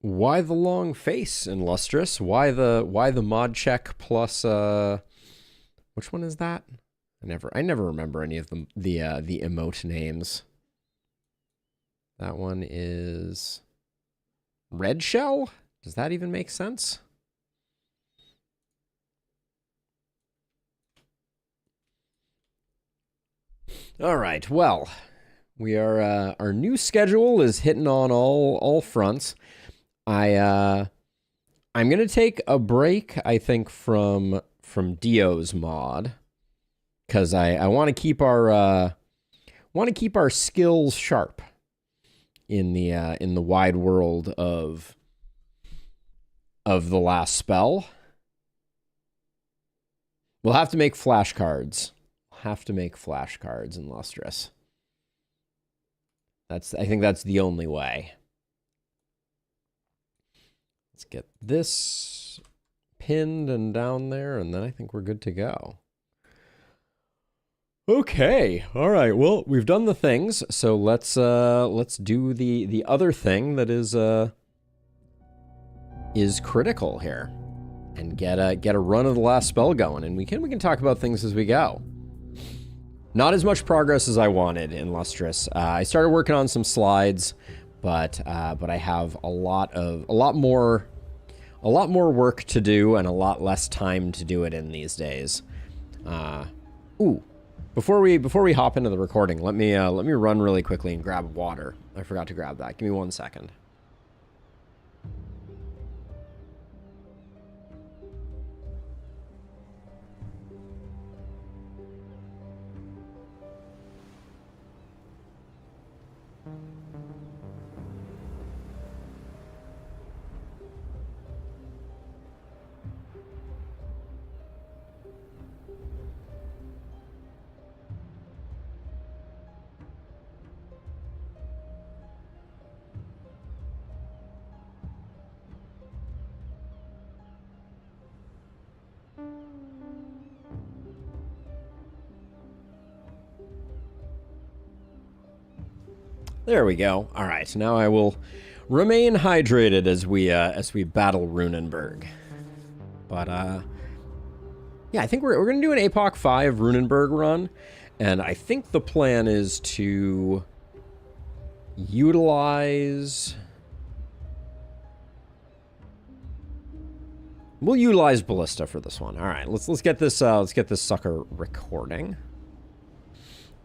Why the long face, Illustrious? Why the mod check plus which one is that? I never remember any of them the emote names. That one is Red Shell? Does that even make sense? All right, well, we are our new schedule is hitting on all fronts. I'm gonna take a break, I think, from Dio's mod, because I want to keep our skills sharp in the wide world of the last spell. We'll have to make flashcards. Illustrious. I think that's the only way. Let's get this pinned and down there, and then I think we're good to go. Okay, all right. Well, we've done the things, so let's do the other thing that is critical here, and get a run of the last spell going, and we can talk about things as we go. Not as much progress as I wanted in Lustrous. I started working on some slides, but I have a lot more work to do and a lot less time to do it in these days. Ooh, before we hop into the recording, let me run really quickly and grab water. I forgot to grab that. Give me 1 second. There we go. All right, now I will remain hydrated as we battle Runenberg. But yeah, I think we're gonna do an Apoc 5 Runenberg run, and I think the plan is to utilize. We'll utilize Ballista for this one. All right, let's get this sucker recording.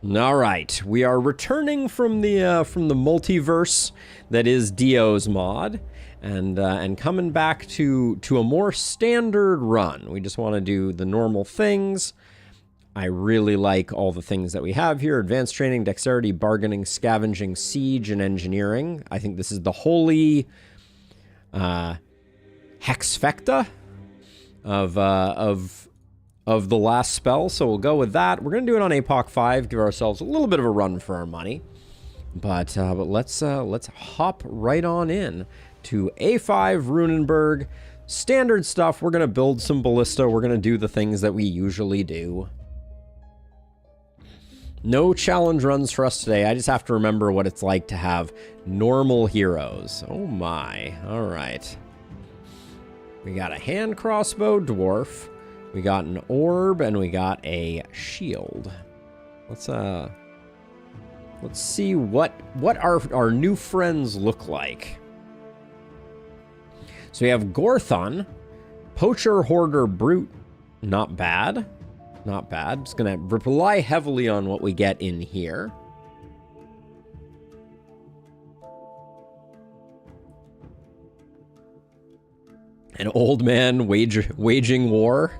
All right, we are returning from the multiverse that is Dio's mod, and coming back to a more standard run. We just want to do the normal things. I really like all the things that we have here: advanced training, dexterity, bargaining, scavenging, siege, and engineering. I think this is the holy hexfecta of the last spell, so we'll go with that. We're gonna do it on Apoc 5, give ourselves a little bit of a run for our money, but let's hop right on in to A5 Runenberg. Standard stuff. We're gonna build some ballista. We're gonna do the things that we usually do. No challenge runs for us today. I just have to remember what it's like to have normal heroes. Oh my! All right, we got a hand crossbow dwarf. We got an orb, and we got a shield. Let's see what our new friends look like. So we have Gorthon, Poacher, Hoarder, Brute. Not bad. Not bad. Just gonna rely heavily on what we get in here. An old man waging war.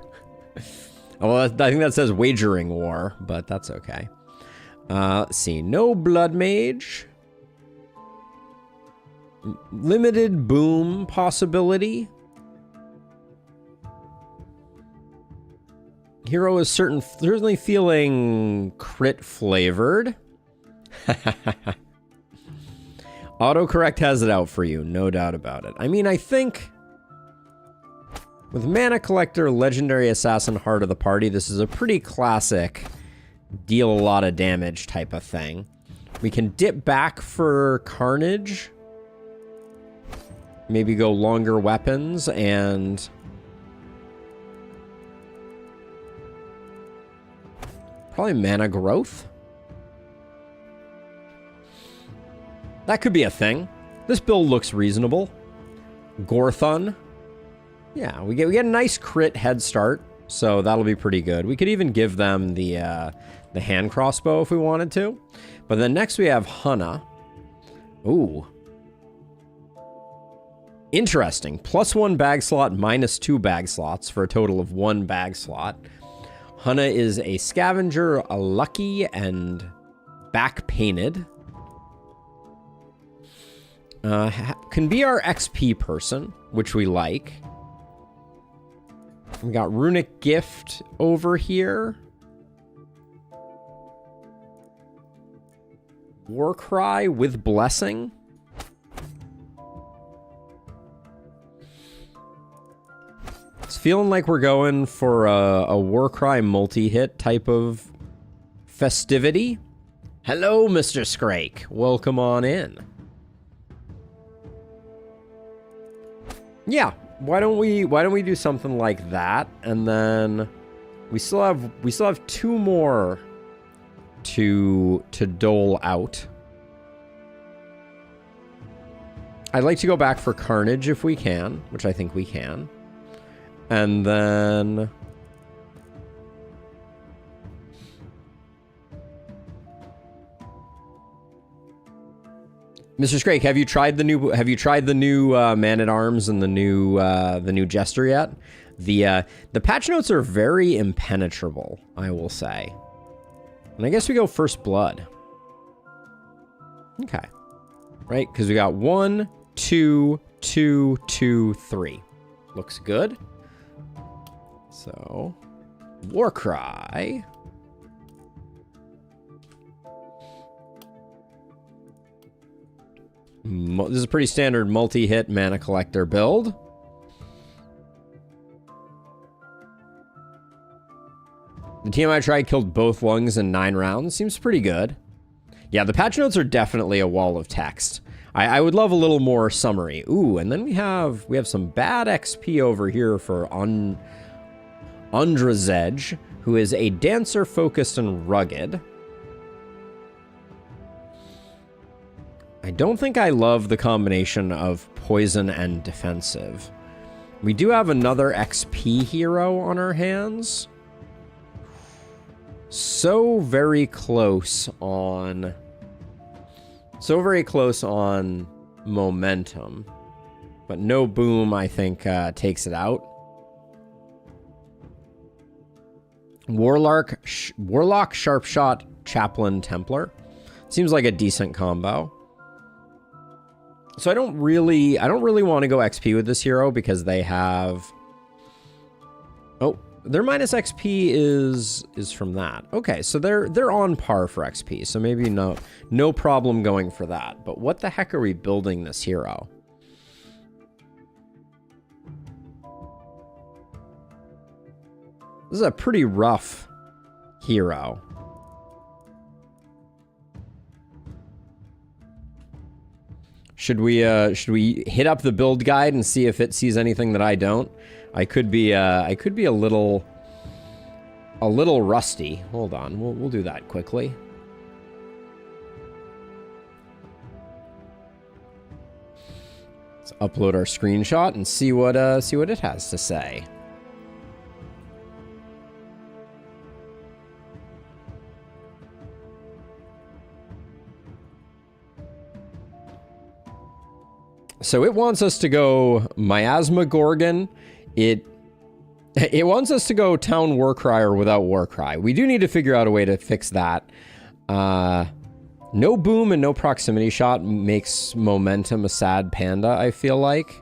Well, I think that says wagering war, but that's okay. Let's see. No blood mage. Limited boom possibility. Hero is certainly feeling crit flavored. Autocorrect has it out for you, no doubt about it. I mean, I think with Mana Collector, Legendary Assassin, Heart of the Party, this is a pretty classic deal a lot of damage type of thing. We can dip back for Carnage. Maybe go longer weapons and... probably mana growth. That could be a thing. This build looks reasonable. Gorthon. Yeah, we get a nice crit head start, so that'll be pretty good. We could even give them the hand crossbow if we wanted to. But then next we have Hunna. Ooh. Interesting. +1 bag slot, -2 bag slots for a total of 1 bag slot. Hunna is a scavenger, a lucky, and back painted. Can be our XP person, which we like. We got Runic Gift over here. Warcry with Blessing. It's feeling like we're going for a Warcry multi-hit type of festivity. Hello, Mr. Scrake. Welcome on in. Yeah, why don't we do something like that, and then we still have 2 more to dole out. I'd like to go back for Carnage if we can, which I think we can. And then Mr. Scrake, have you tried the new Man-at-Arms and the new Jester yet? The patch notes are very impenetrable, I will say. And I guess we go First Blood. Okay. Right, because we got 1, 2, 2, 2, 3. Looks good. So, Warcry. This is a pretty standard multi-hit mana collector build. The team I tried killed both lungs in 9 rounds. Seems pretty good. Yeah, the patch notes are definitely a wall of text. I would love a little more summary. Ooh, and then we have some bad XP over here for Undra's Edge, who is a dancer focused and rugged. I don't think I love the combination of poison and defensive. We do have another XP hero on our hands. So very close on momentum. But no boom, I think, takes it out. Warlock, Sharpshot, Chaplain, Templar. Seems like a decent combo. So I don't really want to go XP with this hero because they have... Oh, their minus XP is from that. Okay, so they're on par for XP, so maybe no problem going for that. But what the heck are we building this hero? This is a pretty rough hero. Should we hit up the build guide and see if it sees anything that I don't? I could be a little rusty. Hold on, we'll do that quickly. Let's upload our screenshot and see what it has to say. So it wants us to go Miasma Gorgon. It wants us to go Town Warcryer without Warcry. We do need to figure out a way to fix that. No boom and no proximity shot makes momentum a sad panda, I feel like.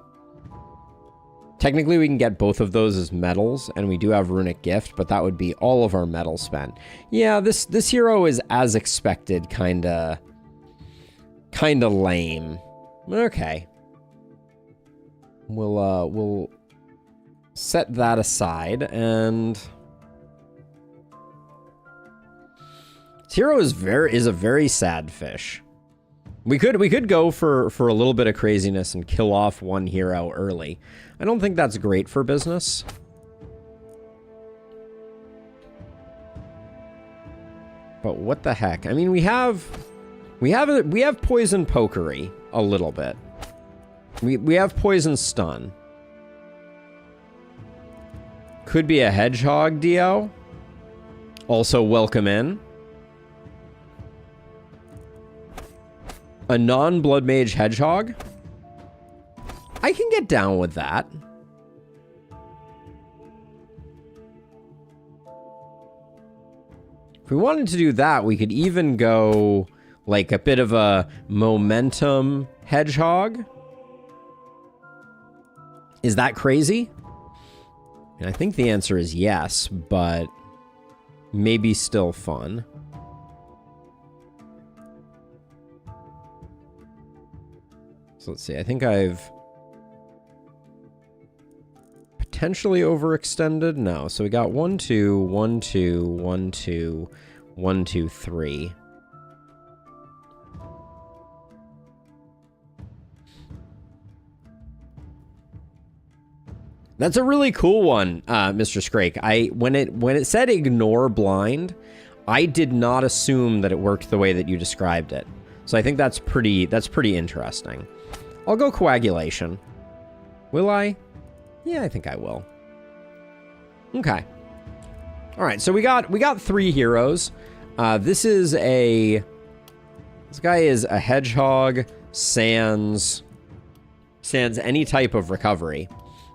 Technically, we can get both of those as medals, and we do have Runic Gift, but that would be all of our medals spent. Yeah, this hero is, as expected, kinda lame. Okay. We'll set that aside, and this hero is a very sad fish. We could go for a little bit of craziness and kill off one hero early. I don't think that's great for business. But what the heck? I mean, we have poison pokery a little bit. We have poison stun. Could be a hedgehog, Dio. Also welcome in. A non-blood mage hedgehog. I can get down with that. If we wanted to do that, we could even go like a bit of a momentum hedgehog. Is that crazy? And I think the answer is yes, but maybe still fun. So let's see. I think I've potentially overextended. No. So we got 1, 2, 1, 2, 1, 2, 1, 2, 3. That's a really cool one, Mr. Scrake. When it said ignore blind, I did not assume that it worked the way that you described it. So I think that's pretty interesting. I'll go coagulation. Will I? Yeah, I think I will. Okay. All right, so we got 3 heroes. This guy is a hedgehog, sans any type of recovery.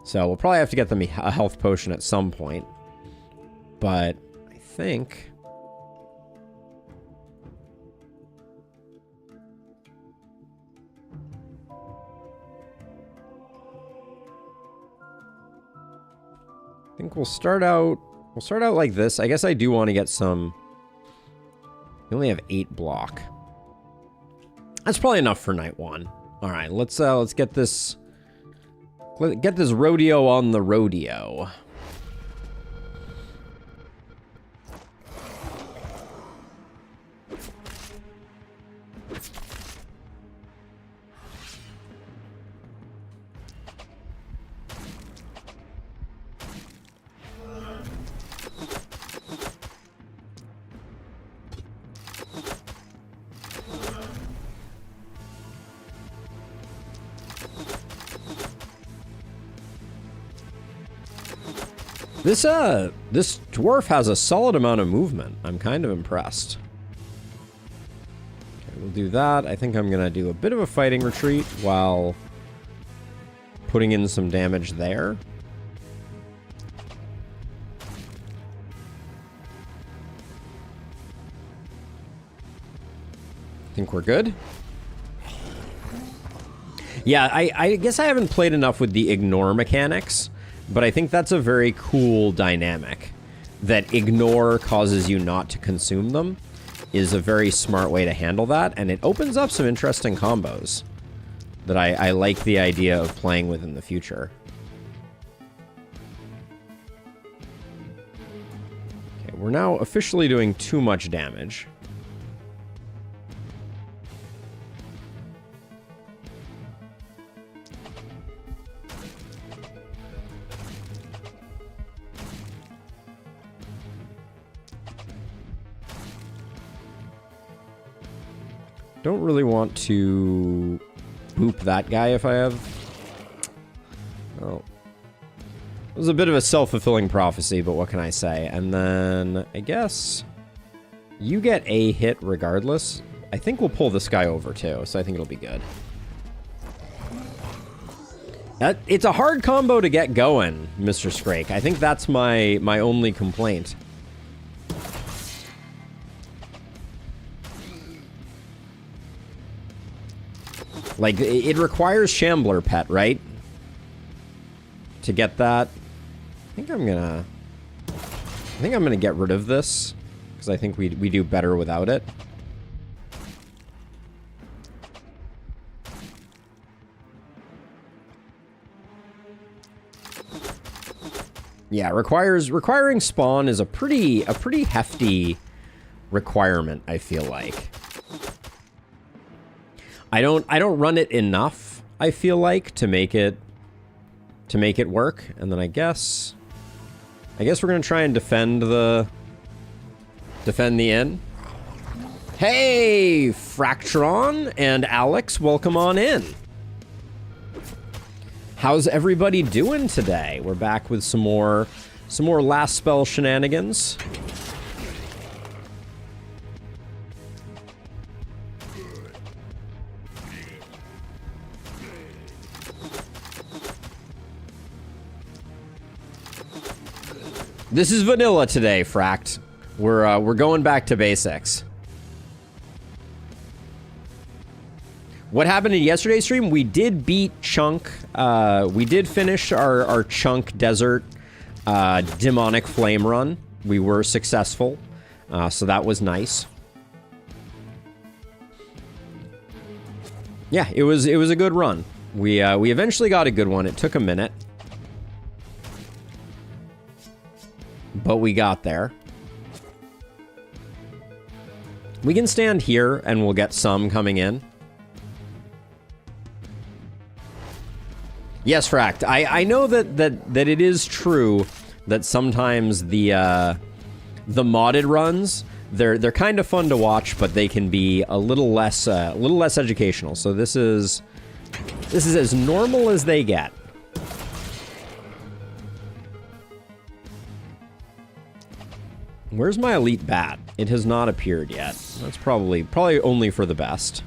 So we'll probably have to get them a health potion at some point. But I think we'll start out like this. I guess I do want to get some. We only have 8 block. That's probably enough for night 1. All right, let's get this rodeo on the rodeo. This dwarf has a solid amount of movement. I'm kind of impressed. Okay, we'll do that. I think I'm gonna do a bit of a fighting retreat while putting in some damage there. Think we're good? Yeah, I guess I haven't played enough with the ignore mechanics, but I think that's a very cool dynamic. That ignore causes you not to consume them is a very smart way to handle that, and it opens up some interesting combos that I like the idea of playing with in the future. Okay, we're now officially doing too much damage. Don't really want to boop that guy if I have... Well, it was a bit of a self-fulfilling prophecy, but what can I say? And then, I guess, you get a hit regardless. I think we'll pull this guy over too, so I think it'll be good. It's a hard combo to get going, Mr. Scrake. I think that's my only complaint. Like, it requires Shambler Pet, right? To get that. I think I'm gonna get rid of this, because I think we do better without it. Yeah, requiring spawn is a pretty hefty requirement, I feel like. I don't run it enough, I feel like, to make it work. And then I guess we're gonna try and defend the inn. Hey, Fractron and Alex, welcome on in. How's everybody doing today? We're back with some more last spell shenanigans. This is vanilla today, Fract. We're going back to basics. What happened in yesterday's stream? We did beat Chunk. We did finish our Chunk Desert demonic flame run. We were successful, so that was nice. Yeah, it was a good run. We eventually got a good one. It took a minute, but we got there. We can stand here and we'll get some coming in. Yes, Fract. I know that it is true that sometimes the modded runs, they're kind of fun to watch, but they can be a little less educational. So this is as normal as they get. Where's my elite bat? It has not appeared yet. That's probably only for the best.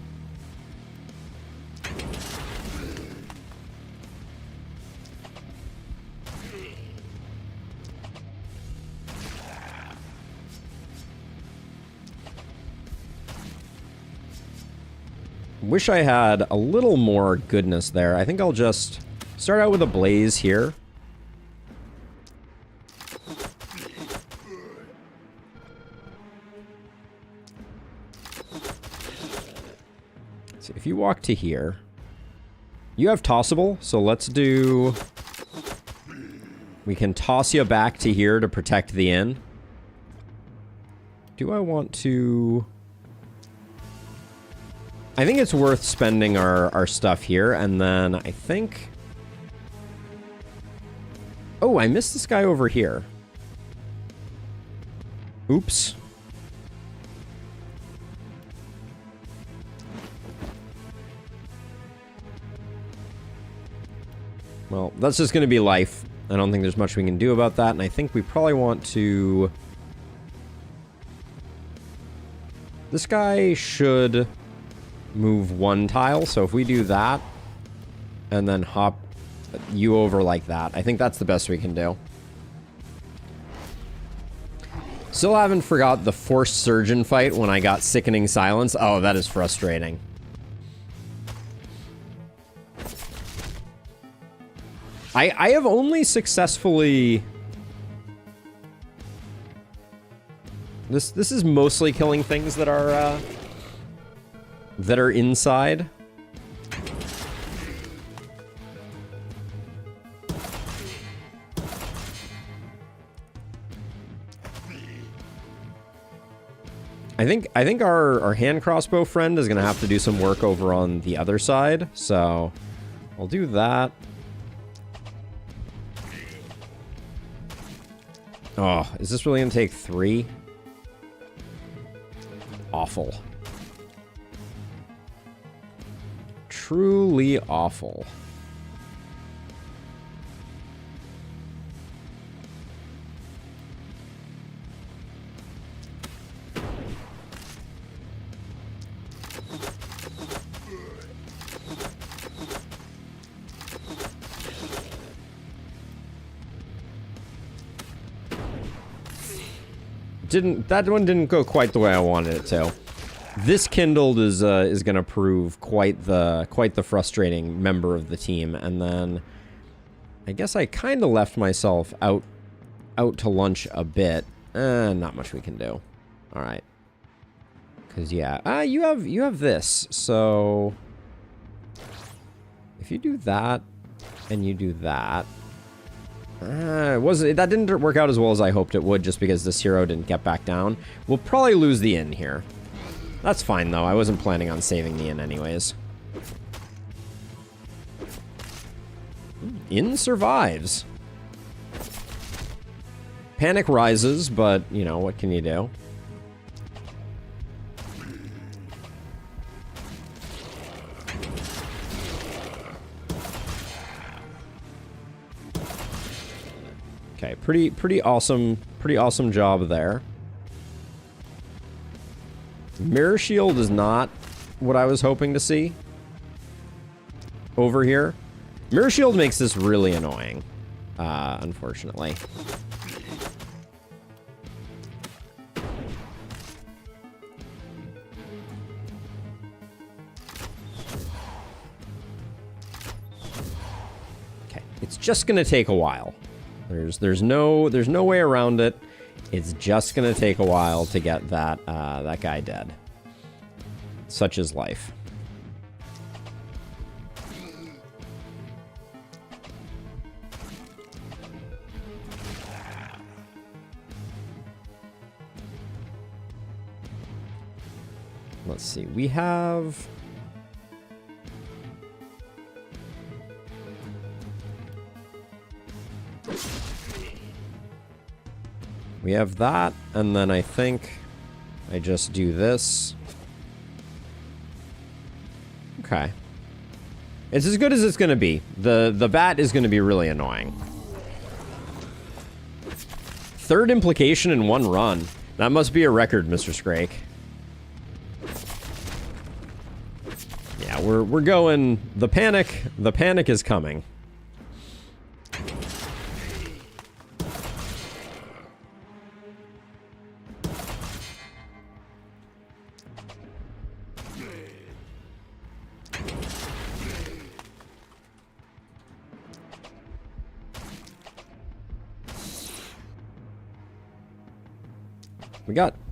Wish I had a little more goodness there. I think I'll just start out with a blaze here. So if you walk to here, you have tossable, so let's do... We can toss you back to here to protect the inn. Do I want to... I think it's worth spending our stuff here, and then I think... Oh, I missed this guy over here. Oops. Well, that's just going to be life. I don't think there's much we can do about that, and I think we probably want to... This guy should... move one tile, so if we do that and then hop you over like that, I think that's the best we can do. Still haven't forgot the forced surgeon fight when I got sickening silence. Oh, that is frustrating. I have only successfully... This is mostly killing things that are inside. I think our hand crossbow friend is gonna have to do some work over on the other side, so I'll do that. Oh, is this really gonna take 3? Awful. Truly awful. That one didn't go quite the way I wanted it to. This kindled is gonna prove quite the frustrating member of the team, and then I guess I kind of left myself out to lunch a bit. Not much we can do. All right, because yeah, you have this. So if you do that and you do that. That didn't work out as well as I hoped it would, just because this hero didn't get back down. We'll probably lose the inn here. That's fine, though. I wasn't planning on saving the inn anyways. Inn survives. Panic rises, but, you know, what can you do? Okay, pretty awesome job there. Mirror Shield is not what I was hoping to see over here. Mirror Shield makes this really annoying, unfortunately. Okay, it's just gonna take a while. There's no way around it. It's just gonna take a while to get that that guy dead. Such is life. Let's see. We have that, and then I think I just do this. Okay. It's as good as it's going to be. The bat is going to be really annoying. Third implication in one run. That must be a record, Mr. Scrake. Yeah, we're going... The panic is coming.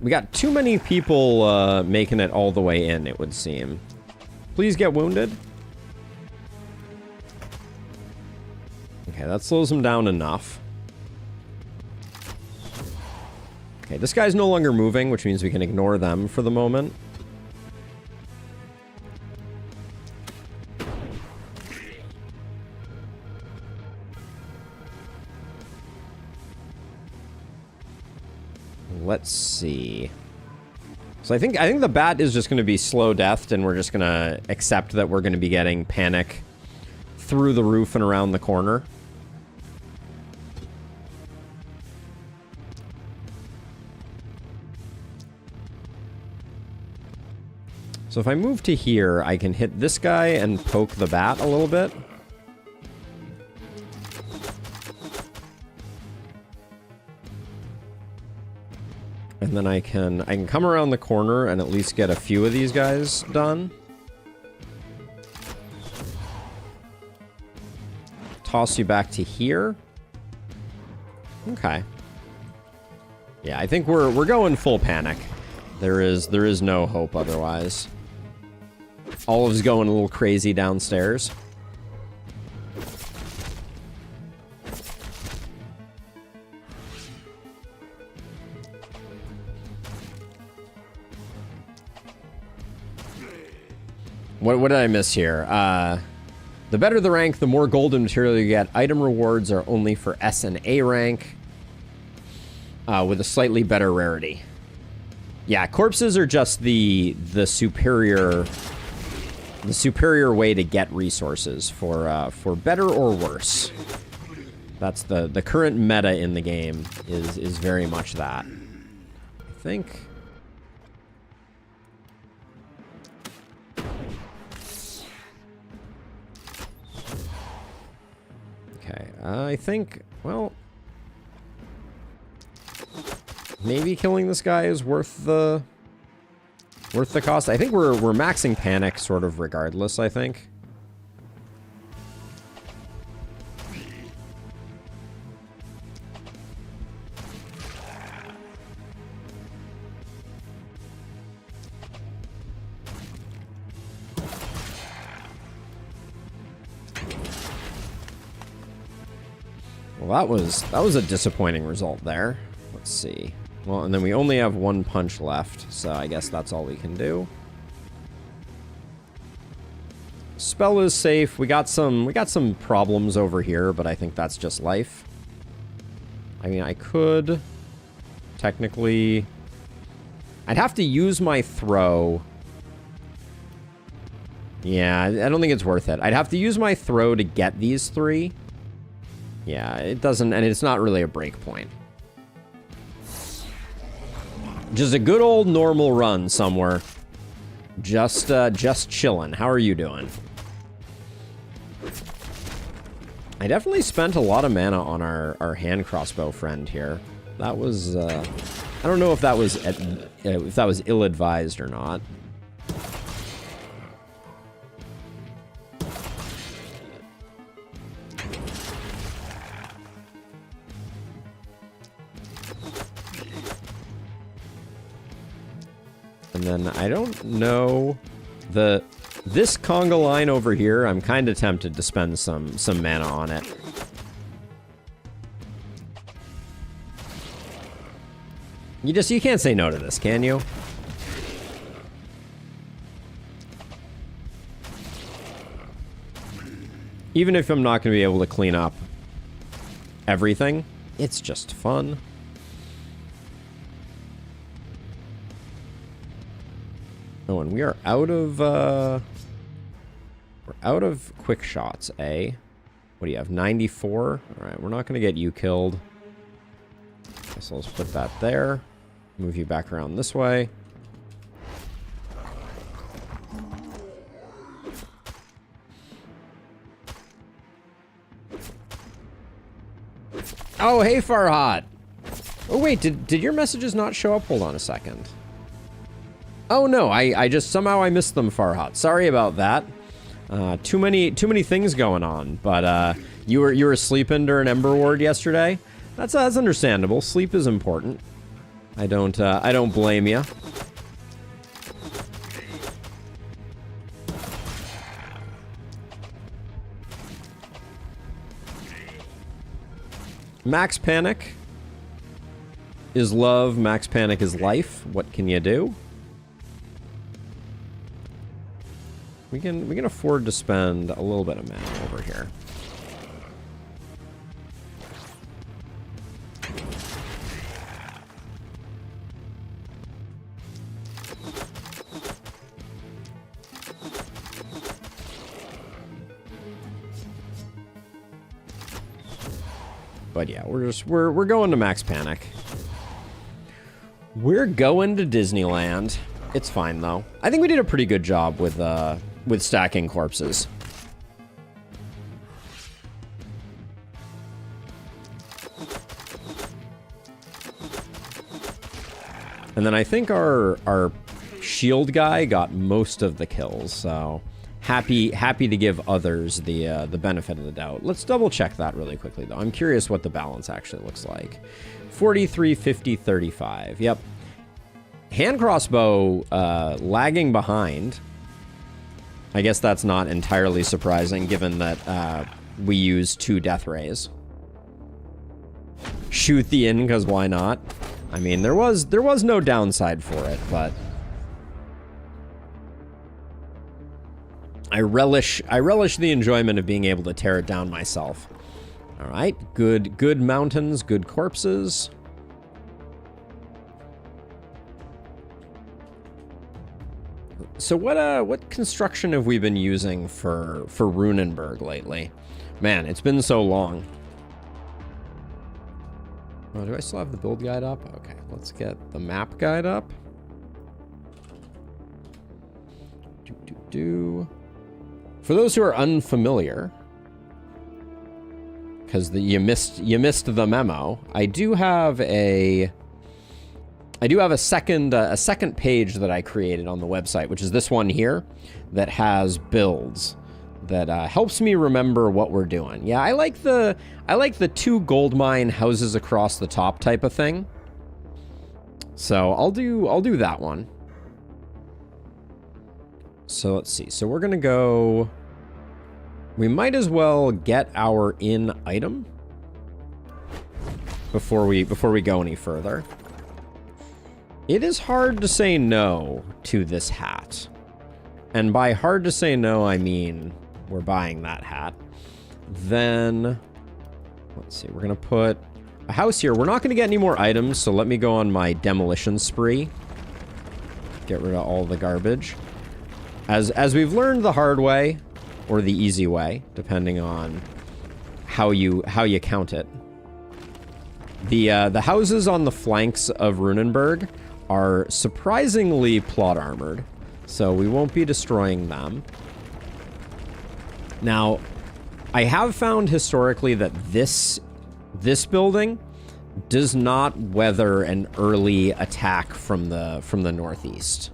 We got too many people making it all the way in, it would seem. Please get wounded. Okay, that slows him down enough. Okay, this guy's no longer moving, which means we can ignore them for the moment. Let's see. So I think the bat is just going to be slow deathed, and we're just going to accept that we're going to be getting panic through the roof and around the corner. So if I move to here, I can hit this guy and poke the bat a little bit. And then I can come around the corner and at least get a few of these guys done. Toss you back to here. Okay. Yeah, I think we're going full panic. There is no hope otherwise. Olive's going a little crazy downstairs. What did I miss here? The better the rank, the more golden material you get. Item rewards are only for S and A rank, with a slightly better rarity. Yeah, corpses are just the superior way to get resources for better or worse. That's the current meta in the game is very much that. I think. Okay, I think, well, maybe killing this guy is worth the cost. I think we're maxing panic sort of regardless, I think. Well, that was a disappointing result there. Let's see. Well, and then we only have one punch left, so I guess that's all we can do. Spell is safe. We got some problems over here, but I think that's just life. I mean, I could technically... I'd have to use my throw. Yeah, I don't think it's worth it. I'd have to use my throw to get these 3. Yeah, it doesn't, and it's not really a break point. Just a good old normal run somewhere. Just chilling. How are you doing? I definitely spent a lot of mana on our hand crossbow friend here. That was, I don't know if that was ill-advised or not. And then I don't know this conga line over here. I'm kind of tempted to spend some mana on it. You can't say no to this, can you? Even if I'm not going to be able to clean up everything, it's just fun. Oh, and we are out of, we're out of quick shots, eh? What do you have, 94? Alright, we're not going to get you killed. So let's put that there. Move you back around this way. Oh, hey, Farhad! Oh, wait, did your messages not show up? Hold on a second. Oh no, I just somehow I missed them, Farhat. Sorry about that. Too many things going on. But you were sleeping during Ember Ward yesterday. That's understandable. Sleep is important. I don't blame you. Max Panic is love. Max Panic is life. What can you do? We can afford to spend a little bit of mana over here. But yeah, we're going to Max Panic. We're going to Disneyland. It's fine though. I think we did a pretty good job with stacking corpses. And then I think our shield guy got most of the kills, so happy to give others the benefit of the doubt. Let's double check that really quickly though. I'm curious what the balance actually looks like. 43, 50, 35. Yep. Hand crossbow lagging behind. I guess that's not entirely surprising given that we use 2 death rays. Shoot the in, because why not? I mean, there was no downside for it, but I relish the enjoyment of being able to tear it down myself. All right, good mountains, good corpses. So what construction have we been using for Runenberg lately? Man, it's been so long. Oh, do I still have the build guide up? Okay, let's get the map guide up. For those who are unfamiliar, because you missed the memo, I do have a second page that I created on the website, which is this one here, that has builds that helps me remember what we're doing. Yeah, I like the 2 gold mine houses across the top type of thing. So I'll do that one. So let's see. So we're gonna go. We might as well get our in item before we go any further. It is hard to say no to this hat. and by hard to say no, I mean we're buying that hat. Then, let's see, we're going to put a house here. We're not going to get any more items, so let me go on my demolition spree. Get rid of all the garbage. As we've learned the hard way, or the easy way, depending on how you count it. The houses on the flanks of Runenberg are surprisingly plot armored, so we won't be destroying them. Now, I have found historically that this building does not weather an early attack from the northeast.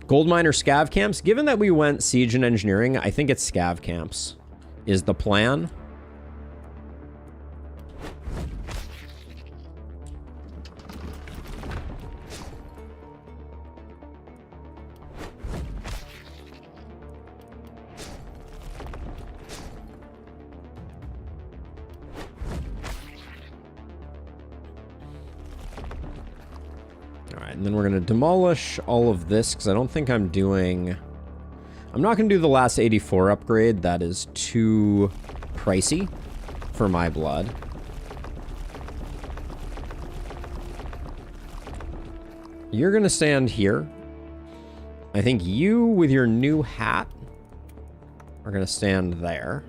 Gold miner scav camps. Given that we went siege and engineering, I think it's scav camps is the plan. And then we're going to demolish all of this because I don't think I'm doing... I'm not going to do the last 84 upgrade. That is too pricey for my blood. You're going to stand here. I think you, with your new hat, are going to stand there.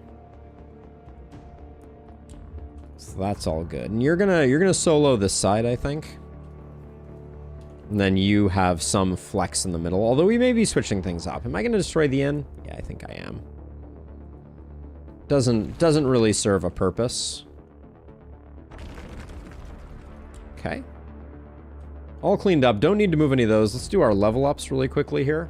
So that's all good. And you're gonna solo this side, I think. And then you have some flex in the middle. Although we may be switching things up. Am I going to destroy the inn? Yeah, I think I am. Doesn't really serve a purpose. Okay. All cleaned up. Don't need to move any of those. Let's do our level ups really quickly here.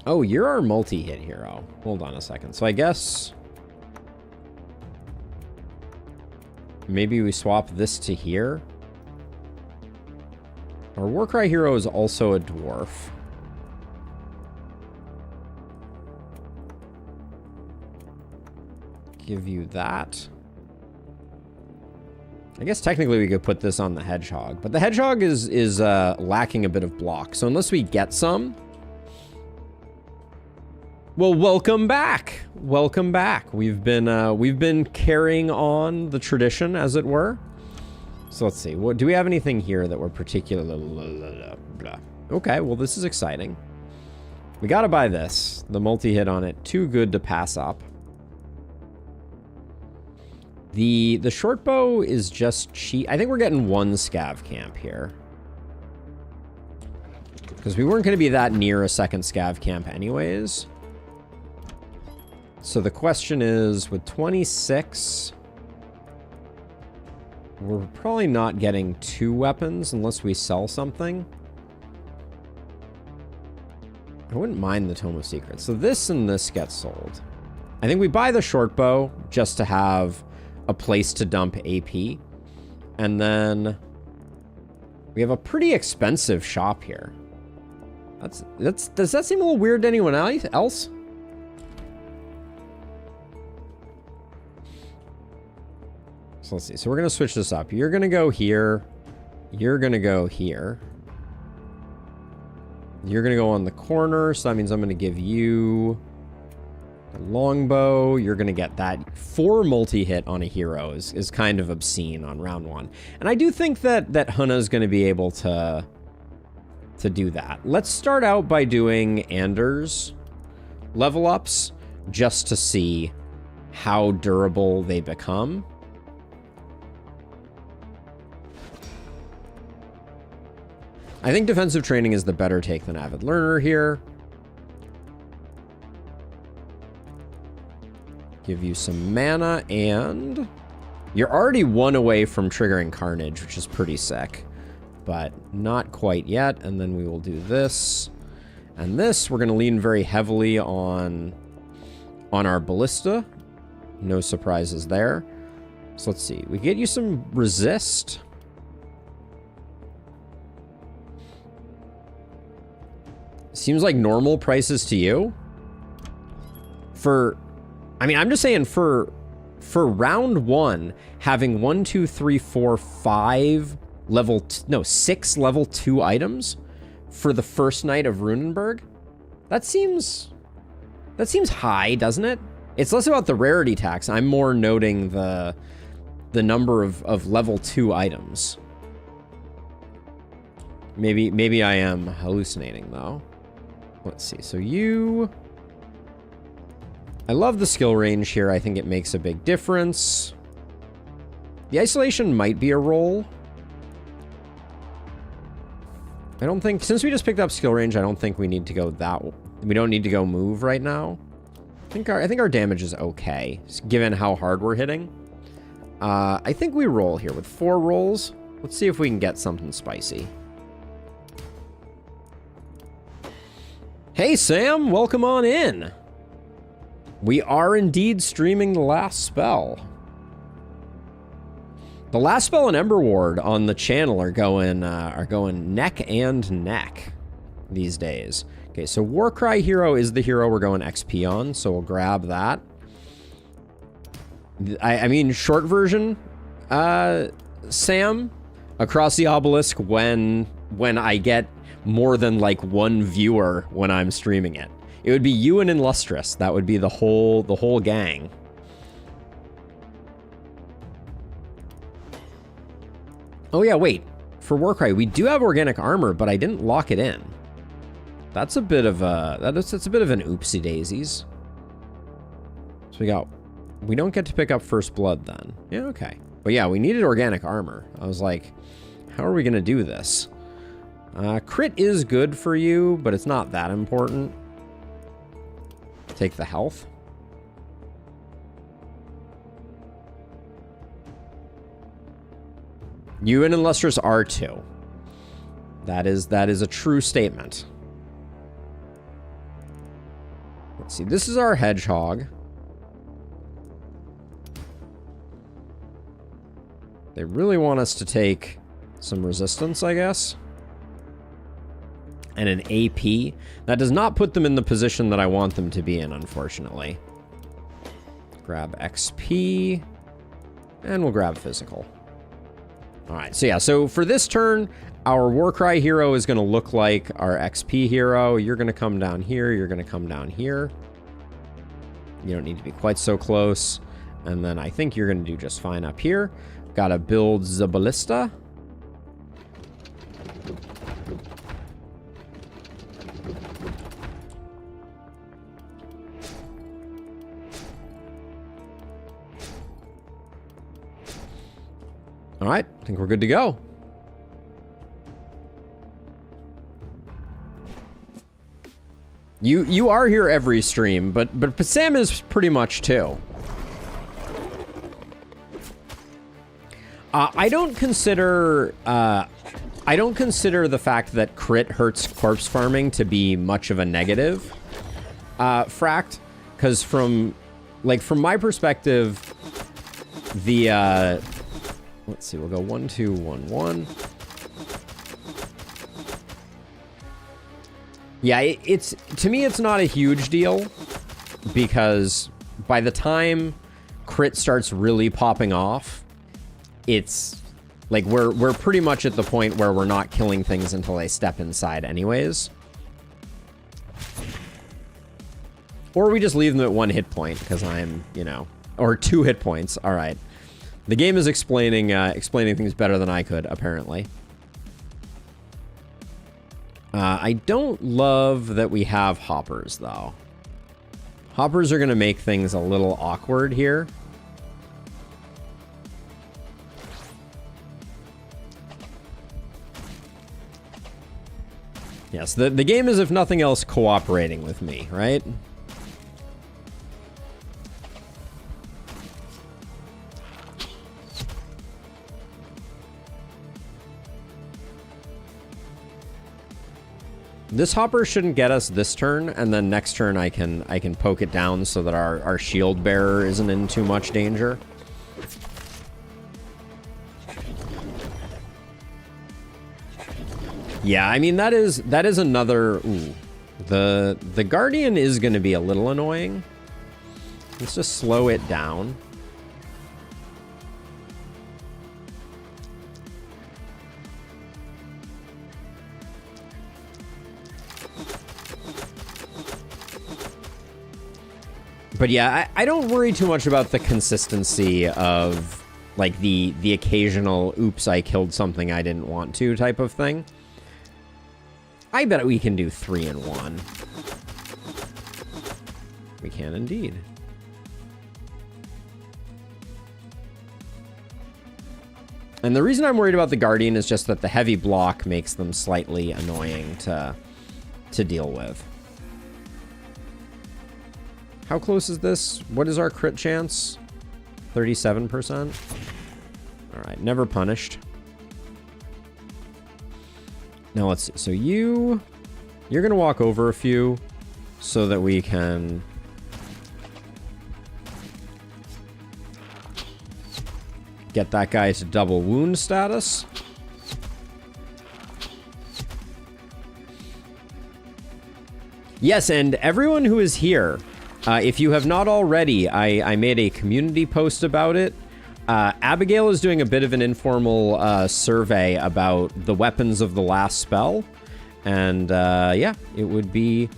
Oh, you're our multi-hit hero. Hold on a second. So I guess... maybe we swap this to here. Our Warcry hero is also a dwarf. Give you that. I guess technically we could put this on the hedgehog, but the hedgehog is lacking a bit of block. So unless we get some... well, welcome back. Welcome back. We've been carrying on the tradition, as it were. So let's see. What do we have anything here that we're particularly... okay, well, this is exciting. We got to buy this. The multi-hit on it. Too good to pass up. The short bow is just cheap. I think we're getting one scav camp here. Because we weren't going to be that near a second scav camp anyways. So the question is, with 26, we're probably not getting 2 weapons unless we sell something. I wouldn't mind the Tome of Secrets. So this and this get sold. I think we buy the short bow just to have a place to dump AP. And then we have a pretty expensive shop here. Does that seem a little weird to anyone else? So let's see. So we're going to switch this up. You're going to go here. You're going to go here. You're going to go on the corner. So that means I'm going to give you a longbow. You're going to get that. 4 multi-hit on a hero is kind of obscene on round 1. And I do think that Hunna is going to be able to do that. Let's start out by doing Anders level ups just to see how durable they become. I think defensive training is the better take than avid learner here. Give you some mana, and you're already 1 away from triggering Carnage, which is pretty sick, but not quite yet. And then we will do this and this. We're going to lean very heavily on our ballista. No surprises there. So let's see. We get you some resist. Seems like normal prices to you. I mean, I'm just saying for round 1, having 1, 2, 3, 4, 5 6 level 2 items for the first night of Runenberg? That seems high, doesn't it? It's less about the rarity tax. I'm more noting the number of level 2 items. Maybe I am hallucinating though. Let's see. So I love the skill range here. I think it makes a big difference. The isolation might be a roll. I don't think, since we just picked up skill range, I don't think we need to go we don't need to go move right now. I think our damage is okay, given how hard we're hitting. I think we roll here with 4 rolls. Let's see if we can get something spicy. Hey, Sam, welcome on in. We are indeed streaming the last spell. The last spell and Ember Ward on the channel are going neck and neck these days. Okay, so Warcry Hero is the hero we're going XP on, so we'll grab that. I mean, short version, Sam, across the obelisk when I get more than like 1 viewer when I'm streaming it. It would be you and Illustrious. That would be the whole gang. Oh yeah, wait. For Warcry, we do have organic armor, but I didn't lock it in. That's a bit of that's a bit of an oopsie daisies. So we don't get to pick up first blood then. Yeah, okay. But yeah, we needed organic armor. I was like, how are we gonna do this? Crit is good for you, but it's not that important. Take the health. You and Illustrious are 2. That is a true statement. Let's see, this is our hedgehog. They really want us to take some resistance, I guess. And an AP. That does not put them in the position that I want them to be in, unfortunately. Grab XP. And we'll grab physical. Alright, so yeah, so for this turn, our Warcry hero is going to look like our XP hero. You're going to come down here. You're going to come down here. You don't need to be quite so close. And then I think you're going to do just fine up here. Got to build the ballista. All right, I think we're good to go. You are here every stream, but Sam is pretty much too. I don't consider the fact that crit hurts corpse farming to be much of a negative, Fract, because from my perspective, the let's see, we'll go 1, 2, 1, 1. Yeah, it's to me, it's not a huge deal because by the time crit starts really popping off, it's like we're pretty much at the point where we're not killing things until they step inside anyways. Or we just leave them at 1 hit point because I'm, or 2 hit points. All right. The game is explaining things better than I could, apparently. I don't love that we have hoppers, though. Hoppers are going to make things a little awkward here. Yes, the game is, if nothing else, cooperating with me, right? This hopper shouldn't get us this turn, and then next turn I can poke it down so that our shield bearer isn't in too much danger. Yeah, I mean that is another. Ooh, the Guardian is going to be a little annoying. Let's just slow it down. But yeah, I don't worry too much about the consistency of like the occasional oops, I killed something I didn't want to type of thing. I bet we can do 3 in 1. We can indeed. And the reason I'm worried about the Guardian is just that the heavy block makes them slightly annoying to deal with. How close is this? What is our crit chance? 37%? Alright, never punished. Now let's see. So you're going to walk over a few so that we can... get that guy to double wound status. Yes, and everyone who is here, if you have not already, I made a community post about it. Abigail is doing a bit of an informal survey about the weapons of the last spell. And yeah, it would be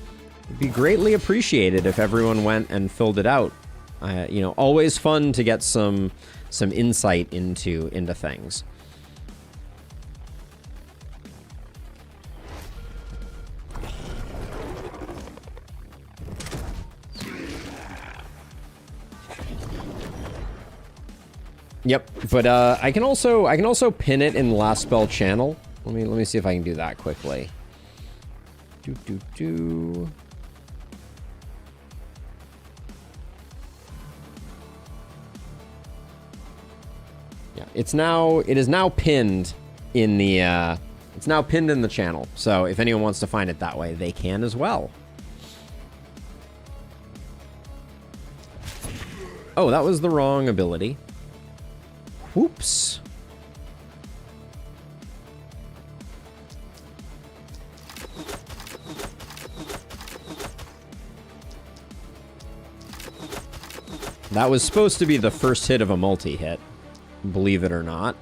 greatly appreciated if everyone went and filled it out. You know, always fun to get some insight into things. Yep, but I can also pin it in the last spell channel. Let me see if I can do that quickly. Yeah, it is now pinned in the it's now pinned in the channel. So if anyone wants to find it that way, they can as well. Oh, that was the wrong ability. Whoops. That was supposed to be the first hit of a multi-hit, believe it or not.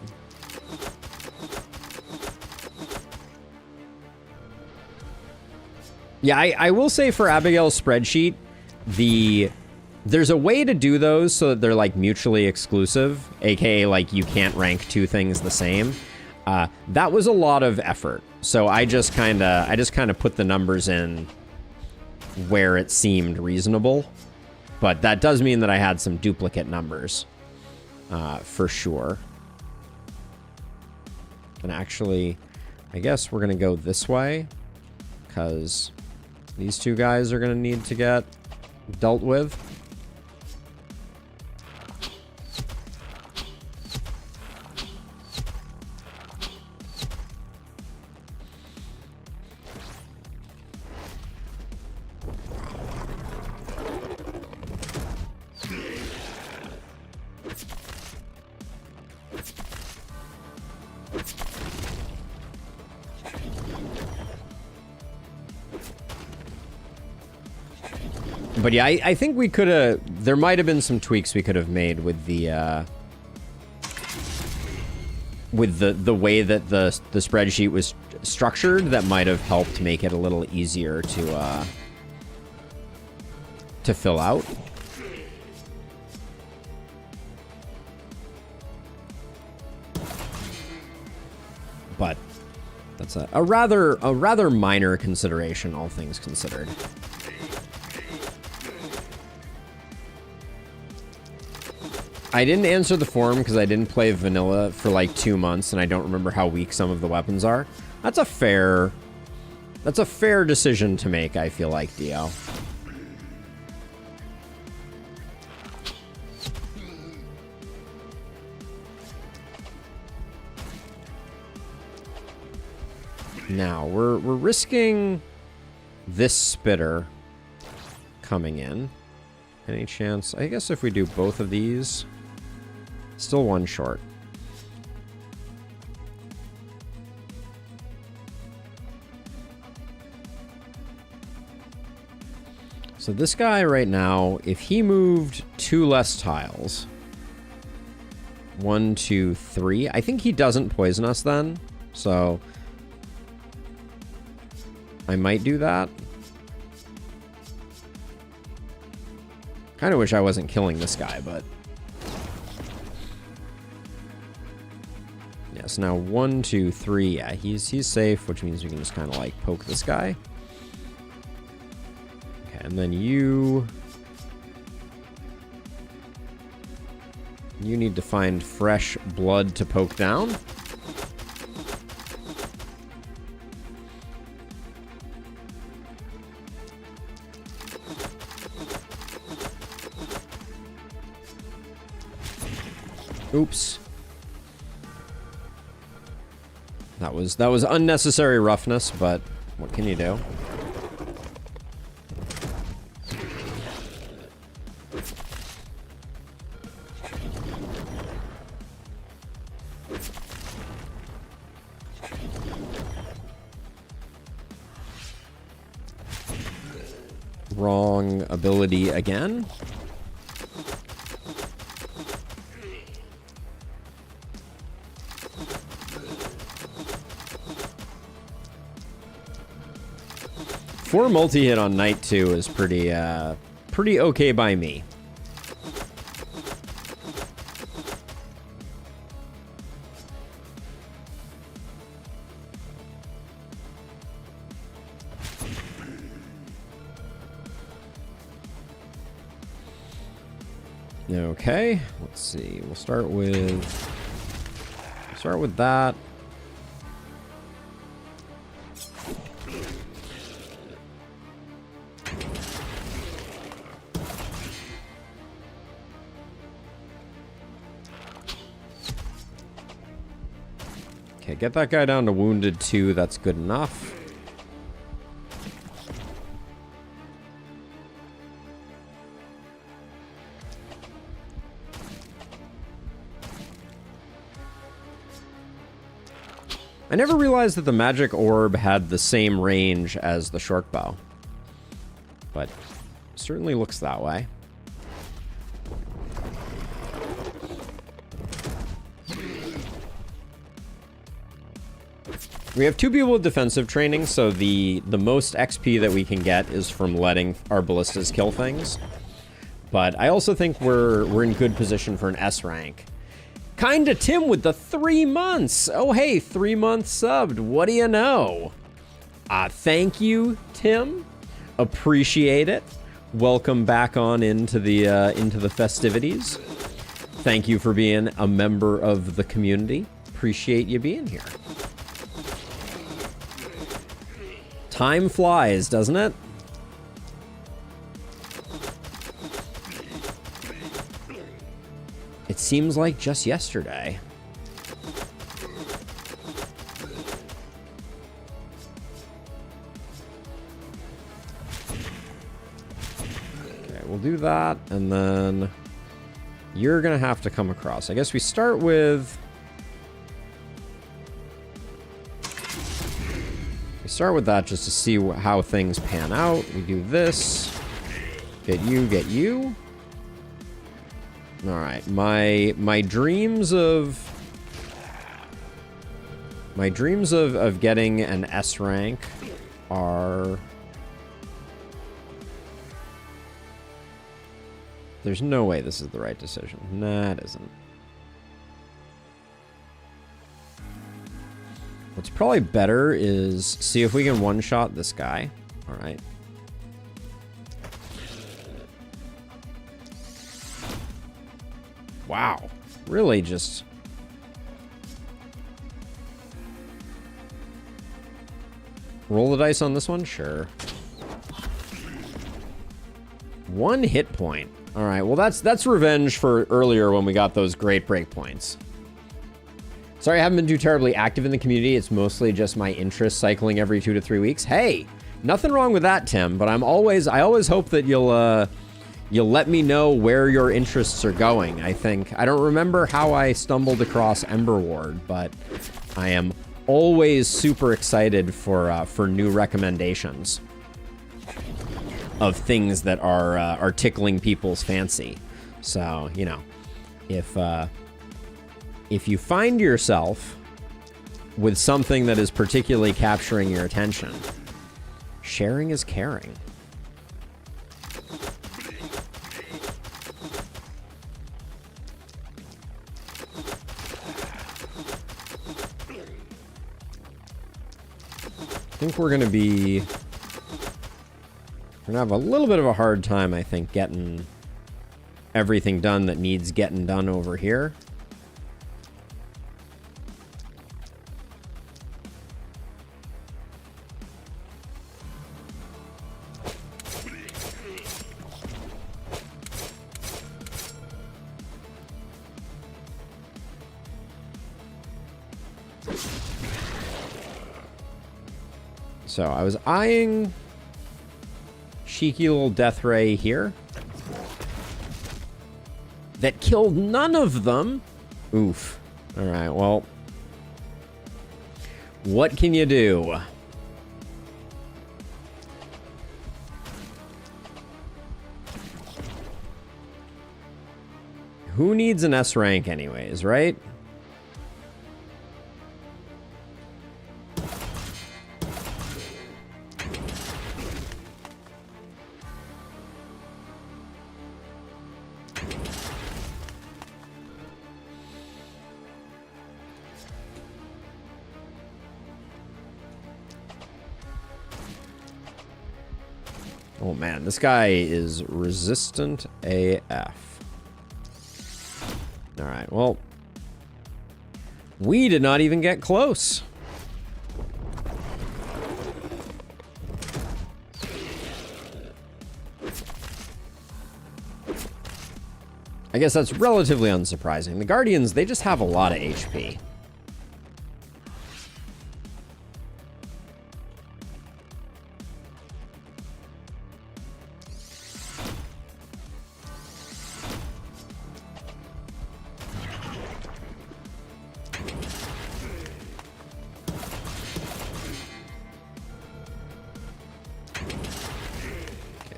Yeah, I will say for Abigail's spreadsheet, there's a way to do those so that they're like mutually exclusive, aka like you can't rank two things the same. That was a lot of effort, so I just kind of put the numbers in where it seemed reasonable, but that does mean that I had some duplicate numbers, for sure. And actually, I guess we're gonna go this way because these two guys are gonna need to get dealt with. But yeah, I think we could have... There might have been some tweaks we could have made with the way that the spreadsheet was structured that might have helped make it a little easier to fill out. But that's a rather minor consideration, all things considered. I didn't answer the forum because I didn't play vanilla for like 2 months and I don't remember how weak some of the weapons are. That's a fair decision to make, I feel like, Dio. Now, we're risking this spitter coming in. Any chance? I guess if we do both of these... Still one short. So this guy right now, if he moved 2 less tiles, 1, 2, 3, I think he doesn't poison us then. So I might do that. Kind of wish I wasn't killing this guy, but... Yeah, so now 1, 2, 3. Yeah, he's safe, which means we can just kind of, like, poke this guy. Okay, and then you... You need to find fresh blood to poke down. Oops. That was unnecessary roughness, but what can you do? Wrong ability again. For multi-hit on night 2 is pretty okay by me. Okay, let's see. We'll start with that. Okay, get that guy down to wounded 2. That's good enough. I never realized that the magic orb had the same range as the short bow, but certainly looks that way. We have 2 people with defensive training, so the most XP that we can get is from letting our ballistas kill things. But I also think we're in good position for an S rank. Kinda Tim with the 3 months. Oh hey, 3 months subbed. What do you know? Thank you, Tim. Appreciate it. Welcome back on into the festivities. Thank you for being a member of the community. Appreciate you being here. Time flies, doesn't it? It seems like just yesterday. Okay, we'll do that, and then you're gonna have to come across. I guess we start with... that just to see how things pan out. We do this. Get you. All right, my dreams of getting an S rank are... There's no way this is the right decision. Nah, it isn't. What's probably better is see if we can one-shot this guy. All right. Wow. Really just... Roll the dice on this one? Sure. 1 hit point. All right, well, that's revenge for earlier when we got those great break points. Sorry, I haven't been too terribly active in the community. It's mostly just my interest cycling every 2 to 3 weeks. Hey, nothing wrong with that, Tim, but I always hope that you'll let me know where your interests are going. I don't remember how I stumbled across Ember Ward, but I am always super excited for new recommendations of things that are tickling people's fancy. So, you know, if you find yourself with something that is particularly capturing your attention, sharing is caring. think we're gonna have a little bit of a hard time, I think, getting everything done that needs getting done over here. So I was eyeing cheeky little death ray here that killed none of them. Oof. All right, well, what can you do? Who needs an S rank anyways, right? Oh man, this guy is resistant AF. Alright, well, we did not even get close. I guess that's relatively unsurprising. The Guardians, they just have a lot of HP.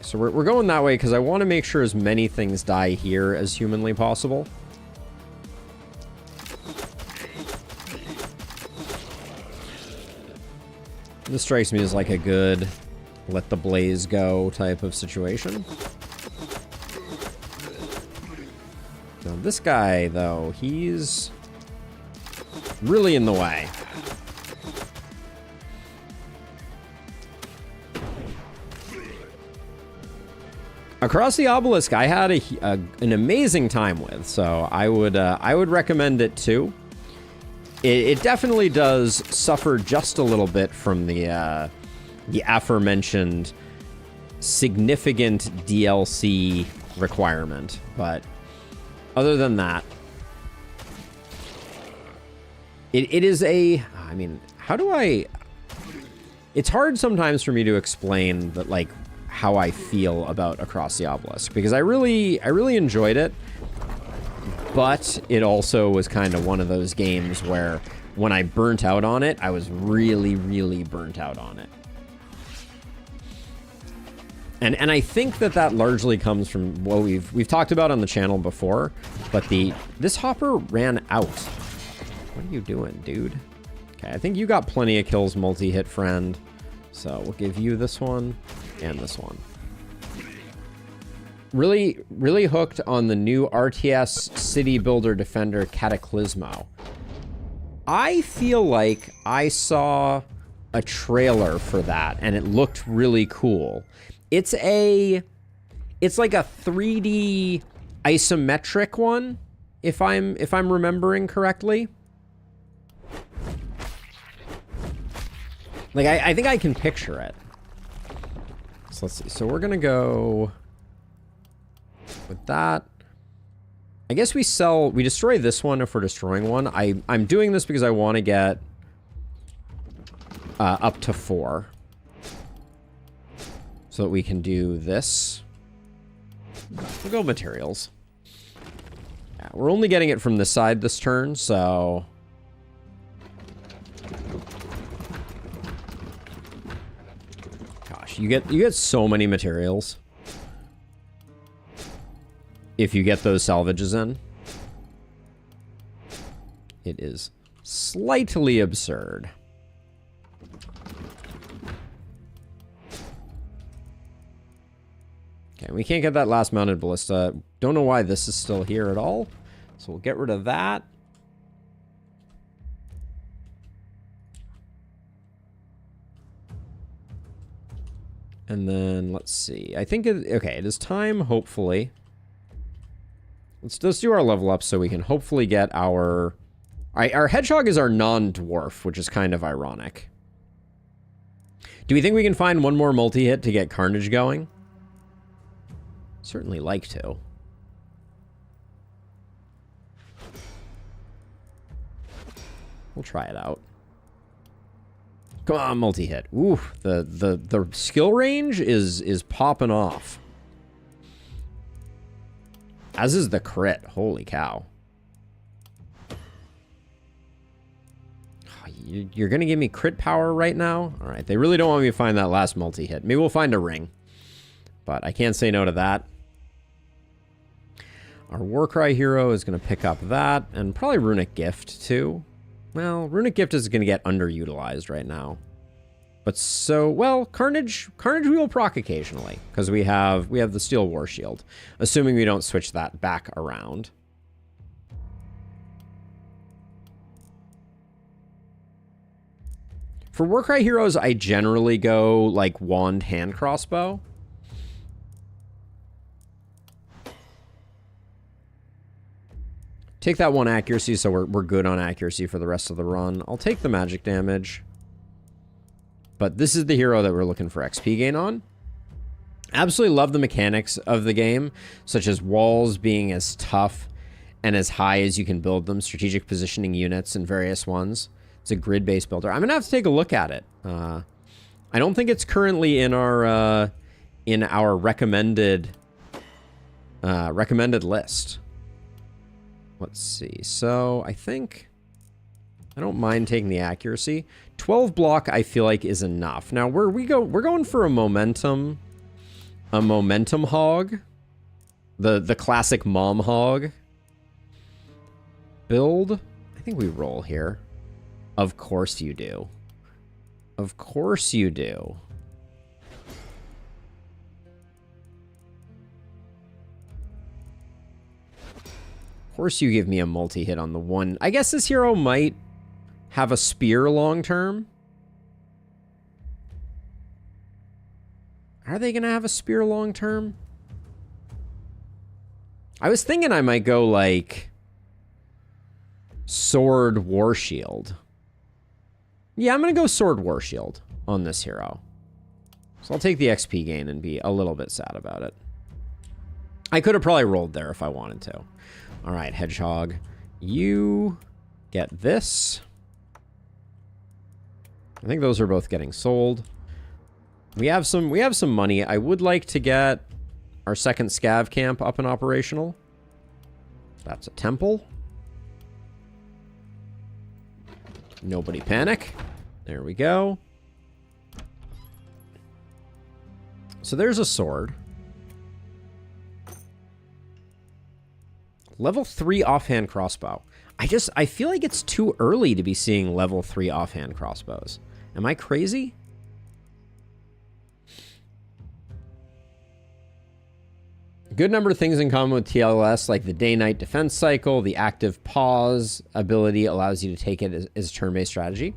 So we're going that way because I want to make sure as many things die here as humanly possible. This strikes me as like a good let the blaze go type of situation. Now this guy, though, he's really in the way. Across the Obelisk, I had an amazing time with, so I would recommend it too. It definitely does suffer just a little bit from the aforementioned significant DLC requirement, but other than that, it is a. I mean, how do I? It's hard sometimes for me to explain that, like, how I feel about Across the Obelisk, because I really enjoyed it, but it also was kind of one of those games where when I burnt out on it, I was really burnt out on it. And I think that largely comes from what we've talked about on the channel before, but this hopper ran out. What are you doing, dude? Okay, I think you got plenty of kills, multi-hit friend. So we'll give you this one and this one. Really hooked on the new RTS City Builder Defender Cataclysmo. I feel like I saw a trailer for that and it looked really cool. It's like a 3D isometric one, if I'm remembering correctly. Like, I think I can picture it. So let's see. So we're gonna go with that. I guess we destroy this one if we're destroying one. I'm doing this because I want to get up to 4. So that we can do this. We'll go materials. Yeah, we're only getting it from this side this turn, so... Gosh, you get so many materials if you get those salvages in. It is slightly absurd. Okay, we can't get that last mounted ballista. Don't know why this is still here at all. So we'll get rid of that. And then, let's see. I think, okay, it is time, hopefully. Let's do our level up so we can hopefully get our... Our hedgehog is our non-dwarf, which is kind of ironic. Do we think we can find one more multi-hit to get Carnage going? Certainly like to. We'll try it out. Come on, multi-hit. Ooh, the skill range is popping off. As is the crit. Holy cow. You're going to give me crit power right now? All right, they really don't want me to find that last multi-hit. Maybe we'll find a ring. But I can't say no to that. Our Warcry hero is going to pick up that. And probably Runic Gift, too. Well, Runic Gift is going to get underutilized right now. But so, well, Carnage we will proc occasionally. Because we have the Steel War Shield. Assuming we don't switch that back around. For Warcry heroes, I generally go, like, Wand Hand Crossbow. Take that one accuracy, so we're good on accuracy for the rest of the run. I'll take the magic damage. But this is the hero that we're looking for XP gain on. Absolutely love the mechanics of the game, such as walls being as tough and as high as you can build them, strategic positioning units and various ones. It's a grid-based builder. I'm going to have to take a look at it. I don't think it's currently in our recommended list. Let's see. So I think I don't mind taking the accuracy. 12 block I feel like is enough. Now we're going for a momentum hog. The classic mom hog build. I think we roll here. Of course you do. Of course you do. Of course you give me a multi-hit on the one. I guess this hero might have a spear long term. Are they going to have a spear long term? I was thinking I might go like Sword War Shield. Yeah, I'm going to go Sword War Shield on this hero. So I'll take the XP gain and be a little bit sad about it. I could have probably rolled there if I wanted to. All right, Hedgehog. You get this. I think those are both getting sold. We have some money. I would like to get our second scav camp up and operational. That's a temple. Nobody panic. There we go. So there's a sword. Level 3 offhand crossbow. I feel like it's too early to be seeing level 3 offhand crossbows. Am I crazy? Good number of things in common with TLS, like the day-night defense cycle, the active pause ability allows you to take it as turn-based strategy.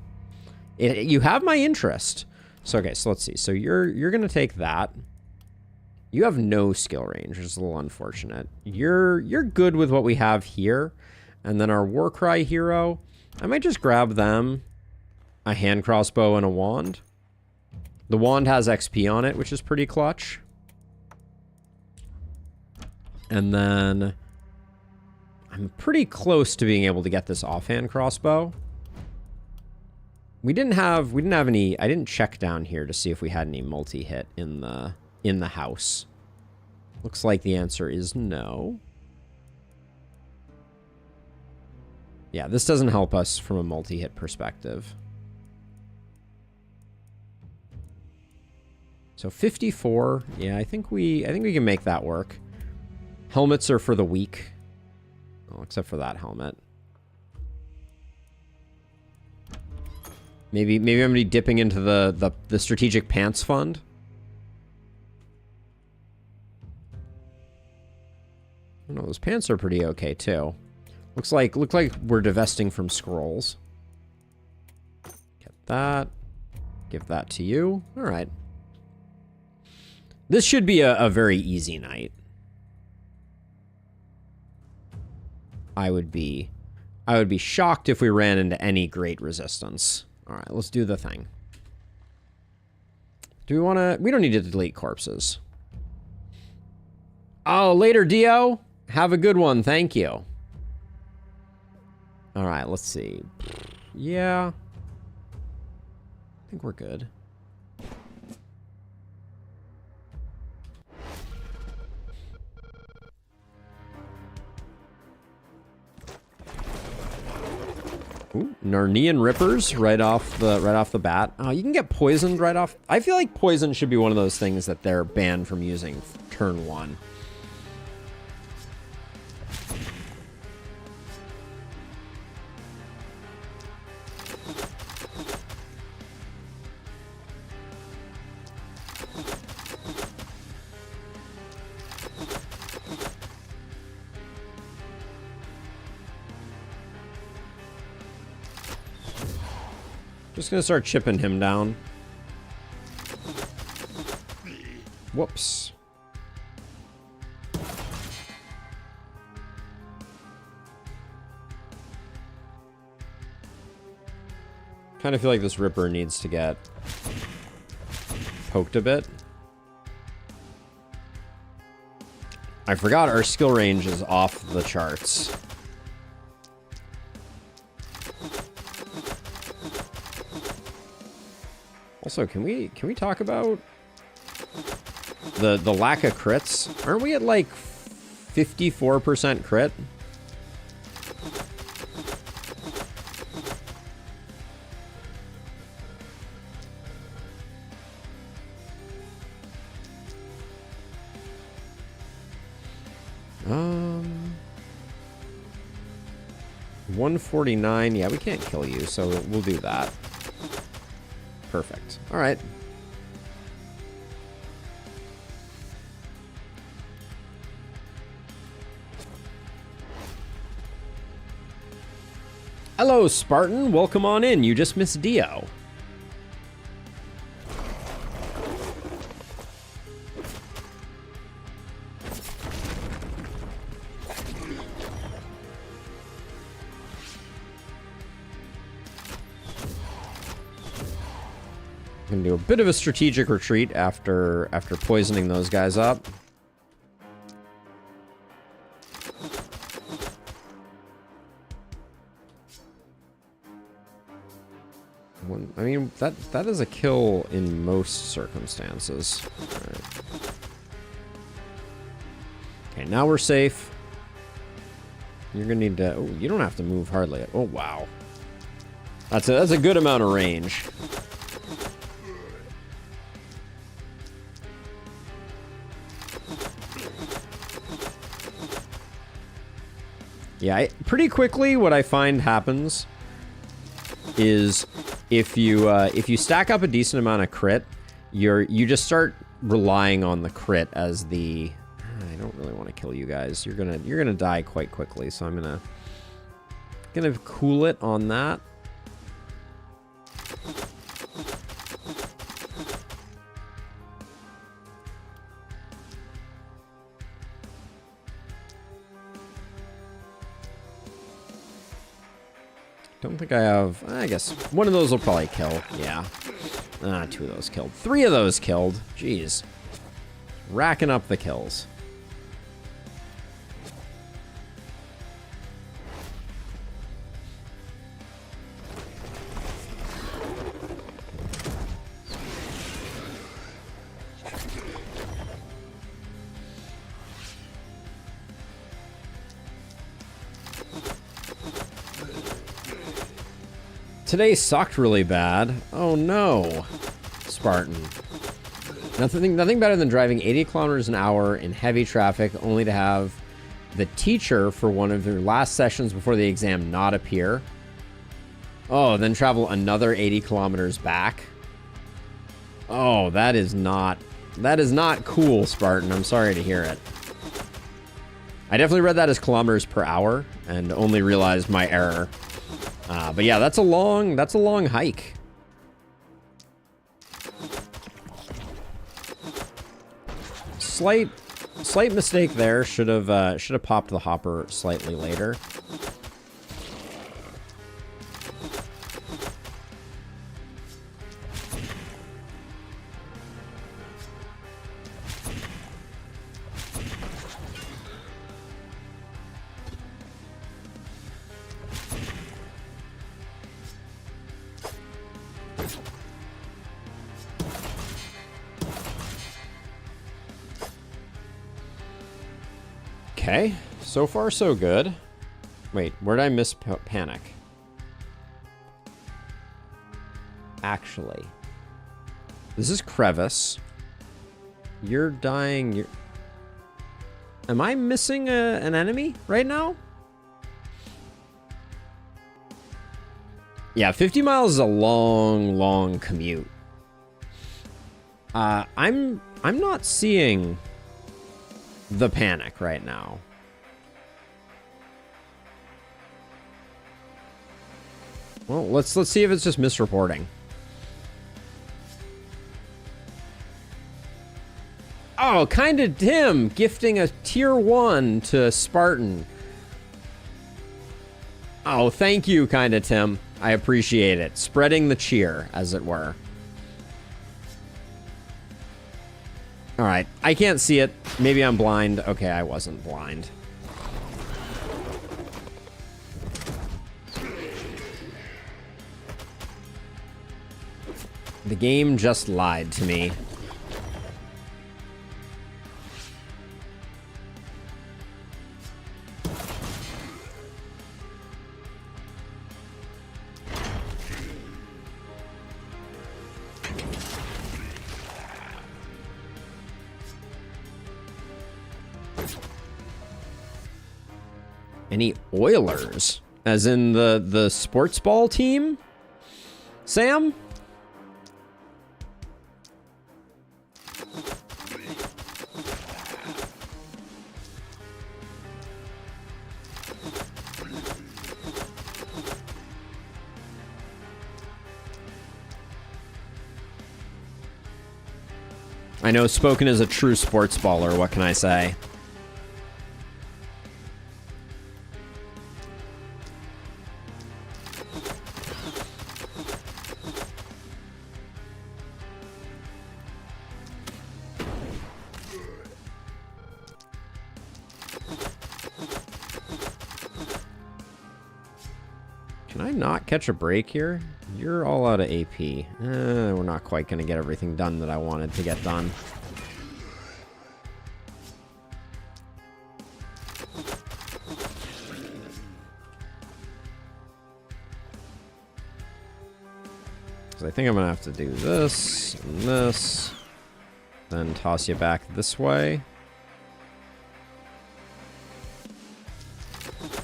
You have my interest. So, okay, so let's see. So you're going to take that. You have no skill range, which is a little unfortunate. You're good with what we have here. And then our Warcry hero, I might just grab them. A hand crossbow and a wand. The wand has XP on it, which is pretty clutch. And then I'm pretty close to being able to get this offhand crossbow. We didn't have any. I didn't check down here to see if we had any multi-hit in the house. Looks like the answer is no. Yeah, this doesn't help us from a multi-hit perspective. So 54. Yeah, I think we can make that work. Helmets are for the weak. Well, except for that helmet. Maybe I'm gonna be dipping into the strategic pants fund. I don't know, those pants are pretty okay too. Looks like we're divesting from scrolls. Get that. Give that to you. All right. This should be a very easy night. I would be shocked if we ran into any great resistance. All right, let's do the thing. Do we want to... We don't need to delete corpses. Oh, later, Dio. Have a good one. Thank you. All right, let's see. Yeah. I think we're good. Ooh, Narnian Rippers right off the bat. Oh, you can get poisoned right off. I feel like poison should be one of those things that they're banned from using turn 1. Just gonna start chipping him down. Whoops. Kind of feel like this Ripper needs to get poked a bit. I forgot our skill range is off the charts. Also, can we talk about the lack of crits? Aren't we at like 54% crit? Um, 149. Yeah, we can't kill you, so we'll do that. Perfect. All right. Hello, Spartan. Welcome on in. You just missed Dio. Gonna do a bit of a strategic retreat after poisoning those guys up. I mean, that is a kill in most circumstances. All right. Okay, now we're safe. You're gonna need to... Oh, you don't have to move hardly. Oh, wow. That's a good amount of range. Yeah, pretty quickly what I find happens is if you stack up a decent amount of crit, you just start relying on the crit as the... I don't really want to kill you guys. You're gonna die quite quickly, so I'm gonna cool it on that. Don't think I have... I guess one of those will probably kill. Yeah. 2 of those killed. 3 of those killed. Jeez. Racking up the kills. Today sucked really bad. Oh no, Spartan. Nothing better than driving 80 kilometers an hour in heavy traffic only to have the teacher for one of your last sessions before the exam not appear. Oh, then travel another 80 kilometers back. Oh, that is not cool, Spartan. I'm sorry to hear it. I definitely read that as kilometers per hour and only realized my error. But yeah, that's a long hike. slight mistake there. Should have popped the hopper slightly later. Okay, so far so good. Wait, where did I miss panic? Actually, this is crevice. You're dying. Am I missing an enemy right now? Yeah, 50 miles is a long commute. I'm not seeing the panic right now. Well, let's see if it's just misreporting. Oh, kinda Tim gifting a tier 1 to Spartan. Oh, thank you, kinda Tim. I appreciate it. Spreading the cheer, as it were. All right, I can't see it. Maybe I'm blind. Okay, I wasn't blind. The game just lied to me. Any Oilers? As in the sports ball team? Sam? I know, spoken as a true sports baller, what can I say? Can I not catch a break here? You're all out of AP. We're not quite going to get everything done that I wanted to get done. Because I think I'm going to have to do this and this. Then toss you back this way.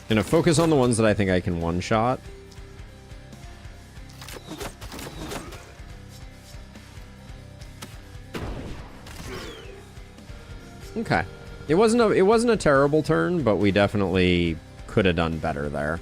Gonna focus on the ones that I think I can one-shot. Okay. It wasn't a terrible turn, but we definitely could have done better there.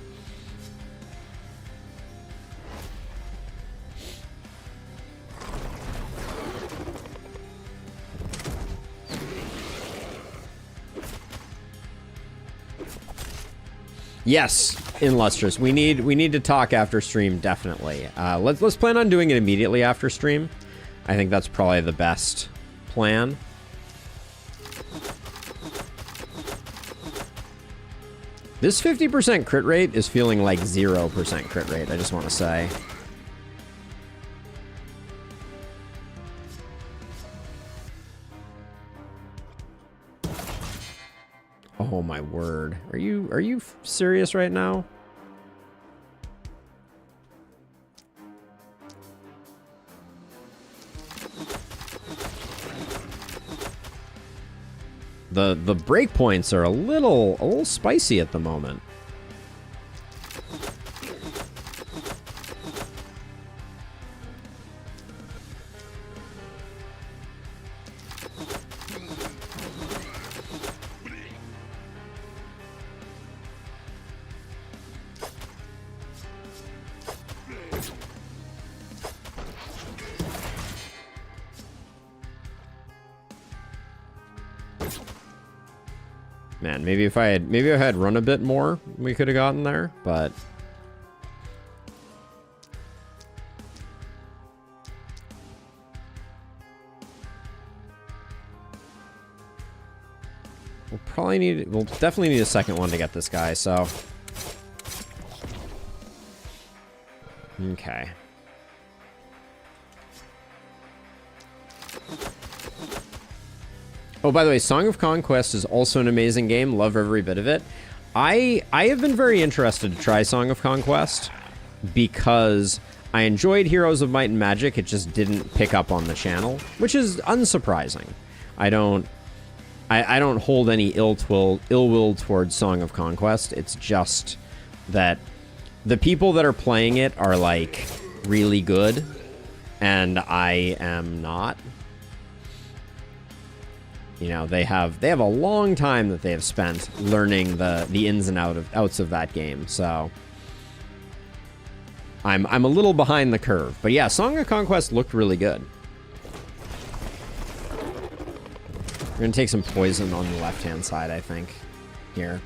Yes, Illustrious. We need to talk after stream, definitely. Let's plan on doing it immediately after stream. I think that's probably the best plan. This 50% crit rate is feeling like 0% crit rate, I just want to say. Oh my word. Are you serious right now? The breakpoints are a little spicy at the moment. Man, maybe if I had run a bit more, we could have gotten there, but we'll definitely need a second one to get this guy, so okay. Oh, by the way, Song of Conquest is also an amazing game. Love every bit of it. I have been very interested to try Song of Conquest because I enjoyed Heroes of Might and Magic. It just didn't pick up on the channel, which is unsurprising. I don't hold any ill will towards Song of Conquest. It's just that the people that are playing it are like really good, and I am not. You know, they have a long time that they have spent learning the ins and outs of that game. So I'm a little behind the curve. But yeah, Song of Conquest looked really good. We're gonna take some poison on the left-hand side, I think, here.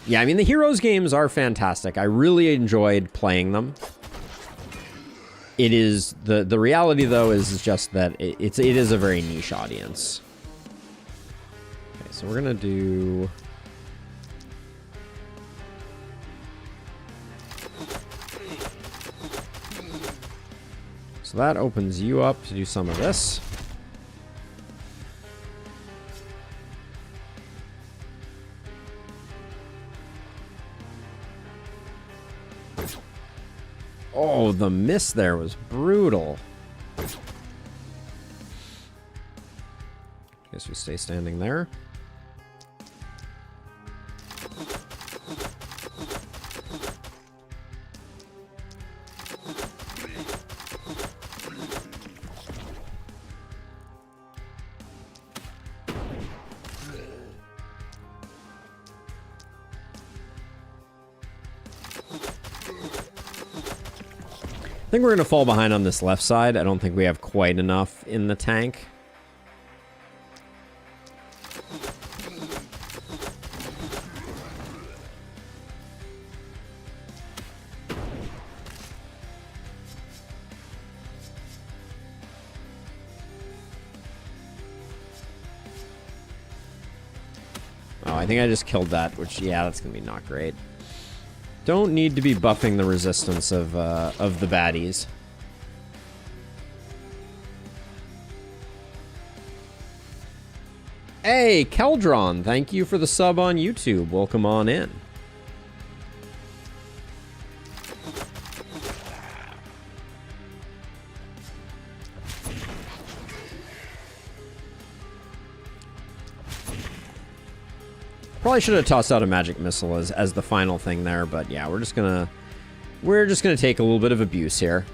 Yeah, I mean, the Heroes games are fantastic. I really enjoyed playing them. It is, the reality, though, is just that it is a very niche audience. Okay, so we're gonna do... So that opens you up to do some of this. Oh, the miss there was brutal. Guess we stay standing there. I think we're going to fall behind on this left side. I don't think we have quite enough in the tank. Oh, I think I just killed that, which, yeah, that's going to be not great. Don't need to be buffing the resistance of the baddies. Hey, Keldron, thank you for the sub on YouTube. Welcome on in. Probably should have tossed out a magic missile as the final thing there, but yeah, we're just gonna take a little bit of abuse here.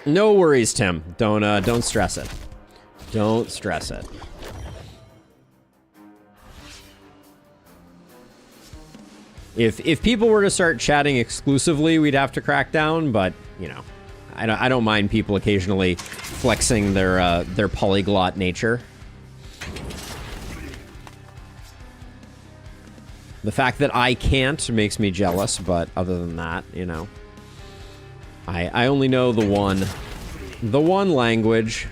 No worries, Tim. Don't stress it. Don't stress it. If people were to start chatting exclusively, we'd have to crack down, but you know, I don't mind people occasionally flexing their polyglot nature. The fact that I can't makes me jealous, but other than that, you know, I only know the one language,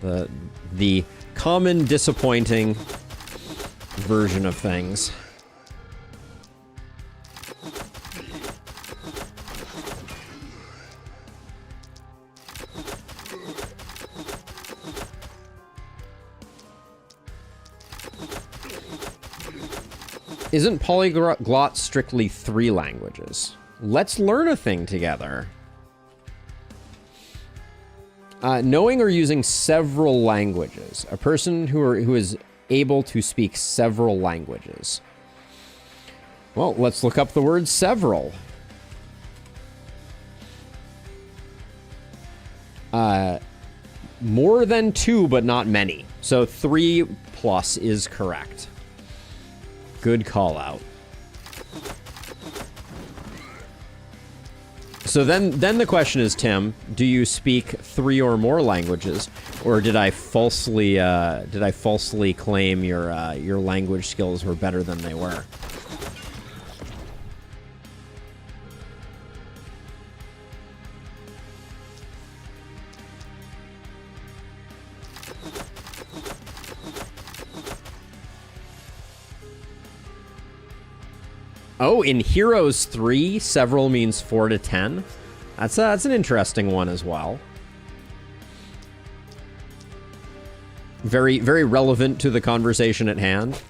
the common disappointing version of things. Isn't polyglot strictly 3 languages? Let's learn a thing together. Knowing or using several languages. A person who is able to speak several languages. Well, let's look up the word several. More than 2, but not many. So 3 plus is correct. Good call out. So then the question is, Tim, do you speak 3 or more languages, or did I falsely claim your language skills were better than they were? Oh, in Heroes 3, several means 4 to 10. That's an interesting one as well. Very, very relevant to the conversation at hand.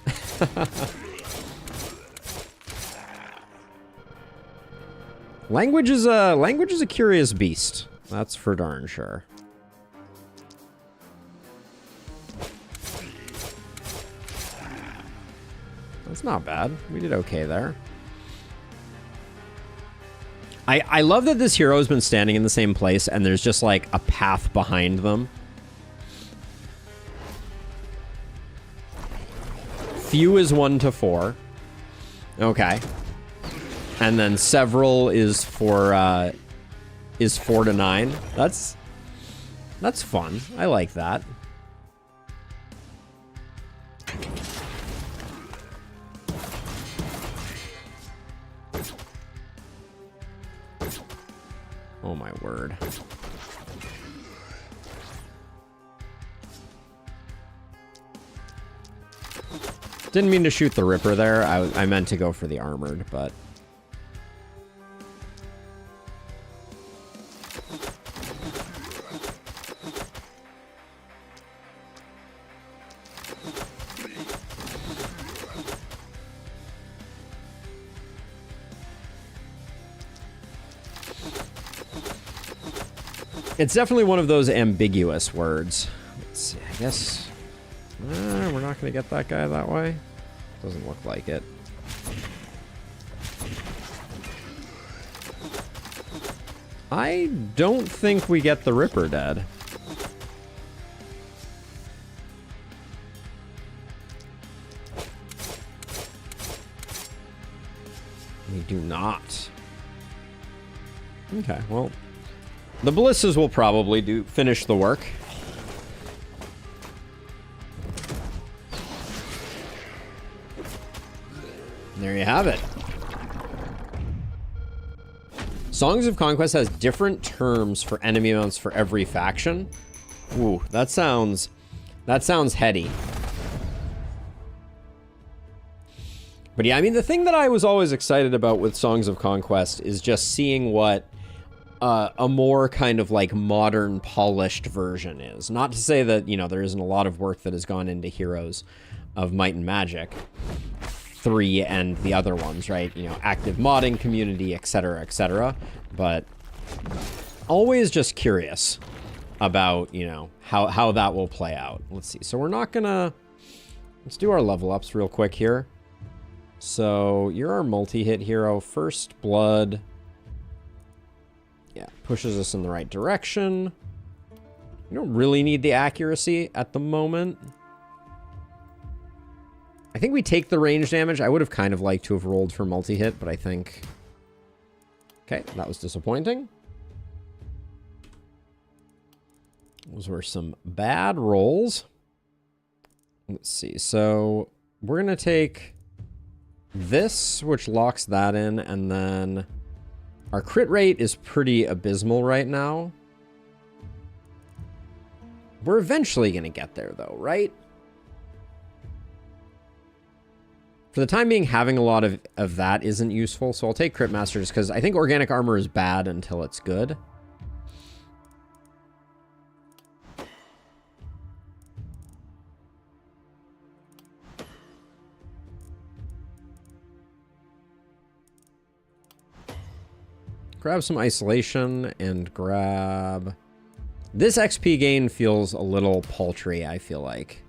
Language is a curious beast. That's for darn sure. That's not bad. We did okay there. I love that this hero has been standing in the same place and there's just like a path behind them. Few is 1 to 4. Okay. And then several is 4 to 9. That's fun. I like that. Oh my word. Didn't mean to shoot the Ripper there. I meant to go for the armored, but... It's definitely one of those ambiguous words. Let's see, I guess... we're not going to get that guy that way. Doesn't look like it. I don't think we get the Ripper dead. We do not. Okay, well... The Ballistas will probably finish the work. There you have it. Songs of Conquest has different terms for enemy mounts for every faction. Ooh, that sounds heady. But yeah, I mean, the thing that I was always excited about with Songs of Conquest is just seeing what a more kind of like modern polished version is. Not to say that, you know, there isn't a lot of work that has gone into Heroes of Might and Magic 3 and the other ones, right? You know, active modding community, etc., but always just curious about, you know, how that will play out. Let's see. So we're not gonna... Let's do our level ups real quick here. So you're our multi-hit hero. First Blood... Yeah, pushes us in the right direction. You don't really need the accuracy at the moment. I think we take the range damage. I would have kind of liked to have rolled for multi-hit, but I think... Okay, that was disappointing. Those were some bad rolls. Let's see. So we're going to take this, which locks that in, and then... Our crit rate is pretty abysmal right now. We're eventually going to get there, though, right? For the time being, having a lot of that isn't useful, so I'll take Crit Master just because I think Organic Armor is bad until it's good. Grab some isolation and grab... This XP gain feels a little paltry, I feel like.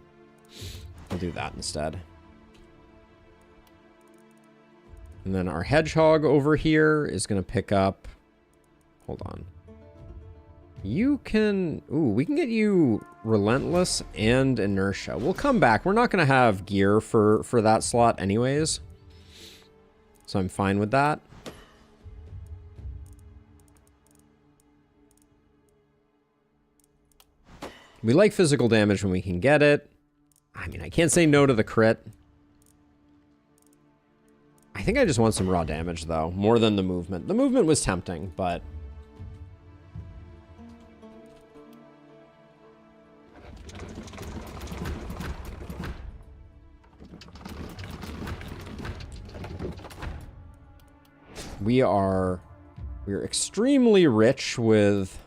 I'll do that instead. And then our hedgehog over here is going to pick up... Hold on. You can... Ooh, we can get you Relentless and Inertia. We'll come back. We're not going to have gear for that slot anyways. So I'm fine with that. We like physical damage when we can get it. I mean, I can't say no to the crit. I think I just want some raw damage, though, more than the movement. The movement was tempting, but... We're extremely rich with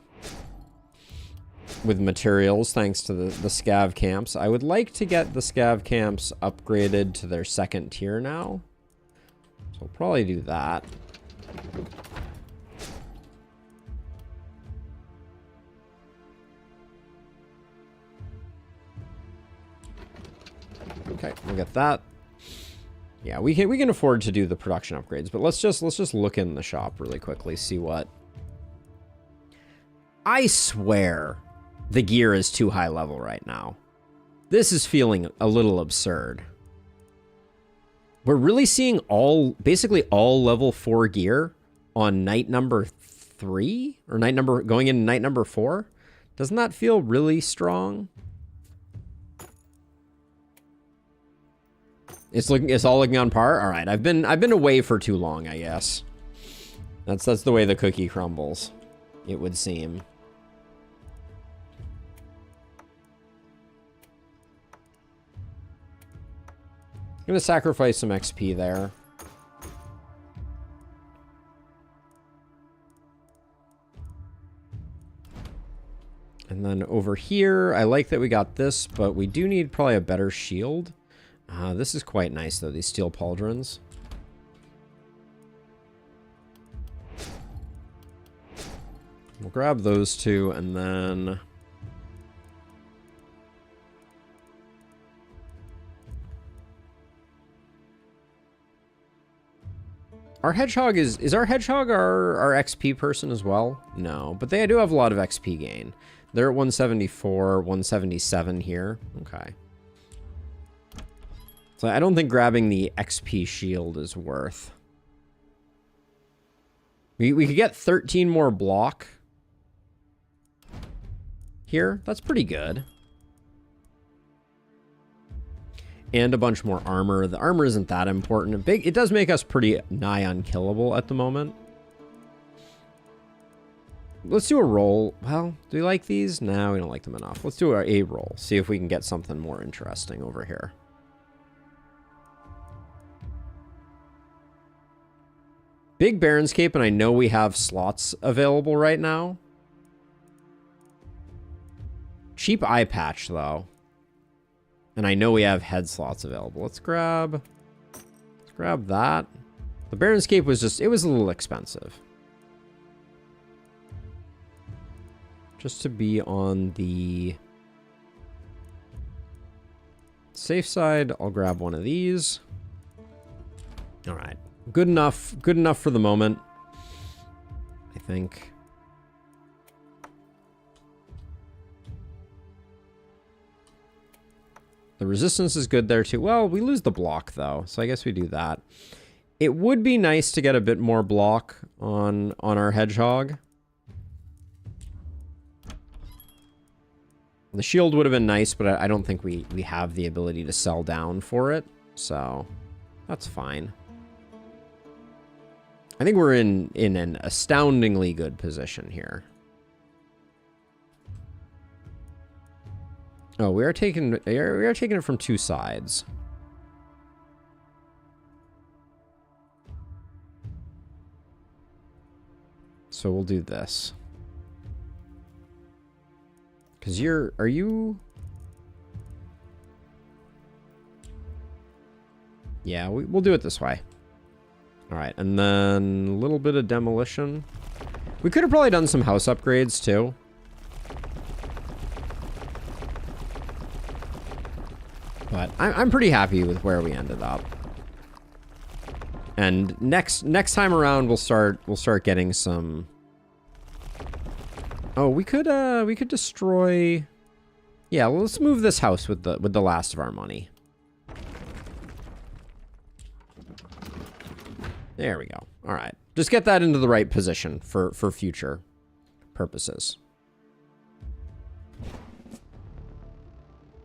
materials thanks to the scav camps. I would like to get the scav camps upgraded to their 2nd tier now. So I'll probably do that. Okay, we'll get that. Yeah, we can afford to do the production upgrades, but let's just look in the shop really quickly, see what. I swear the gear is too high level right now. This is feeling a little absurd. We're really seeing basically all level 4 gear on night number 3 or going into night number 4. Doesn't that feel really strong? It's all looking on par. All right, I've been away for too long, I guess. That's the way the cookie crumbles, it would seem. I'm gonna sacrifice some XP there. And then over here, I like that we got this, but we do need probably a better shield. This is quite nice, though, these steel pauldrons. We'll grab those two, and then... Our hedgehog is our hedgehog our XP person as well? No, but they do have a lot of XP gain. They're at 174, 177 here. Okay. So I don't think grabbing the XP shield is worth. We could get 13 more block here. That's pretty good. And a bunch more armor. The armor isn't that important. It does make us pretty nigh unkillable at the moment. Let's do a roll. Well, do we like these? No, we don't like them enough. Let's do a roll. See if we can get something more interesting over here. Big Baron's Cape, and I know we have slots available right now. Cheap eye patch, though. And I know we have head slots available. Let's grab that. The Baron's Cape was it was a little expensive. Just to be on the safe side, I'll grab one of these. All right. Good enough for the moment, I think. The resistance is good there too. Well, we lose the block though, so I guess we do that. It would be nice to get a bit more block on our hedgehog. The shield would have been nice, but I don't think we have the ability to sell down for it, so that's fine. I think we're in an astoundingly good position here. Oh, we are taking it from 2 sides. So we'll do this. Cause are you? Yeah, we'll do it this way. All right, and then a little bit of demolition. We could have probably done some house upgrades too. But I'm pretty happy with where we ended up. And next time around, we'll start getting some Oh, we could destroy. Yeah, well, let's move this house with the last of our money. There we go. All right. Just get that into the right position for future purposes.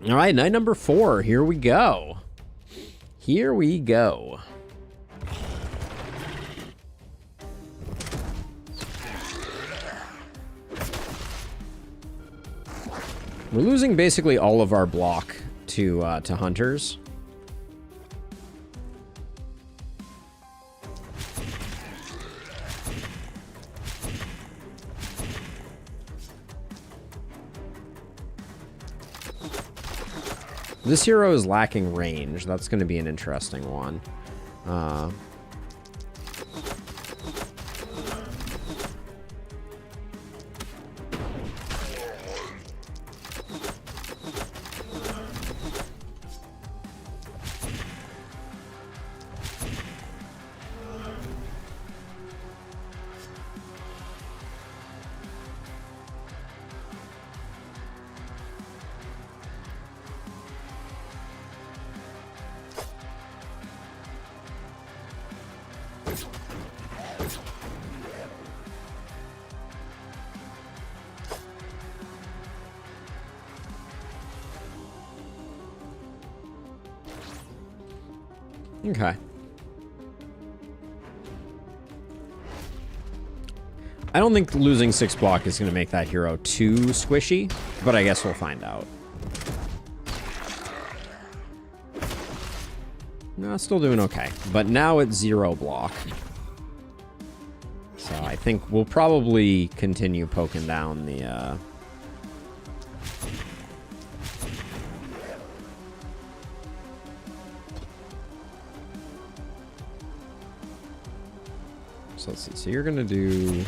All right, night number 4. Here we go. Here we go. We're losing basically all of our block to hunters. This hero is lacking range. That's going to be an interesting one. Okay. I don't think losing 6 block is going to make that hero too squishy, but I guess we'll find out. No, still doing okay. But now it's 0 block. So I think we'll probably continue poking down the... So let's see. So you're going to do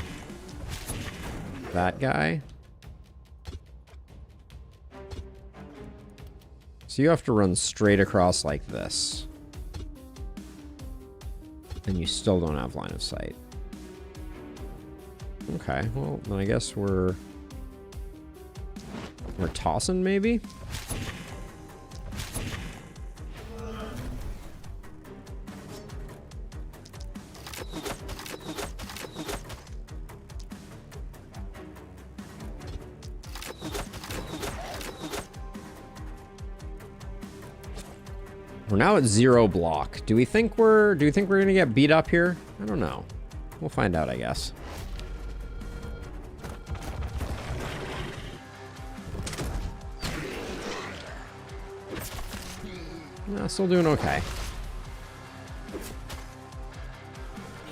that guy. So you have to run straight across like this. And you still don't have line of sight. Okay, well, then I guess we're tossing maybe? We're now at 0 block. Do you think we're gonna get beat up here? I don't know. We'll find out, I guess. No, still doing okay.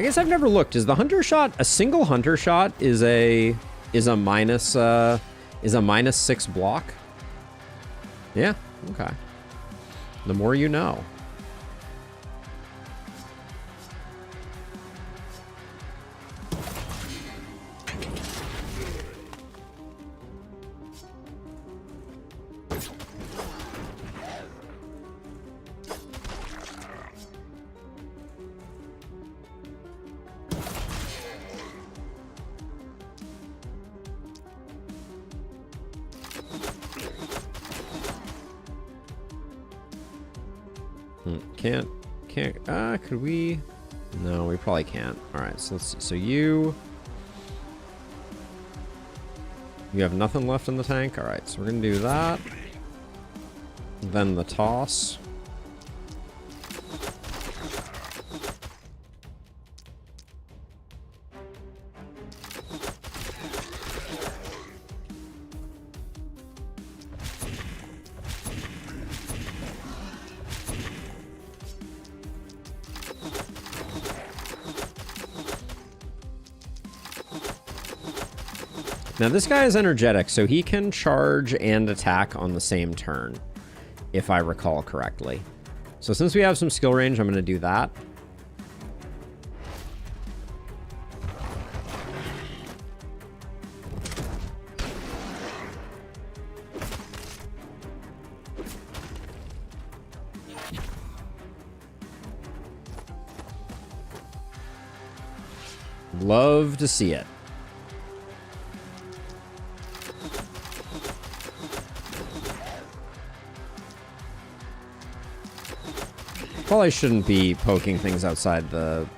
I guess I've never looked. Is the hunter shot a single hunter shot is a minus 6 block? Yeah, okay. The more you know. Can't, could we? No, we probably can't. All right, so let's see. So you have nothing left in the tank? All right, so we're gonna do that. Then the toss. Now this guy is energetic, so he can charge and attack on the same turn, if I recall correctly. So since we have some skill range, I'm going to do that. Love to see it. Probably shouldn't be poking things outside of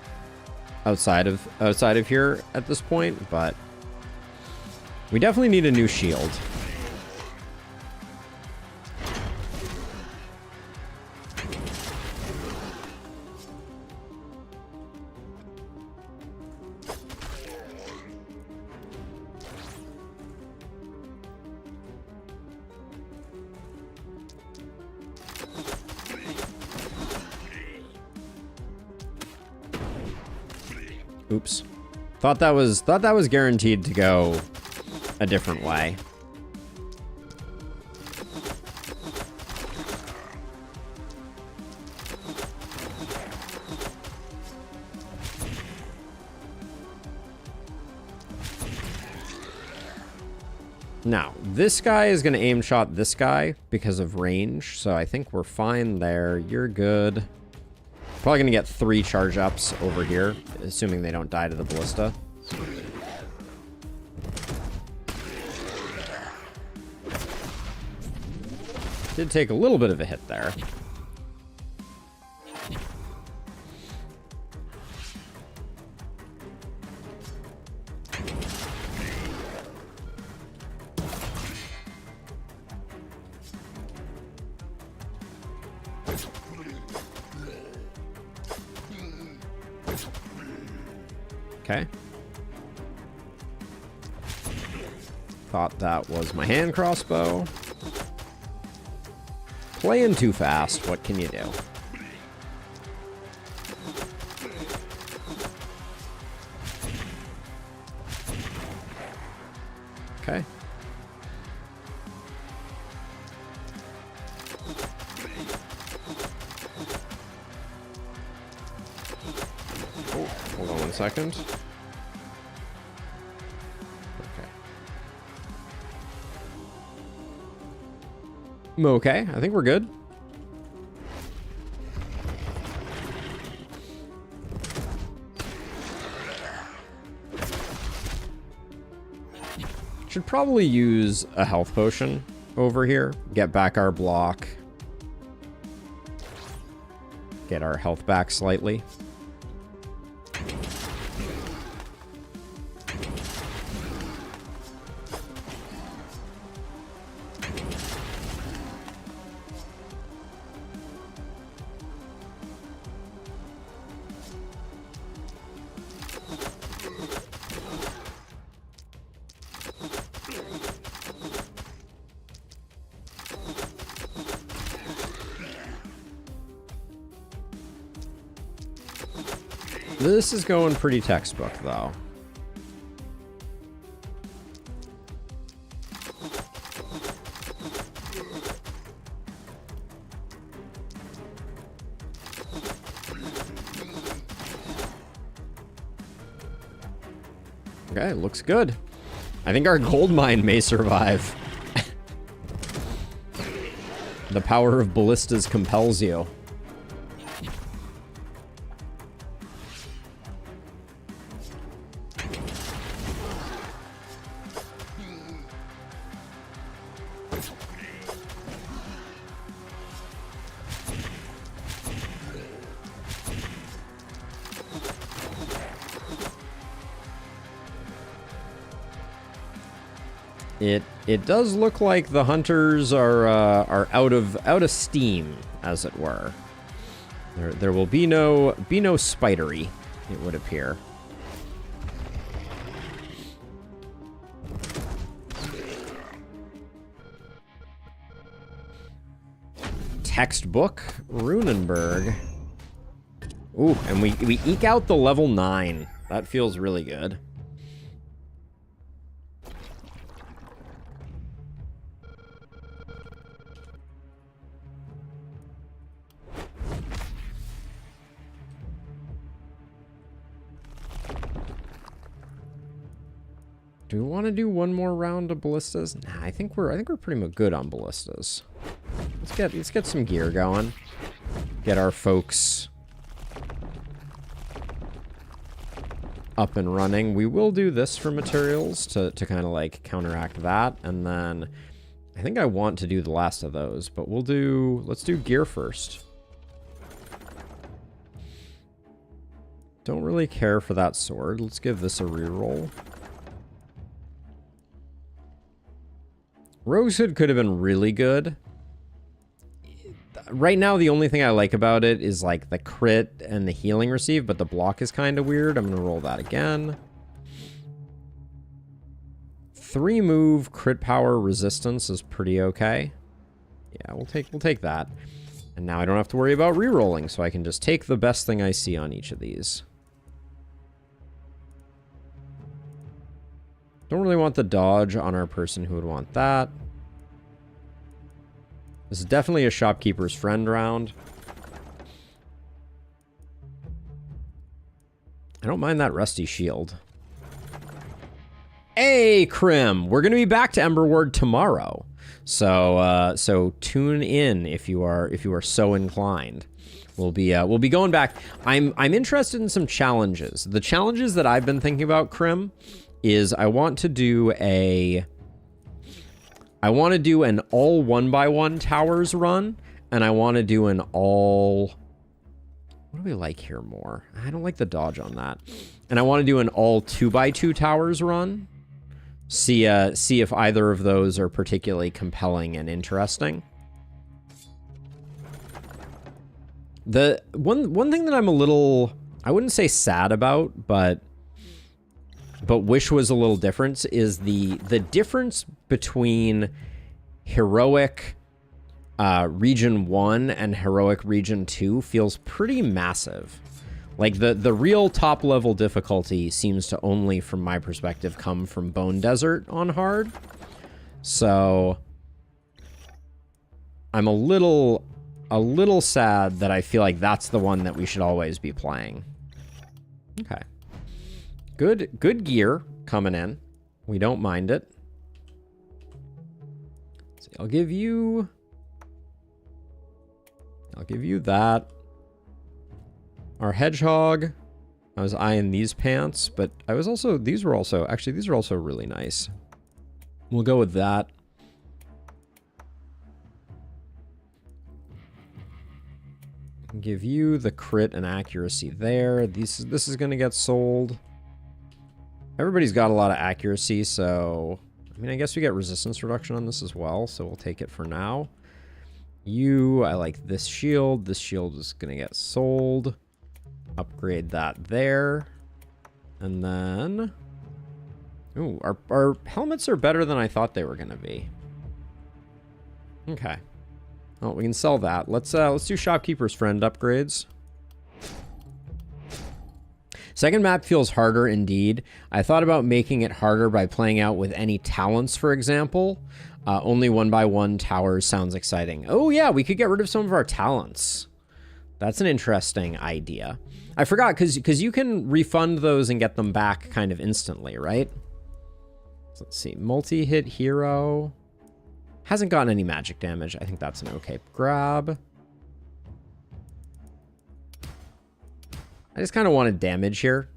here at this point, but we definitely need a new shield. Oops. Thought that was guaranteed to go a different way. Now, this guy is going to aim shot this guy because of range, so I think we're fine there. You're good. Probably going to get 3 charge ups over here, assuming they don't die to the ballista. Did take a little bit of a hit there. Okay. Thought that was my hand crossbow. Playing too fast. What can you do? Okay. Oh, hold on 1 second. Okay, I think we're good. Should probably use a health potion over here. Get back our block. Get our health back slightly. This is going pretty textbook, though. Okay, looks good. I think our gold mine may survive. The power of ballistas compels you. It does look like the hunters are out of steam, as it were. There will be no spidery, it would appear. Textbook Runenberg. Ooh, and we eke out the level 9. That feels really good. Do we want to do one more round of ballistas? Nah, I think we're pretty much good on ballistas. Let's get some gear going. Get our folks up and running. We will do this for materials to kind of like counteract that, and then I think I want to do the last of those, but let's do gear first. Don't really care for that sword. Let's give this a reroll. Rogue's Hood could have been really good. Right now, the only thing I like about it is like the crit and the healing received, but the block is kind of weird. I'm going to roll that again. 3 move crit power resistance is pretty okay. Yeah, we'll take that. And now I don't have to worry about re-rolling, so I can just take the best thing I see on each of these. Don't really want the dodge on our person who would want that. This is definitely a shopkeeper's friend round. I don't mind that rusty shield. Hey, Krim, we're going to be back to Ember Ward tomorrow. So tune in if you are so inclined. We'll be going back. I'm interested in some challenges. The challenges that I've been thinking about, Krim, is I want to do an all 1x1 towers run, and I want to do an all... What do we like here more? I don't like the dodge on that. And I want to do an all 2x2 towers run. See if either of those are particularly compelling and interesting. The one thing that I'm a little, I wouldn't say sad about, but wish was a little different is the difference between heroic region 1 and heroic region 2 feels pretty massive. Like the real top level difficulty seems to only, from my perspective, come from Bone Desert on hard. So I'm a little sad that I feel like that's the one that we should always be playing. Okay. Good gear coming in. We don't mind it. So I'll give you that. Our hedgehog. I was eyeing these pants, but these are also really nice. We'll go with that. Give you the crit and accuracy there. This is going to get sold. Everybody's got a lot of accuracy, so... I mean, I guess we get resistance reduction on this as well, so we'll take it for now. I like this shield. This shield is going to get sold. Upgrade that there. And then... Ooh, our helmets are better than I thought they were going to be. Okay. Oh, we can sell that. Let's do Shopkeeper's Friend upgrades. Second map feels harder indeed. I thought about making it harder by playing out with any talents, for example. Only 1x1 towers sounds exciting. Oh yeah, we could get rid of some of our talents. That's an interesting idea. I forgot, because you can refund those and get them back kind of instantly, right? So let's see. Multi-hit hero. Hasn't gotten any magic damage. I think that's an okay grab. I just kind of wanted damage here,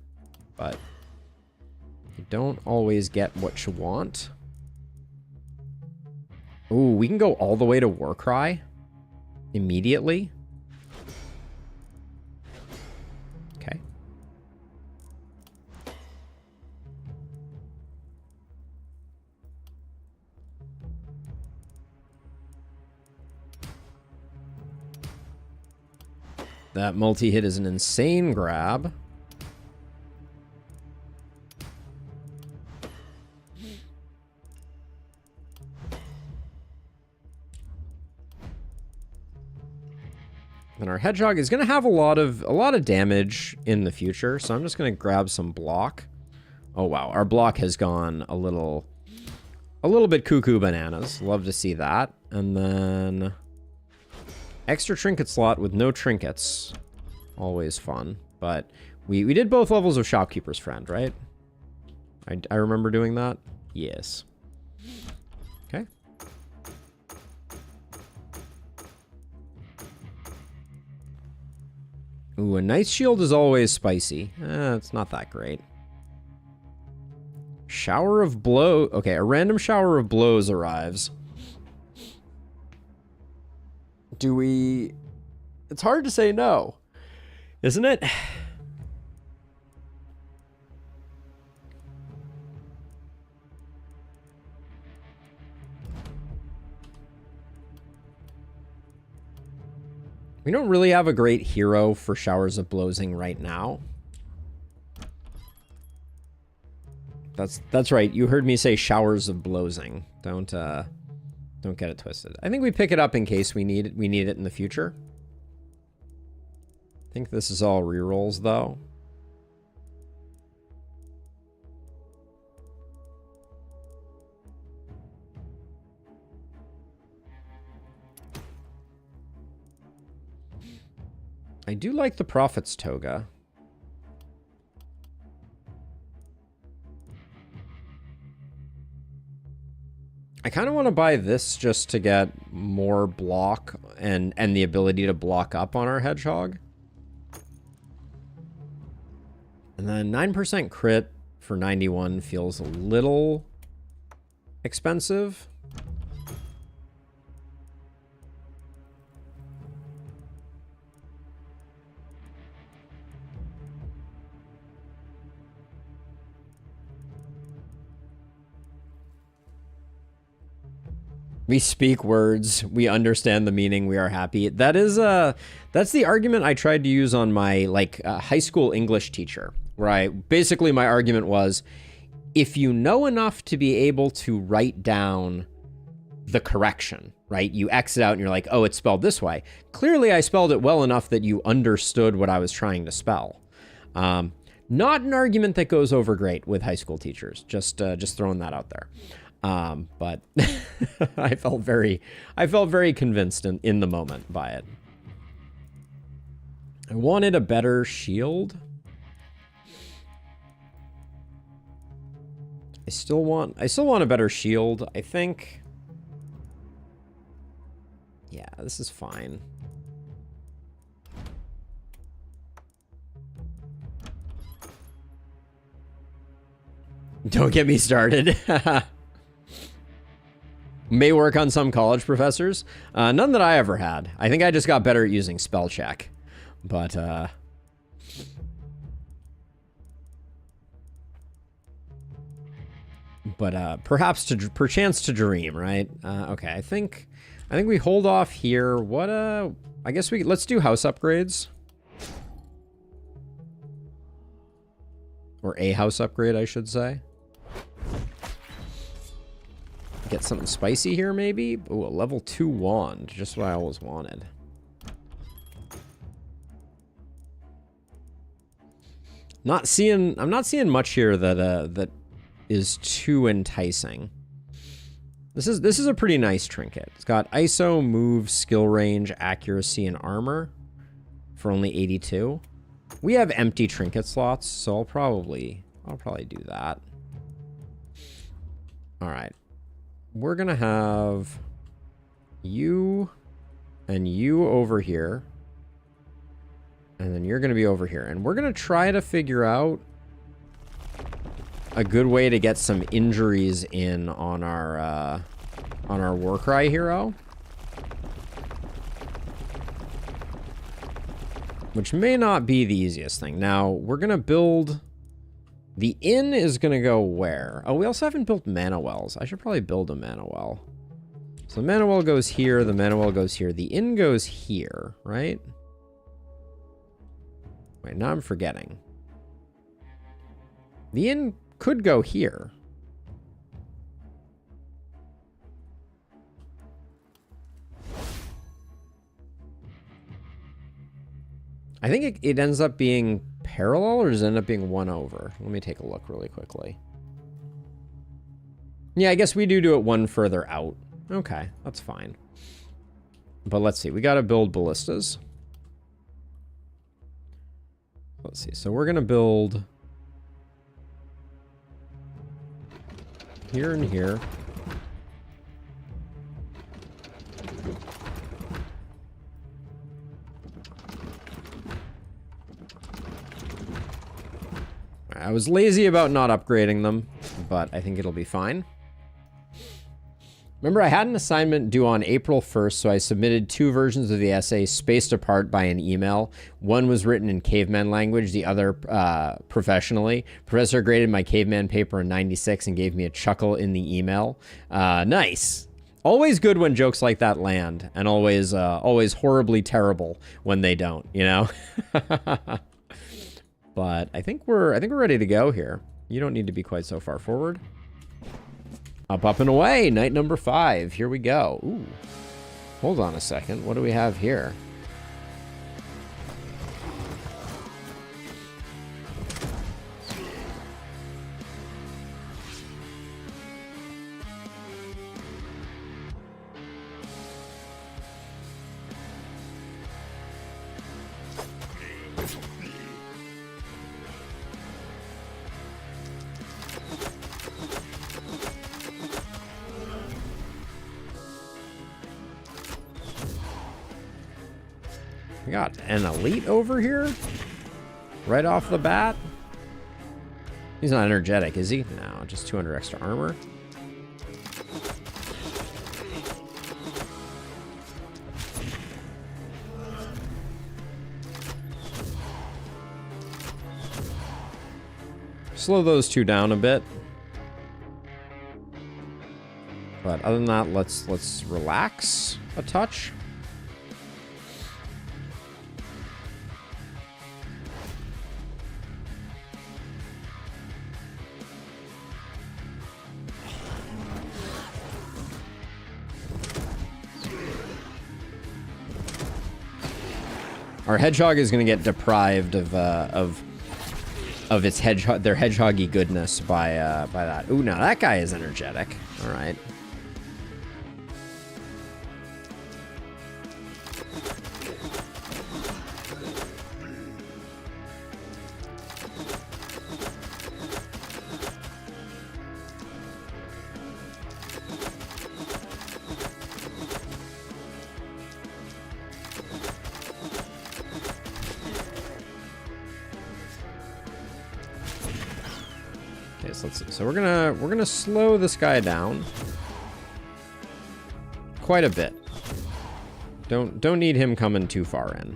but you don't always get what you want. Ooh, we can go all the way to Warcry immediately. Okay. That multi-hit is an insane grab. And our hedgehog is going to have a lot of damage in the future, so I'm just going to grab some block. Oh wow, our block has gone a little bit cuckoo bananas. Love to see that. And then extra trinket slot with no trinkets. Always fun. But we did both levels of Shopkeeper's Friend, right? I remember doing that. Yes. Okay. Ooh, a nice shield is always spicy. It's not that great. Shower of blow. Okay, a random shower of blows arrives. Do we... It's hard to say no, isn't it? We don't really have a great hero for Showers of Blowsing right now. That's right. You heard me say Showers of Blowsing. Don't get it twisted. I think we pick it up in case we need it in the future. I think this is all rerolls though. I do like the Prophet's Toga. I kind of want to buy this just to get more block and the ability to block up on our Hedgehog. And then 9% crit for 91 feels a little expensive. We speak words, we understand the meaning, we are happy. That is that's the argument I tried to use on my high school English teacher, where basically my argument was, if you know enough to be able to write down the correction, right? You X it out and you're like, oh, it's spelled this way. Clearly I spelled it well enough that you understood what I was trying to spell. Not an argument that goes over great with high school teachers. Just throwing that out there. But I felt very convinced in the moment by it. I wanted a better shield. I still want a better shield. I think, yeah, this is fine. Don't get me started. May work on some college professors. None that I ever had. I think I just got better at using spell check. But, perhaps perchance to dream, right? Okay, I think we hold off here. What, I guess let's do house upgrades. Or a house upgrade, I should say. Get something spicy here, maybe? Ooh, a level 2 wand. Just what I always wanted. I'm not seeing much here that is too enticing. This is a pretty nice trinket. It's got ISO, move, skill range, accuracy, and armor for only 82. We have empty trinket slots, so I'll probably do that. All right. We're gonna have you and you over here. And then you're gonna be over here. And we're gonna try to figure out a good way to get some injuries in on our Warcry hero. Which may not be the easiest thing. Now, we're gonna build... The inn is going to go where? Oh, we also haven't built mana wells. I should probably build a mana well. So the mana well goes here. The mana well goes here. The inn goes here, right? Wait, now I'm forgetting. The inn could go here. I think it ends up being parallel, or does it end up being 1 over? Let me take a look really quickly. Yeah, I guess we do it 1 further out. Okay, that's fine. But let's see. We got to build ballistas. Let's see. So we're going to build here and here. I was lazy about not upgrading them, but I think it'll be fine. Remember, I had an assignment due on April 1st, so I submitted 2 versions of the essay spaced apart by an email. One was written in caveman language, the other professionally. Professor graded my caveman paper in 96 and gave me a chuckle in the email. Nice. Always good when jokes like that land, and always horribly terrible when they don't, you know? But I think we're ready to go here. You don't need to be quite so far forward. Up, and away. Night number 5. Here we go. Ooh. Hold on a second. What do we have here? We got an elite over here? Right off the bat? He's not energetic, is he? No, just 200 extra armor. Slow those two down a bit. But other than that, let's relax a touch. Our hedgehog is going to get deprived of its their hedgehoggy goodness by that. Ooh, now that guy is energetic. All right. So we're gonna slow this guy down quite a bit. Don't need him coming too far in.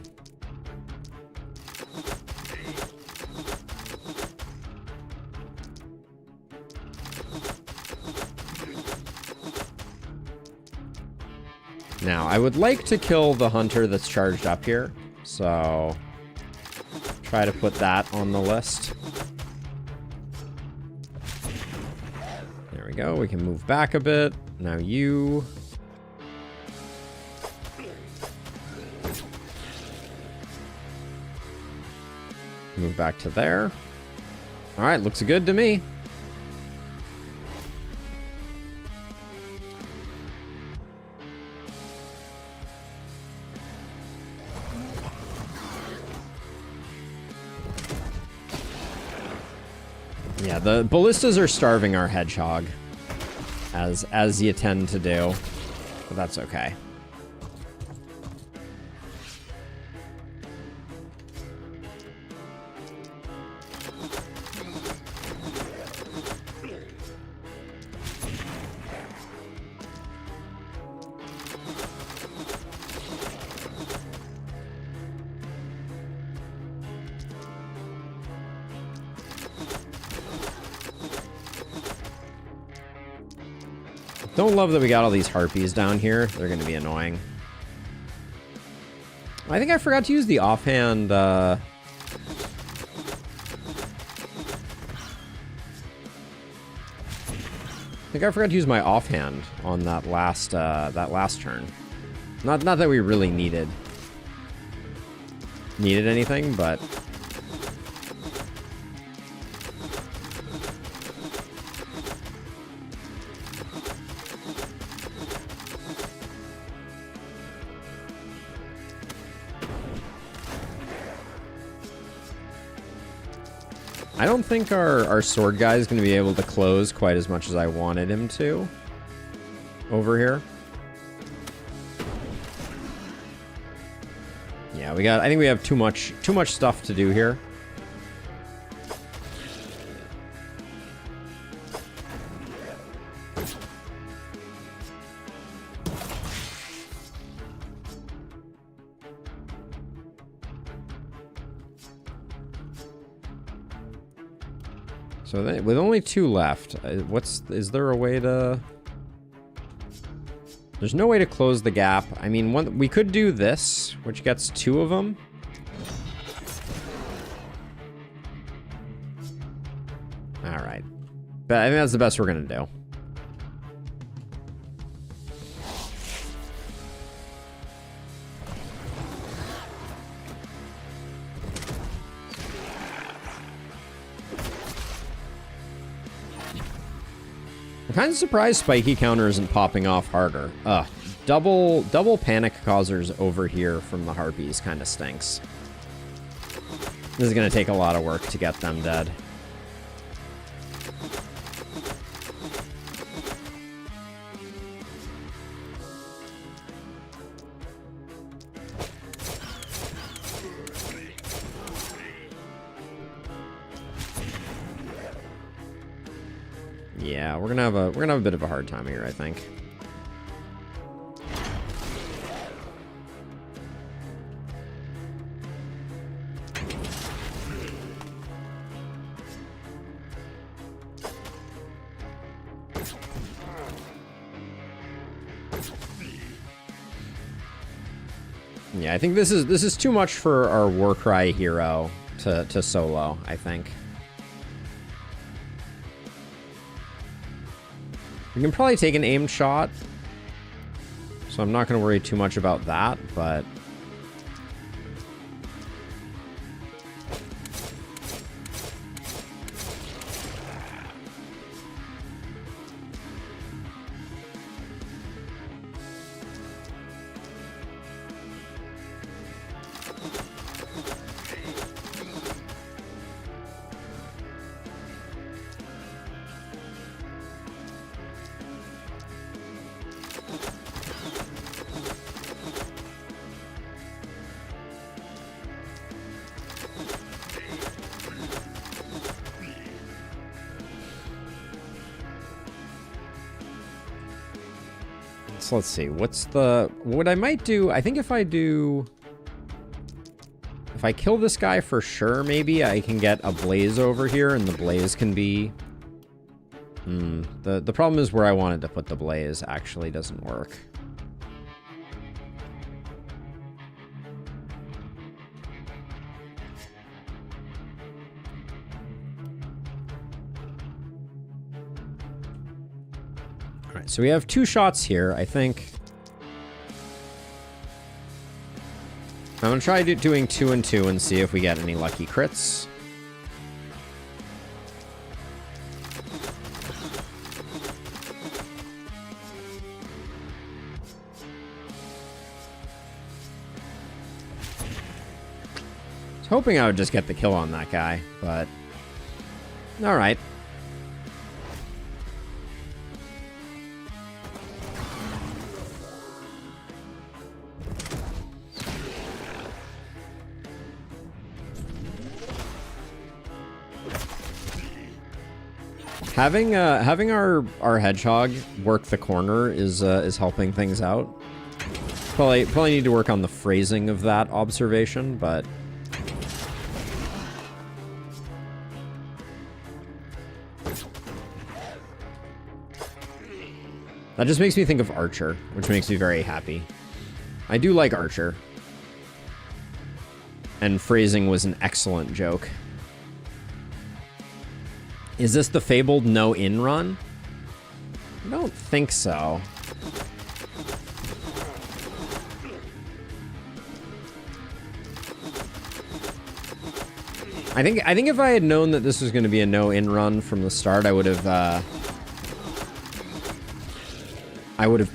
Now, I would like to kill the hunter that's charged up here, so try to put that on the list. Go. We can move back a bit. Now you. Move back to there. All right, looks good to me. Yeah, the ballistas are starving our hedgehog. As you tend to do, but that's okay. Don't love that we got all these harpies down here. They're going to be annoying. I think I forgot to use the offhand. I think I forgot to use my offhand on that last turn. Not that we really needed anything, but. I don't think our sword guy is going to be able to close quite as much as I wanted him to over here. Yeah, I think we have too much stuff to do here. So with only 2 left, is there a way to... There's no way to close the gap. I mean, we could do this, which gets 2 of them. All right. But I think that's the best we're going to do. I'm kind of surprised spiky counter isn't popping off harder. Double panic causers over here from the harpies kind of stinks. This is going to take a lot of work to get them dead. Yeah, we're gonna have a bit of a hard time here, I think. Yeah, I think this is too much for our Warcry hero to solo, I think. We can probably take an aimed shot, so I'm not going to worry too much about that, but... So let's see, what I might do, I think if I kill this guy for sure, maybe I can get a blaze over here and the blaze can be, the problem is where I wanted to put the blaze actually doesn't work. Alright, so we have 2 shots here, I think. I'm going to try doing 2 and 2 and see if we get any lucky crits. I was hoping I would just get the kill on that guy, but... Alright. Having our hedgehog work the corner is helping things out. Probably need to work on the phrasing of that observation, but that just makes me think of Archer, which makes me very happy. I do like Archer. And phrasing was an excellent joke. Is this the fabled no-in run? I don't think so. I think if I had known that this was going to be a no-in run from the start, I would have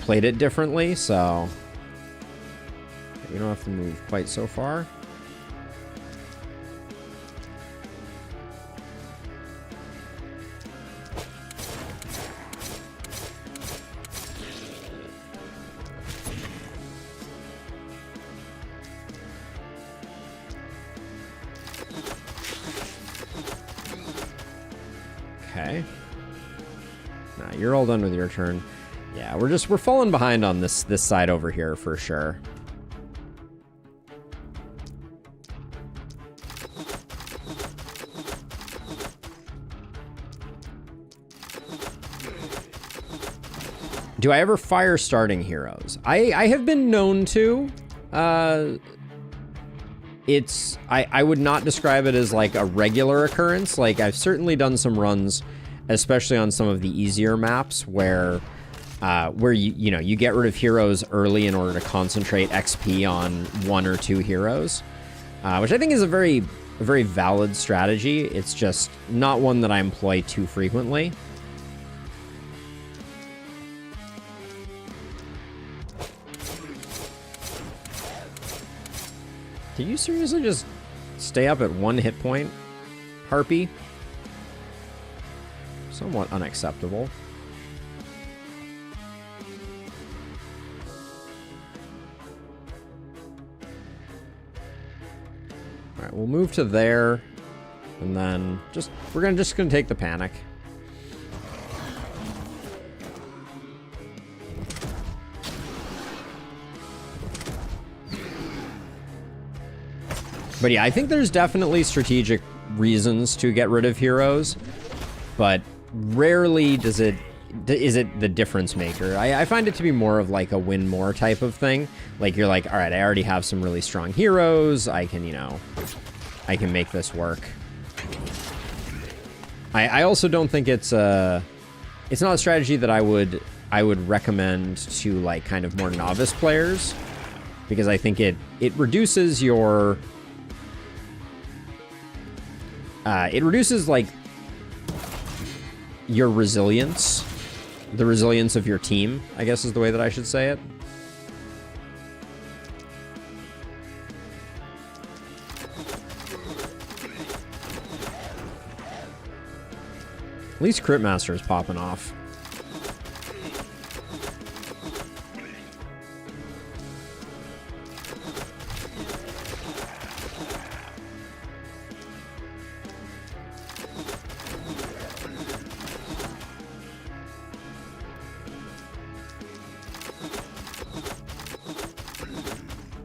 played it differently, so we don't have to move quite so far. Okay. Nah, you're all done with your turn. Yeah, we're falling behind on this side over here for sure. Do I ever fire starting heroes? I have been known to. I would not describe it as like a regular occurrence. Like I've certainly done some runs, especially on some of the easier maps where you get rid of heroes early in order to concentrate XP on 1 or 2 heroes, which I think is a very valid strategy. It's just not one that I employ too frequently. Did you seriously just stay up at 1 hit point, Harpy? Somewhat unacceptable. All right, we'll move to there, and then we're just gonna take the panic. But yeah, I think there's definitely strategic reasons to get rid of heroes, but rarely is it the difference maker. I find it to be more of like a win more type of thing. Like you're like, all right, I already have some really strong heroes. I can make this work. I also don't think it's not a strategy that I would recommend to like kind of more novice players, because I think it reduces your like your resilience, the resilience of your team, I guess is the way that I should say it. At least Crit Master is popping off.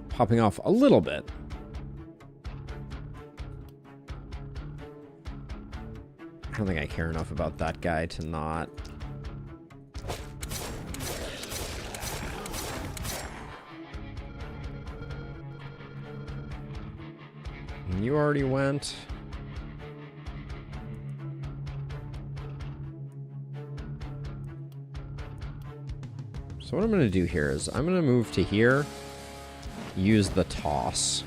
Popping off a little bit. I don't think I care enough about that guy to not. And you already went. So what I'm going to do here is I'm going to move to here. Use the toss.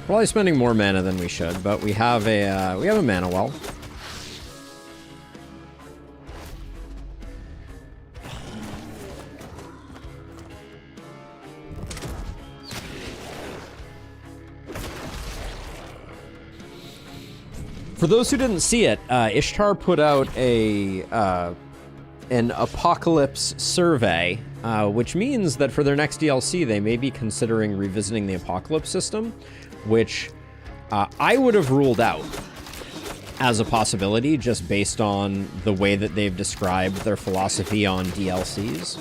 Probably spending more mana than we should, but we have a mana well. For those who didn't see it, Ishtar put out an apocalypse survey, which means that for their next DLC, they may be considering revisiting the apocalypse system, which I would have ruled out as a possibility just based on the way that they've described their philosophy on DLCs.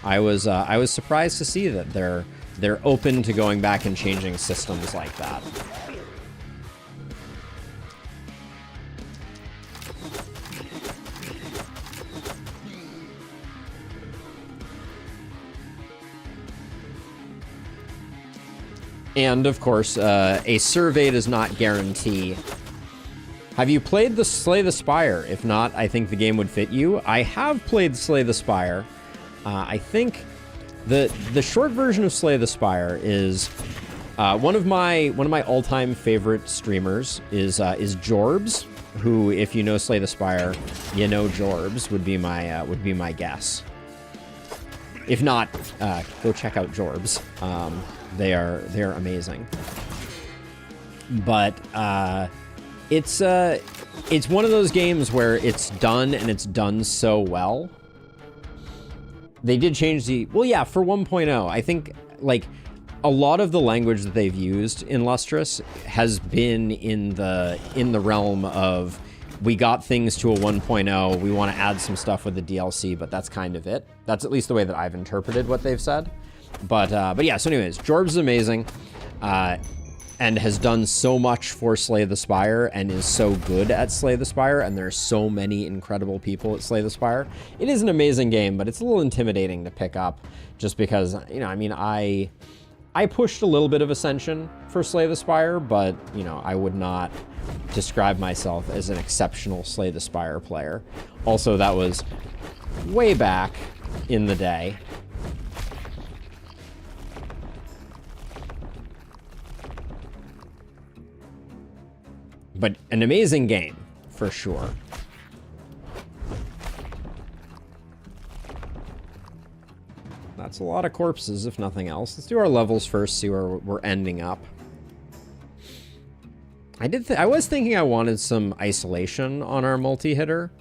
I was surprised to see that they're open to going back and changing systems like that. And, of course, a survey does not guarantee. Have you played the Slay the Spire? If not, I think the game would fit you. I have played Slay the Spire. I think the short version of Slay the Spire is one of my all-time favorite streamers is Jorbs, who, if you know Slay the Spire, you know Jorbs would be my guess. If not, go check out Jorbs. They're amazing. But it's one of those games where it's done and it's done so well. They did change the, well, yeah, for 1.0, I think, like, a lot of the language that they've used in Lustrous has been in the realm of, we got things to a 1.0, we want to add some stuff with the DLC, but that's kind of it. That's at least the way that I've interpreted what they've said. But yeah, so anyways, Jorbs is amazing, and has done so much for Slay the Spire, and is so good at Slay the Spire, and there's so many incredible people at Slay the Spire. It is an amazing game, but it's a little intimidating to pick up, just because, you know, I mean, I pushed a little bit of Ascension for Slay the Spire, but, you know, I would not describe myself as an exceptional Slay the Spire player. Also, that was way back in the day. But an amazing game, for sure. That's a lot of corpses, if nothing else. Let's do our levels first, see where we're ending up. I was thinking I wanted some isolation on our multi-hitter.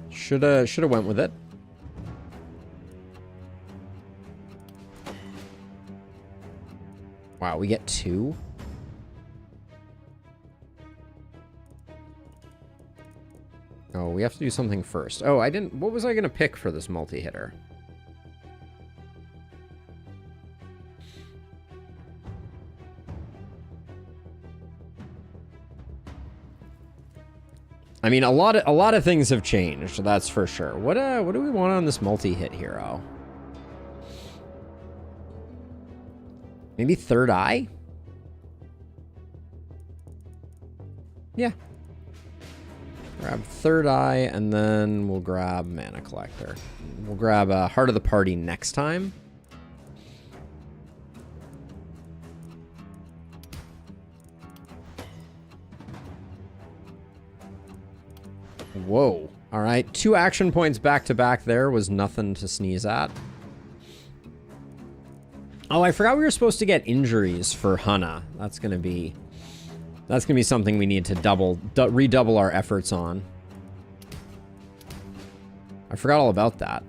Shoulda went with it. Wow, we get 2? Oh, we have to do something first. Oh, I didn't... What was I going to pick for this multi-hitter? I mean, a lot of things have changed, that's for sure. What do we want on this multi-hit hero? Maybe Third Eye? Yeah. Grab Third Eye, and then we'll grab Mana Collector. We'll grab Heart of the Party next time. Whoa. All right. 2 action points back to back there was nothing to sneeze at. Oh, I forgot we were supposed to get injuries for Hana. That's gonna be something we need to redouble our efforts on. I forgot all about that.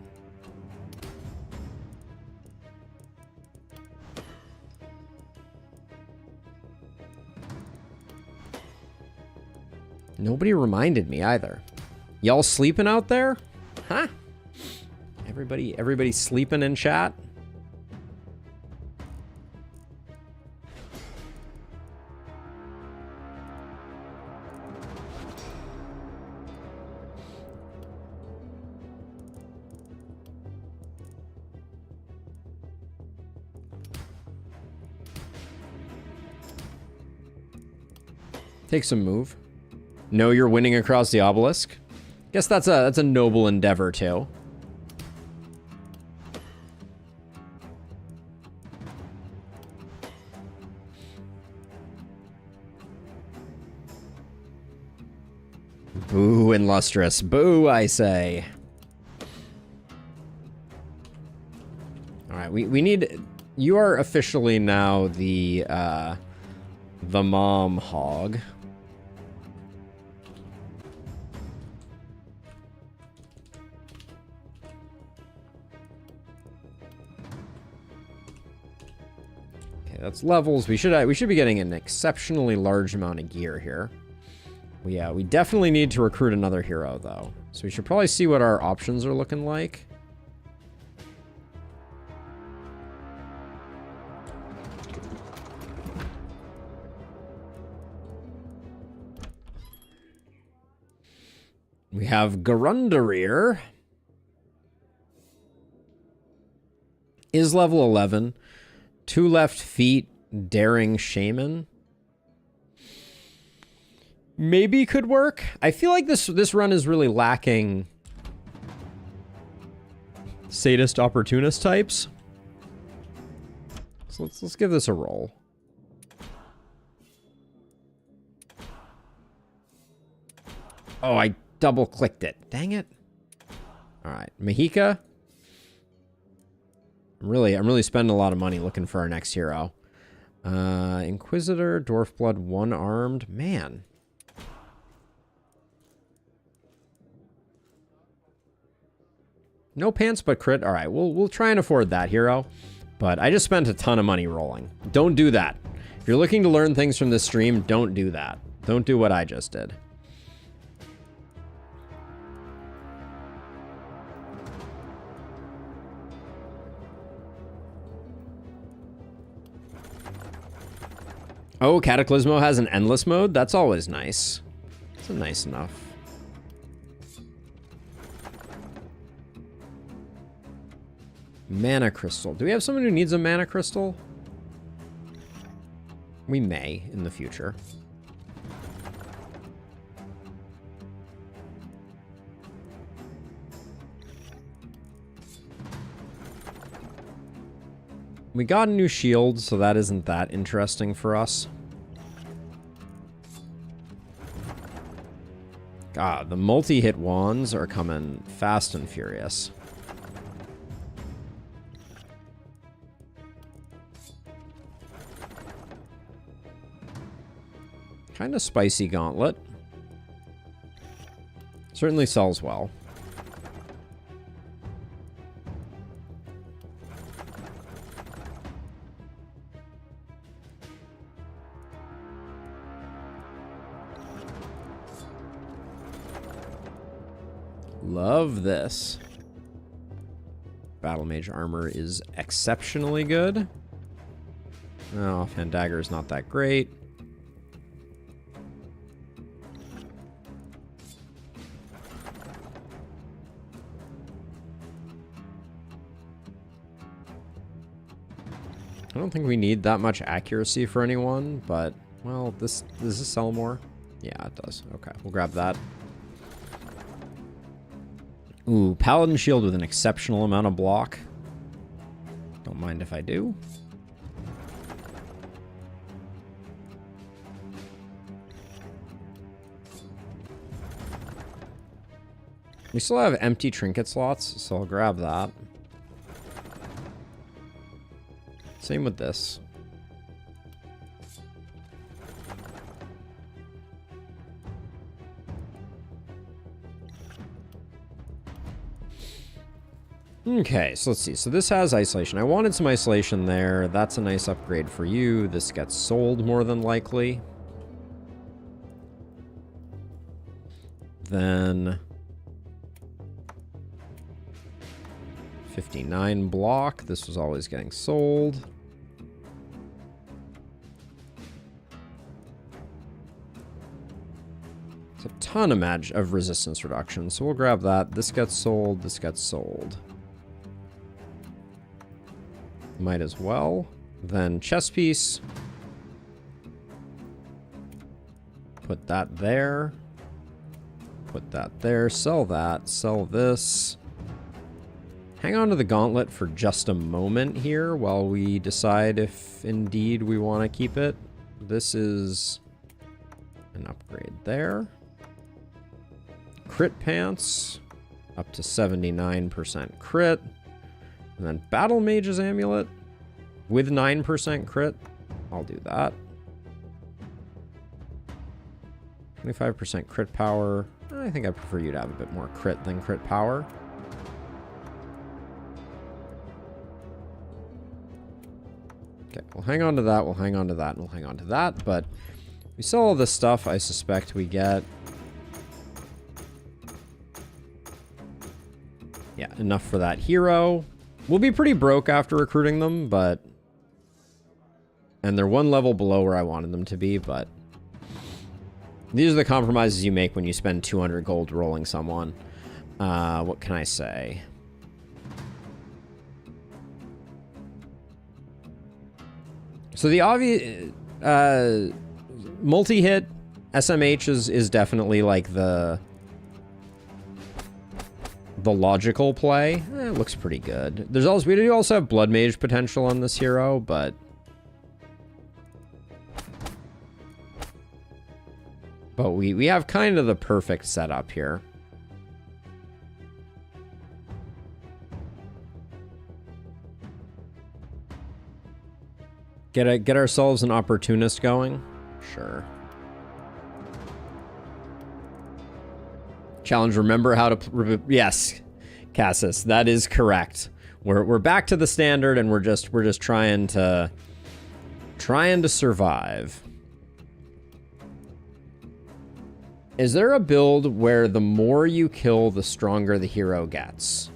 Nobody reminded me either. Y'all sleeping out there? Huh? Everybody sleeping in chat? Take some move. Know you're winning across the obelisk. Guess that's a noble endeavor too. Boo and Lustrous. Boo, I say. All right, we need... You are officially now the mom hog. Okay, that's levels. We should be getting an exceptionally large amount of gear here. We definitely need to recruit another hero, though. So we should probably see what our options are looking like. We have Garundarir. Is level 11. 2 left feet, Daring Shaman. Maybe could work. I feel like this run is really lacking sadist opportunist types. So let's give this a roll. Oh, I double clicked it. Dang it. All right, Mahika. I'm really spending a lot of money looking for our next hero. Inquisitor, Dwarf Blood, one-armed. Man. No pants but crit. All right, we'll try and afford that hero. But I just spent a ton of money rolling. Don't do that. If you're looking to learn things from this stream, don't do that. Don't do what I just did. Oh, Cataclysmo has an endless mode? That's always nice. That's nice enough. Mana crystal. Do we have someone who needs a mana crystal? We may in the future. We got a new shield, so that isn't that interesting for us. God, the multi-hit wands are coming fast and furious. Kind of spicy gauntlet. Certainly sells well. Love this. Battle Mage armor is exceptionally good. Oh, offhand dagger is not that great. I don't think we need that much accuracy for anyone, but, well, does this sell more? Yeah, it does. Okay, we'll grab that. Ooh, Paladin Shield with an exceptional amount of block. Don't mind if I do. We still have empty trinket slots, so I'll grab that. Same with this. Okay, so let's see. So this has isolation. I wanted some isolation there. That's a nice upgrade for you. This gets sold more than likely. Then 59 block. This was always getting sold. It's a ton of resistance reduction, so we'll grab that. This gets sold. This gets sold. Might as well. Then chess piece. Put that there. Put that there. Sell that. Sell this. Hang on to the gauntlet for just a moment here while we decide if indeed we want to keep it. This is an upgrade there. Crit pants. Up to 79% crit. And then Battle Mage's Amulet with 9% crit. I'll do that. 25% crit power. I think I prefer you to have a bit more crit than crit power. Okay, we'll hang on to that, we'll hang on to that, and we'll hang on to that. But we sell all this stuff, I suspect we get... yeah, enough for that hero. We'll be pretty broke after recruiting them, but... and they're one level below where I wanted them to be, but... these are the compromises you make when you spend 200 gold rolling someone. What can I say? So the obvious... multi-hit SMH is definitely like the logical play. It looks pretty good. There's also, we do also have Blood Mage potential on this hero, but we have kind of the perfect setup here. Get ourselves an opportunist going? Sure. Challenge, remember how to... yes. Cassis, that is correct. We're back to the standard, and we're just trying to survive. Is there a build where the more you kill, the stronger the hero gets?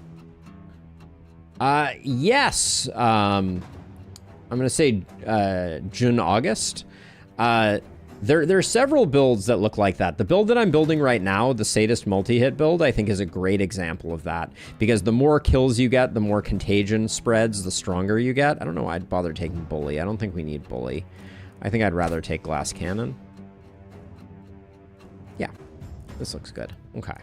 Yes. I'm gonna say June, August. There are several builds that look like that. The build that I'm building right now, the Sadist multi-hit build, I think is a great example of that. Because the more kills you get, the more contagion spreads, the stronger you get. I don't know why I'd bother taking Bully. I don't think we need Bully. I think I'd rather take Glass Cannon. Yeah, this looks good. Okay.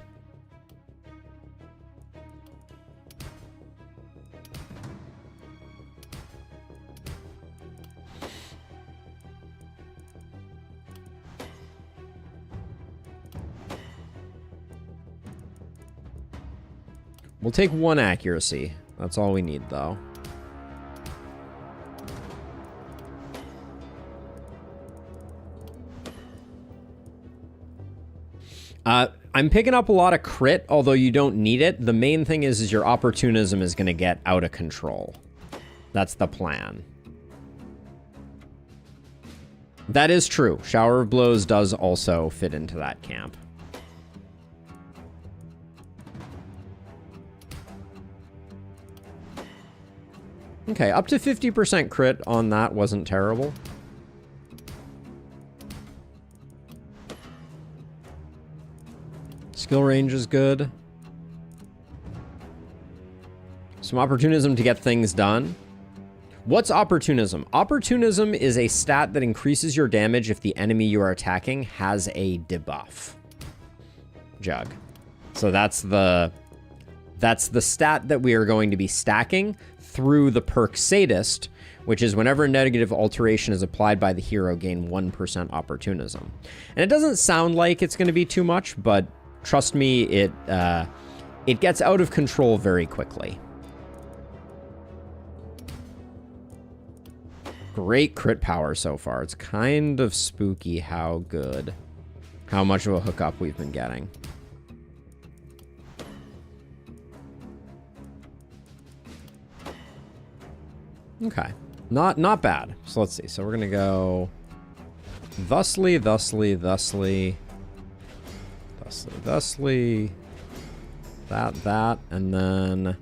We'll take 1 accuracy. That's all we need, though. I'm picking up a lot of crit, although you don't need it. The main thing is your opportunism is going to get out of control. That's the plan. That is true. Shower of Blows does also fit into that camp. Okay, up to 50% crit on that wasn't terrible. Skill range is good. Some opportunism to get things done. What's opportunism? Opportunism is a stat that increases your damage if the enemy you are attacking has a debuff. Jug. So that's the stat that we are going to be stacking through the perk Sadist, which is whenever a negative alteration is applied by the hero, gain 1% opportunism. And it doesn't sound like it's going to be too much, but trust me, it gets out of control very quickly. Great crit power so far. It's kind of spooky how much of a hookup we've been getting. Okay, not bad. So let's see. So we're gonna go thusly, that, and then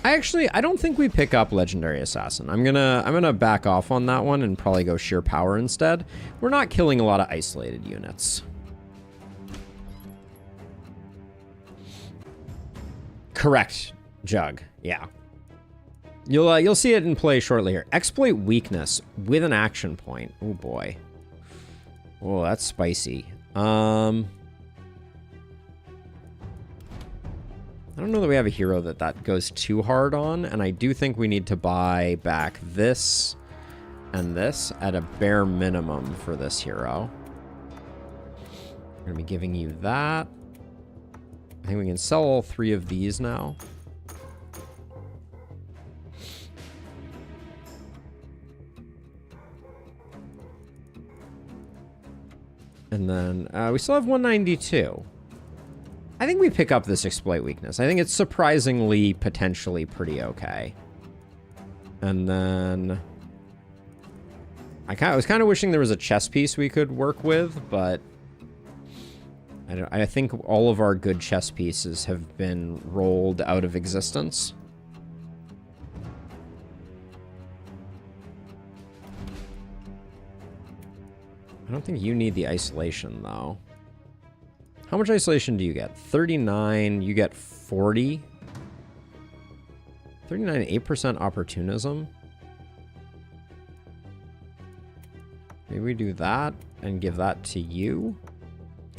I don't think we pick up Legendary Assassin. I'm gonna back off on that one and probably go sheer power instead. We're not killing a lot of isolated units. Correct, Jug. Yeah. You'll see it in play shortly here. Exploit weakness with an action point. Oh boy. Oh, that's spicy. I don't know that we have a hero that goes too hard on, and I do think we need to buy back this and this at a bare minimum for this hero. We're gonna be giving you that. I think we can sell all 3 of these now. And then we still have 192. I think we pick up this exploit weakness. I think it's surprisingly, potentially pretty okay. And then I was kind of wishing there was a chess piece we could work with, but I think all of our good chess pieces have been rolled out of existence. I don't think you need the isolation, though. How much isolation do you get? 39. You get 40. 39, 8% opportunism. Maybe we do that and give that to you.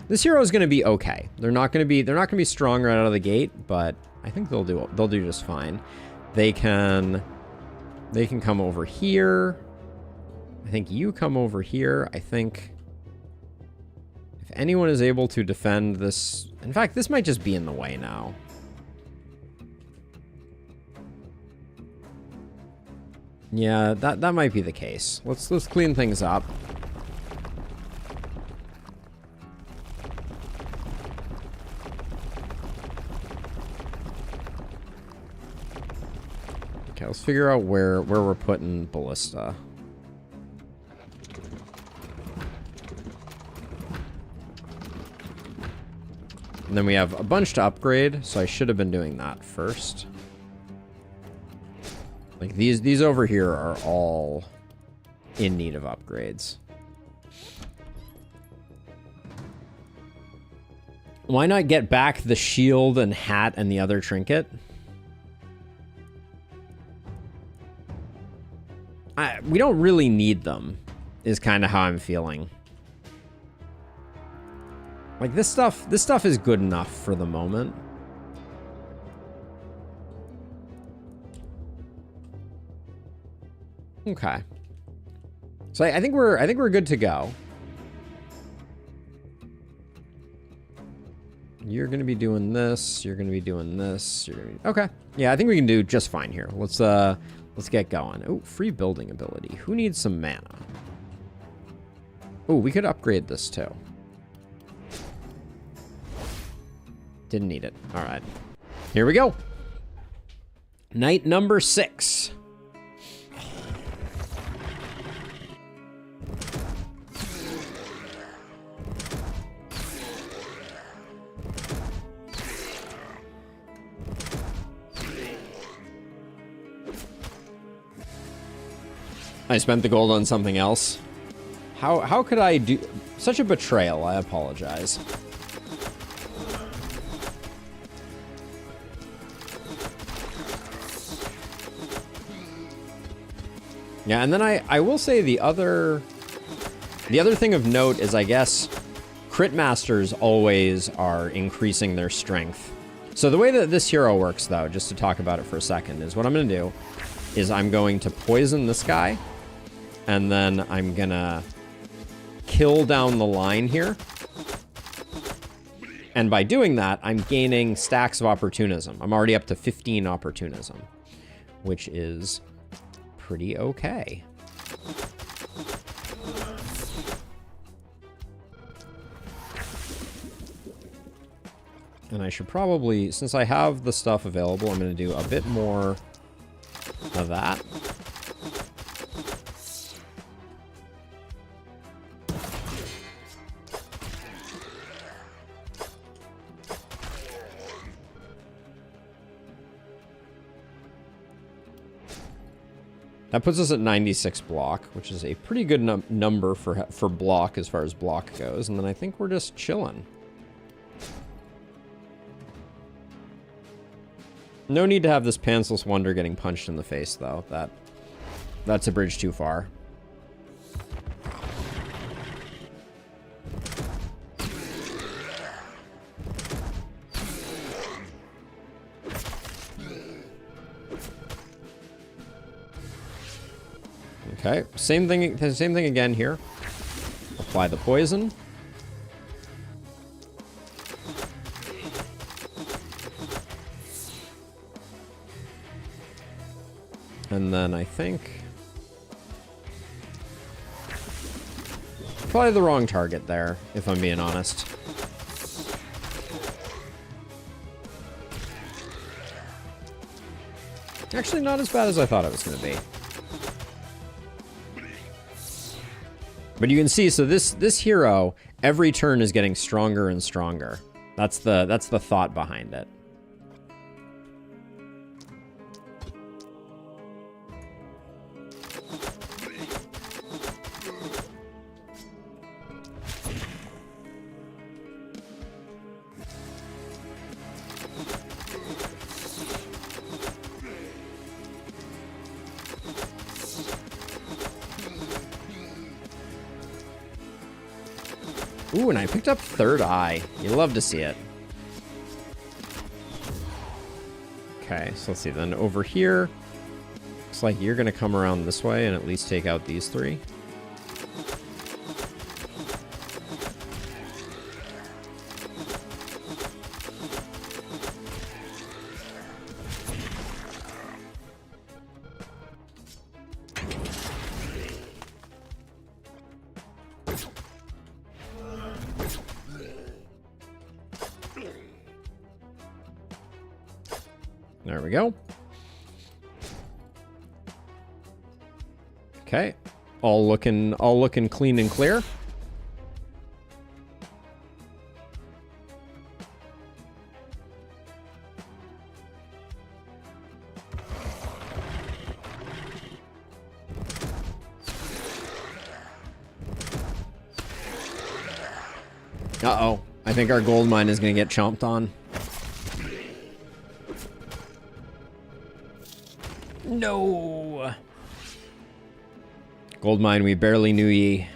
This hero is going to be okay. They're not going to be strong right out of the gate, but I think they'll do just fine. They can come over here. I think you come over here. I think if anyone is able to defend this... In fact, this might just be in the way now. Yeah, that might be the case. Let's clean things up. Okay, let's figure out where we're putting ballista. And then we have a bunch to upgrade, so I should have been doing that first. Like these over here are all in need of upgrades. Why not get back the shield and hat and the other trinket? We don't really need them, is kind of how I'm feeling. Like this stuff is good enough for the moment. Okay. So I think we're good to go. You're gonna be doing this. You're gonna be doing this. You're gonna be... Okay. Yeah, I think we can do just fine here. Let's get going. Oh, free building ability. Who needs some mana? Oh, we could upgrade this too. Didn't need it. All right. Here we go. Night number 6. I spent the gold on something else. How could I do such a betrayal? I apologize. Yeah, and then I will say the other thing of note is, I guess, crit masters always are increasing their strength. So the way that this hero works, though, just to talk about it for a second, is what I'm going to do is I'm going to poison this guy, and then I'm going to kill down the line here. And by doing that, I'm gaining stacks of opportunism. I'm already up to 15 opportunism, which is pretty okay. And I should probably, since I have the stuff available, I'm going to do a bit more of that. That puts us at 96 block, which is a pretty good number for block as far as block goes. And then I think we're just chilling. No need to have this pantsless wonder getting punched in the face, though. That's a bridge too far. Okay, same thing again here. Apply the poison. And then I think probably the wrong target there, if I'm being honest. Actually, not as bad as I thought it was going to be. But you can see, so this hero, every turn is getting stronger and stronger. That's the thought behind it. Ooh, and I picked up Third Eye. You love to see it. Okay, so let's see. Then over here, looks like you're going to come around this way and at least take out these 3. There we go. Okay. All looking clean and clear. Uh-oh. I think our gold mine is going to get chomped on. No. Gold mine, we barely knew ye.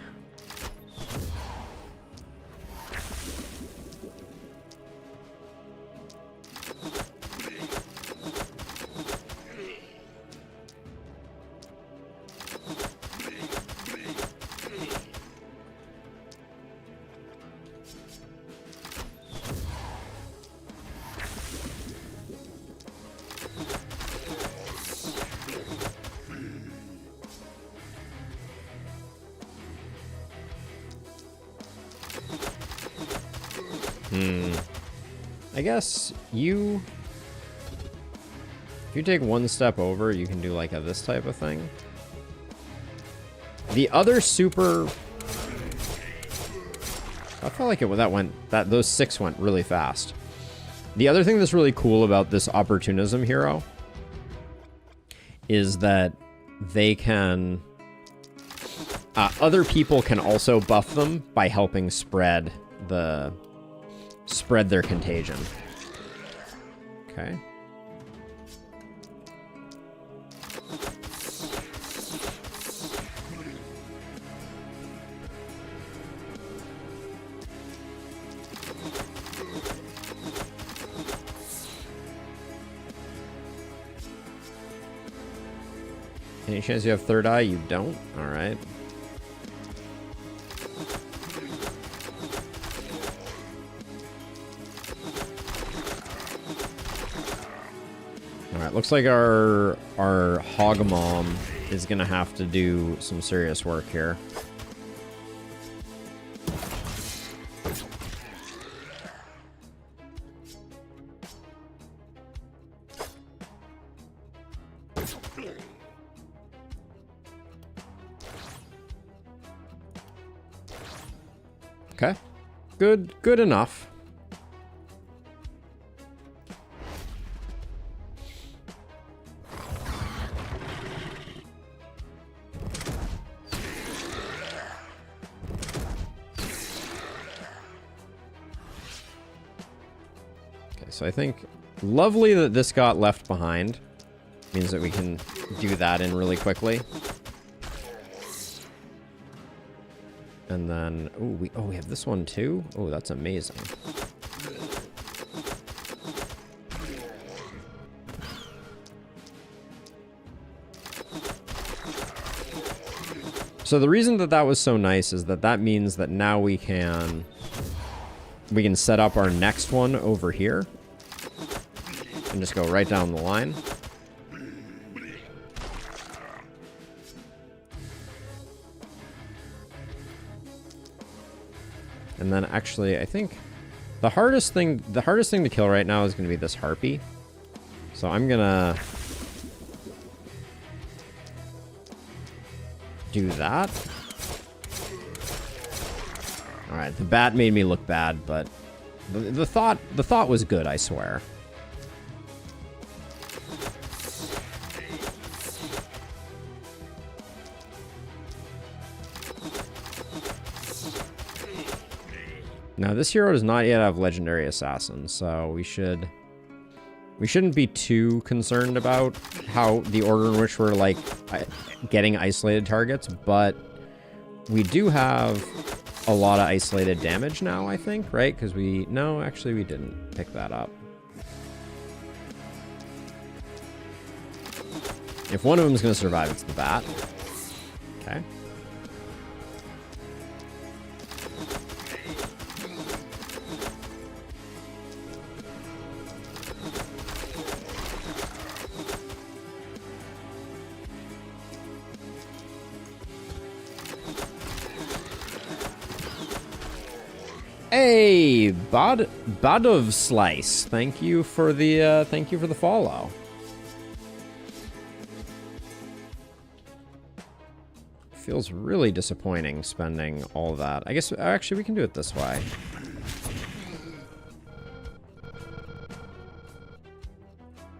I guess if you take one step over, you can do like this type of thing. The other super, I felt like those 6 went really fast. The other thing that's really cool about this opportunism hero is that they can, other people can also buff them by helping spread their contagion. Okay. Any chance you have third eye? You don't? All right. Alright, looks like our Hogmom is gonna have to do some serious work here. Okay. Good enough. So I think lovely that this got left behind. Means that we can do that in really quickly. And then, we have this one too? Oh, that's amazing. So the reason that was so nice is that means that now we can set up our next one over here. And just go right down the line. And then actually, I think the hardest thing to kill right now is going to be this harpy. So I'm gonna do that. All right, the bat made me look bad, but the thought was good, I swear. Now, this hero does not yet have Legendary Assassin, so we shouldn't be too concerned about how the order in which we're, like, getting isolated targets, but we do have a lot of isolated damage now, I think, right? Because no, actually, we didn't pick that up. If one of them is going to survive, it's the bat. Okay. Hey, Badov Slice. Thank you for the follow. feels really disappointing spending all that. I guess, actually, we can do it this way.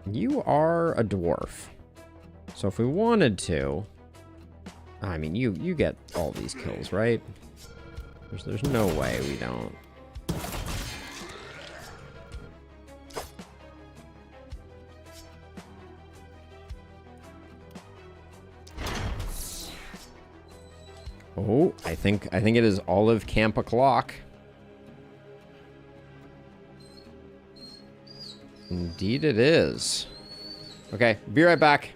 You are a dwarf. So if we wanted to... I mean, you get all these kills, right? There's no way we don't. Oh, I think it is Olive Camp o'clock. Indeed it is. Okay, be right back.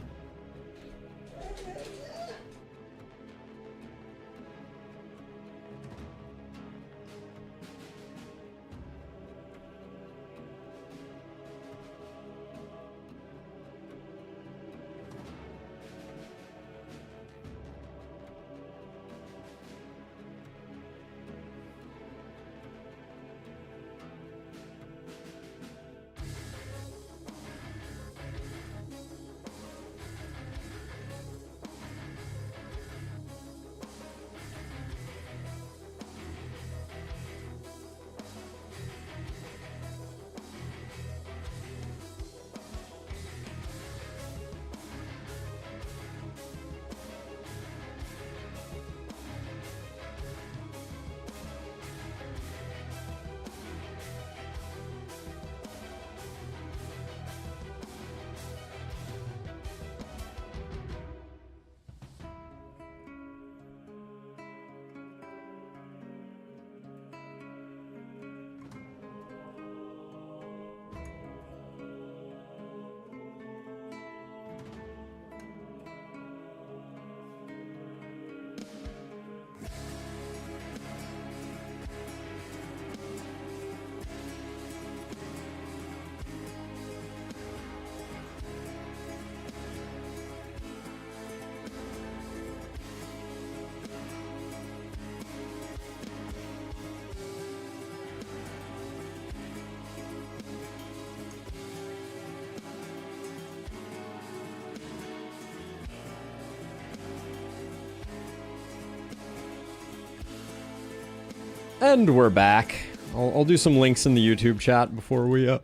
And we're back. I'll do some links in the YouTube chat before we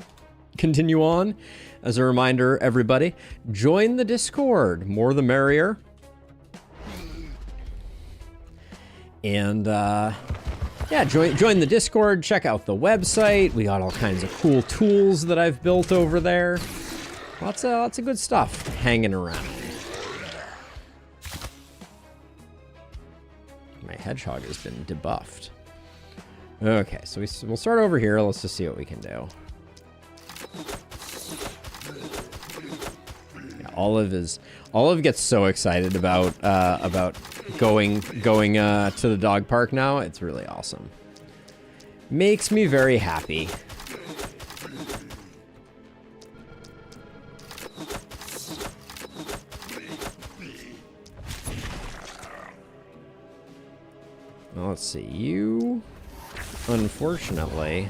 continue on. As a reminder, everybody, join the Discord. More the merrier. And yeah, join the Discord. Check out the website. We got all kinds of cool tools that I've built over there. Lots of good stuff hanging around. My hedgehog has been debuffed. Okay, so we'll start over here. Let's just see what we can do. Yeah, Olive gets so excited about going to the dog park now. It's really awesome. Makes me very happy. Well, let's see. You... Unfortunately,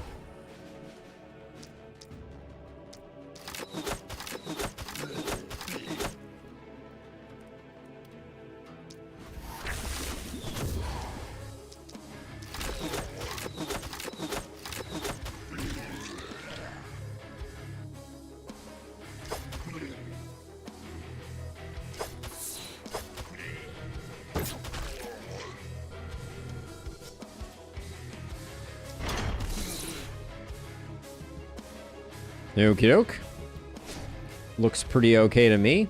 okie doke. Looks pretty okay to me.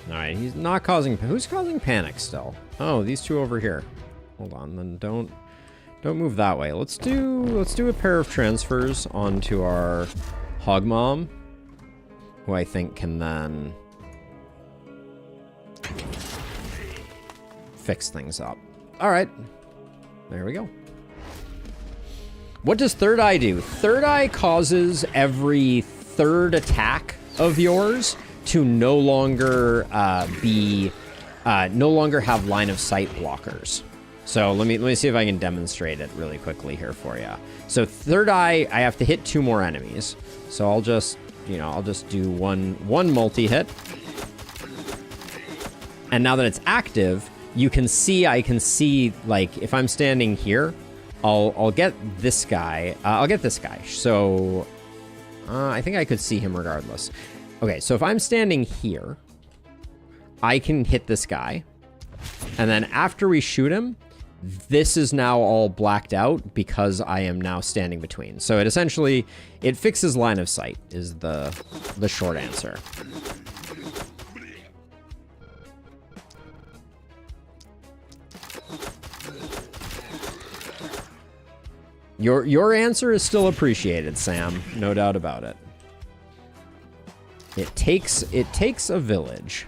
Alright, he's not causing... Who's causing panic still? Oh, these two over here. Hold on, then don't move that way. Let's do a pair of transfers onto our hog mom, who I think can then fix things up. Alright. There we go. What does Third Eye do? Third Eye causes every third attack of yours to no longer no longer have line of sight blockers. So let me see if I can demonstrate it really quickly here for you. So Third Eye, I have to hit 2 more enemies. So I'll just you know, I'll just do one multi-hit. And now that it's active, you can see, I can see, like, if I'm standing here, I'll get this guy. I'll get this guy. So I think I could see him regardless. Okay, so if I'm standing here, I can hit this guy. And then after we shoot him, this is now all blacked out because I am now standing between. So it essentially, it fixes line of sight is the short answer. Your answer is still appreciated, Sam. No doubt about it. It takes a village.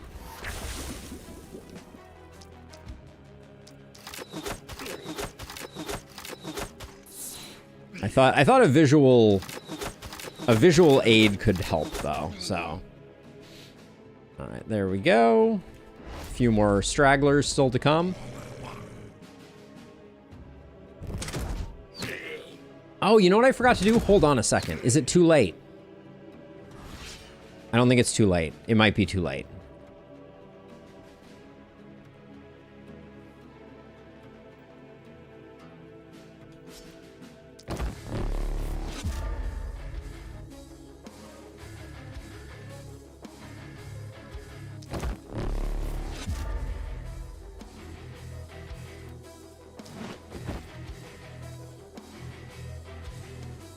I thought a visual aid could help though. So, all right, there we go. A few more stragglers still to come. Oh, you know what I forgot to do? Hold on a second. Is it too late? I don't think it's too late. It might be too late.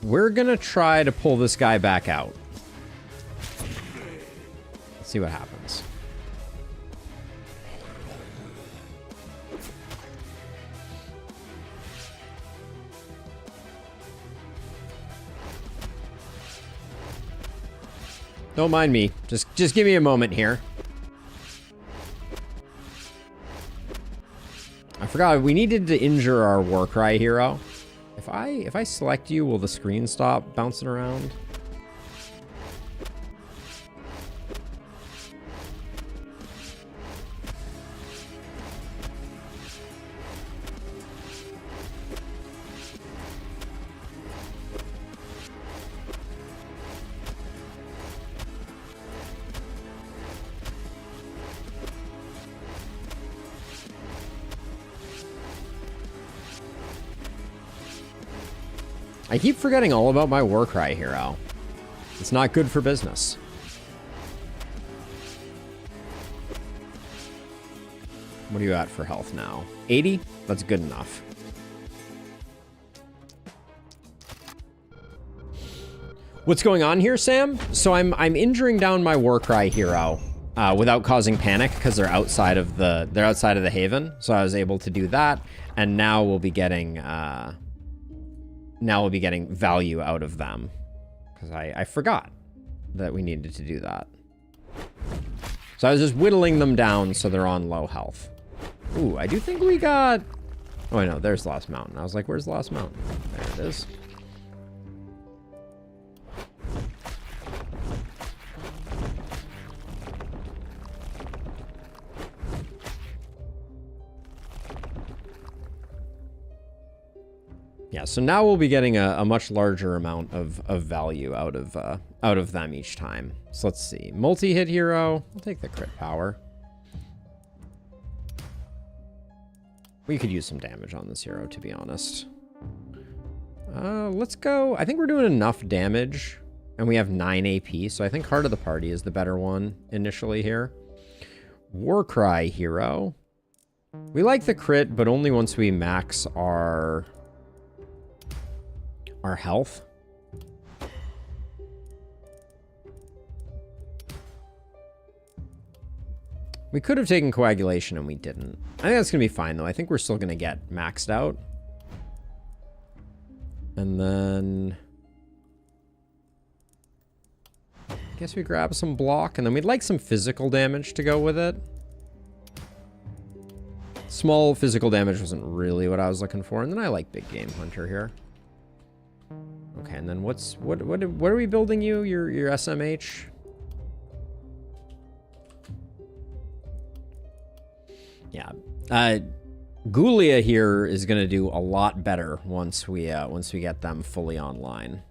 We're gonna try to pull this guy back out. Let's see what happens. Don't mind me. Just give me a moment here. I forgot we needed to injure our Warcry hero. If I select you, will the screen stop bouncing around? I keep forgetting all about my Warcry hero. It's not good for business. What are you at for health now? 80? That's good enough. What's going on here, Sam? So I'm injuring down my Warcry hero without causing panic because they're outside of the haven. So I was able to do that, and now we'll be getting value out of them because I forgot that we needed to do that. So I was just whittling them down so they're on low health. Ooh, I do think we got... Oh, I know, there's Lost Mountain. I was like, where's Lost Mountain? There it is. Yeah, so now we'll be getting a much larger amount of value out of them each time. So let's see. Multi-hit hero. I'll take the crit power. We could use some damage on this hero, to be honest. Let's go. I think we're doing enough damage, and we have 9 AP, so I think Heart of the Party is the better one initially here. Warcry hero. We like the crit, but only once we max our health. We could have taken coagulation and we didn't. I think that's gonna be fine though. I think we're still gonna get maxed out. And then I guess we grab some block, and then we'd like some physical damage to go with it. Small physical damage wasn't really what I was looking for, and then I like Big Game Hunter here. Okay, and then what are we building you? Your SMH? Yeah. Ghoulia here is going to do a lot better once we get them fully online.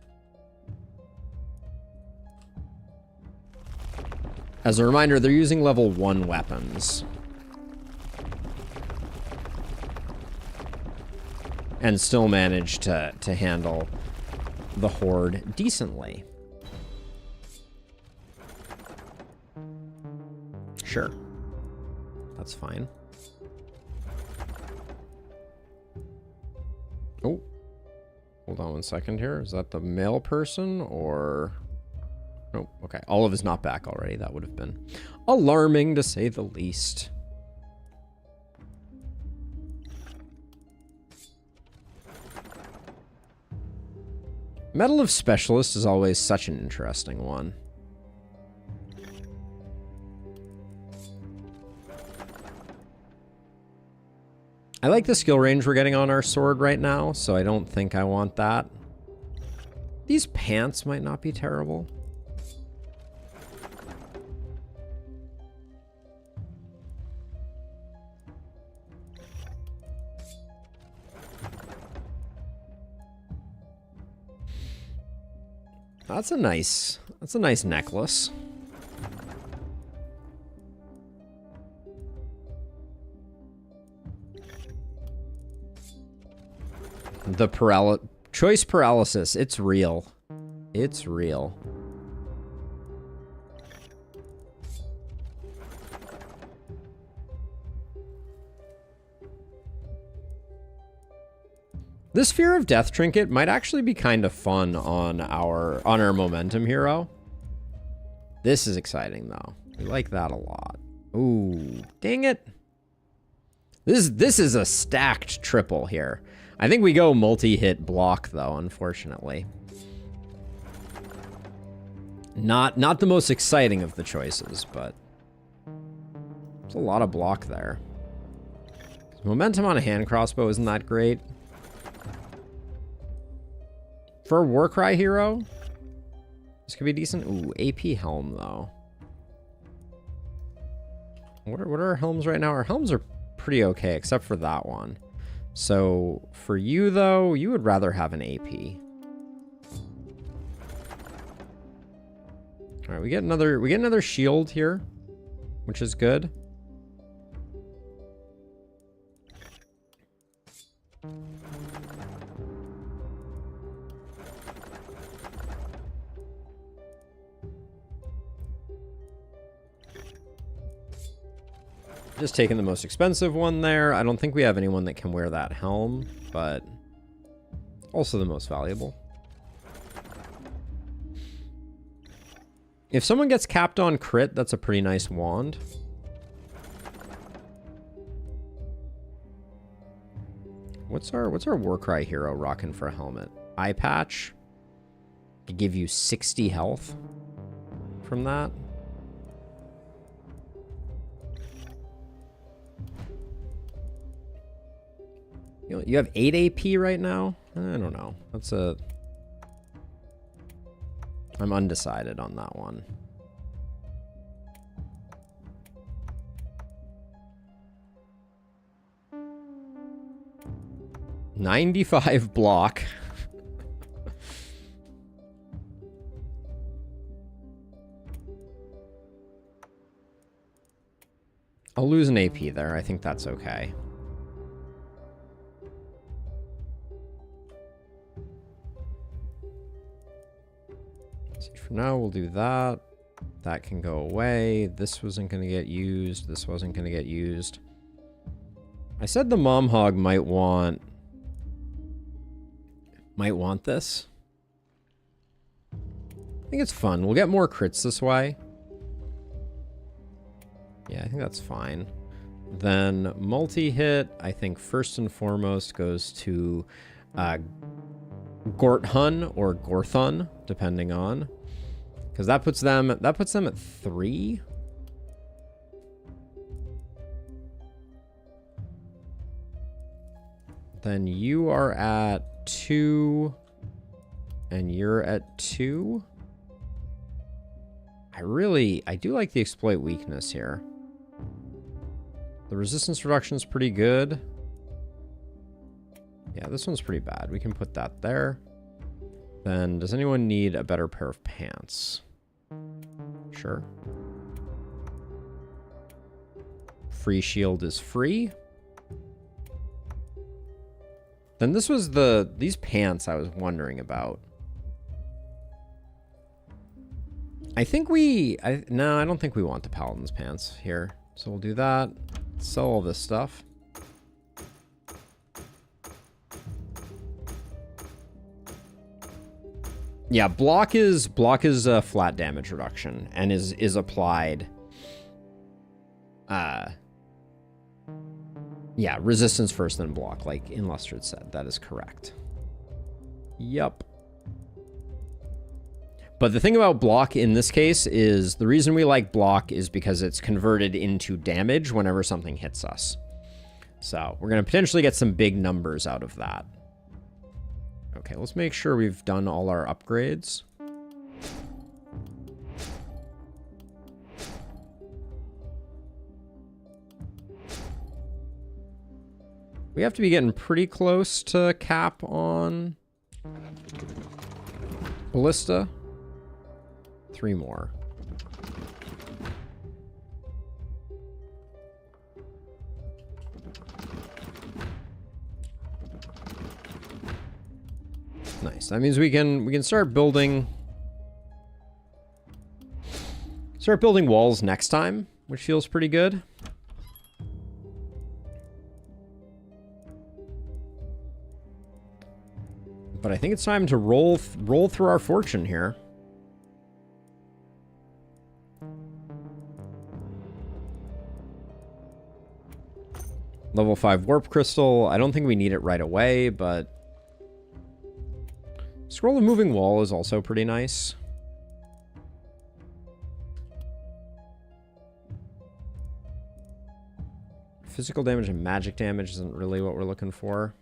As a reminder, they're using level 1 weapons. And still manage to handle the horde decently. Sure. That's fine. Oh. Hold on 1 second here. Is that the male person or... Oh, okay. Olive is not back already. That would have been alarming to say the least. Medal of Specialist is always such an interesting one. I like the skill range we're getting on our sword right now, so I don't think I want that. These pants might not be terrible. That's a nice necklace. The choice paralysis, it's real. It's real. This Fear of Death trinket might actually be kind of fun on our momentum hero. This is exciting though. We like that a lot. Ooh, dang it. This is a stacked triple here. I think we go multi-hit block though, unfortunately. Not the most exciting of the choices, but there's a lot of block there. Momentum on a hand crossbow isn't that great. For a Warcry hero, this could be decent. Ooh, AP helm though. What are our helms right now? Our helms are pretty okay, except for that one. So for you though, you would rather have an AP. All right, we get another shield here, which is good. Just taking the most expensive one there. I don't think we have anyone that can wear that helm, but also the most valuable. If someone gets capped on crit, that's a pretty nice wand. What's our Warcry hero rocking for a helmet? Eye patch. To give you 60 health from that. You have 8 AP right now? I don't know. I'm undecided on that one. $95 block. I'll lose an AP there. I think that's okay. For now, we'll do that. That can go away. This wasn't going to get used. This wasn't going to get used. I said the mom hog might want this. I think it's fun. We'll get more crits this way. Yeah, I think that's fine. Then multi-hit, I think first and foremost goes to Gorthun or Gorthun, depending on. Because that puts them at 3. Then you are at 2. And you're at 2. I do like the exploit weakness here. The resistance reduction is pretty good. Yeah, this one's pretty bad. We can put that there. Then, does anyone need a better pair of pants? Sure. free shield is free. Then this was these pants I was wondering about. I think no, I don't think we want the Paladin's pants here. So we'll do that. Sell all this stuff. Yeah, block is a flat damage reduction and is applied. Yeah, resistance first, then block, like Illustred said. That is correct. Yup. But the thing about block in this case is the reason we like block is because it's converted into damage whenever something hits us. So we're going to potentially get some big numbers out of that. Okay, let's make sure we've done all our upgrades. We have to be getting pretty close to cap on Ballista. 3 more. Nice. That means we can start building walls next time, which feels pretty good. But I think it's time to roll through our fortune here. Level 5 warp crystal. I don't think we need it right away, but Scroll of Moving Wall is also pretty nice. Physical damage and magic damage isn't really what we're looking for.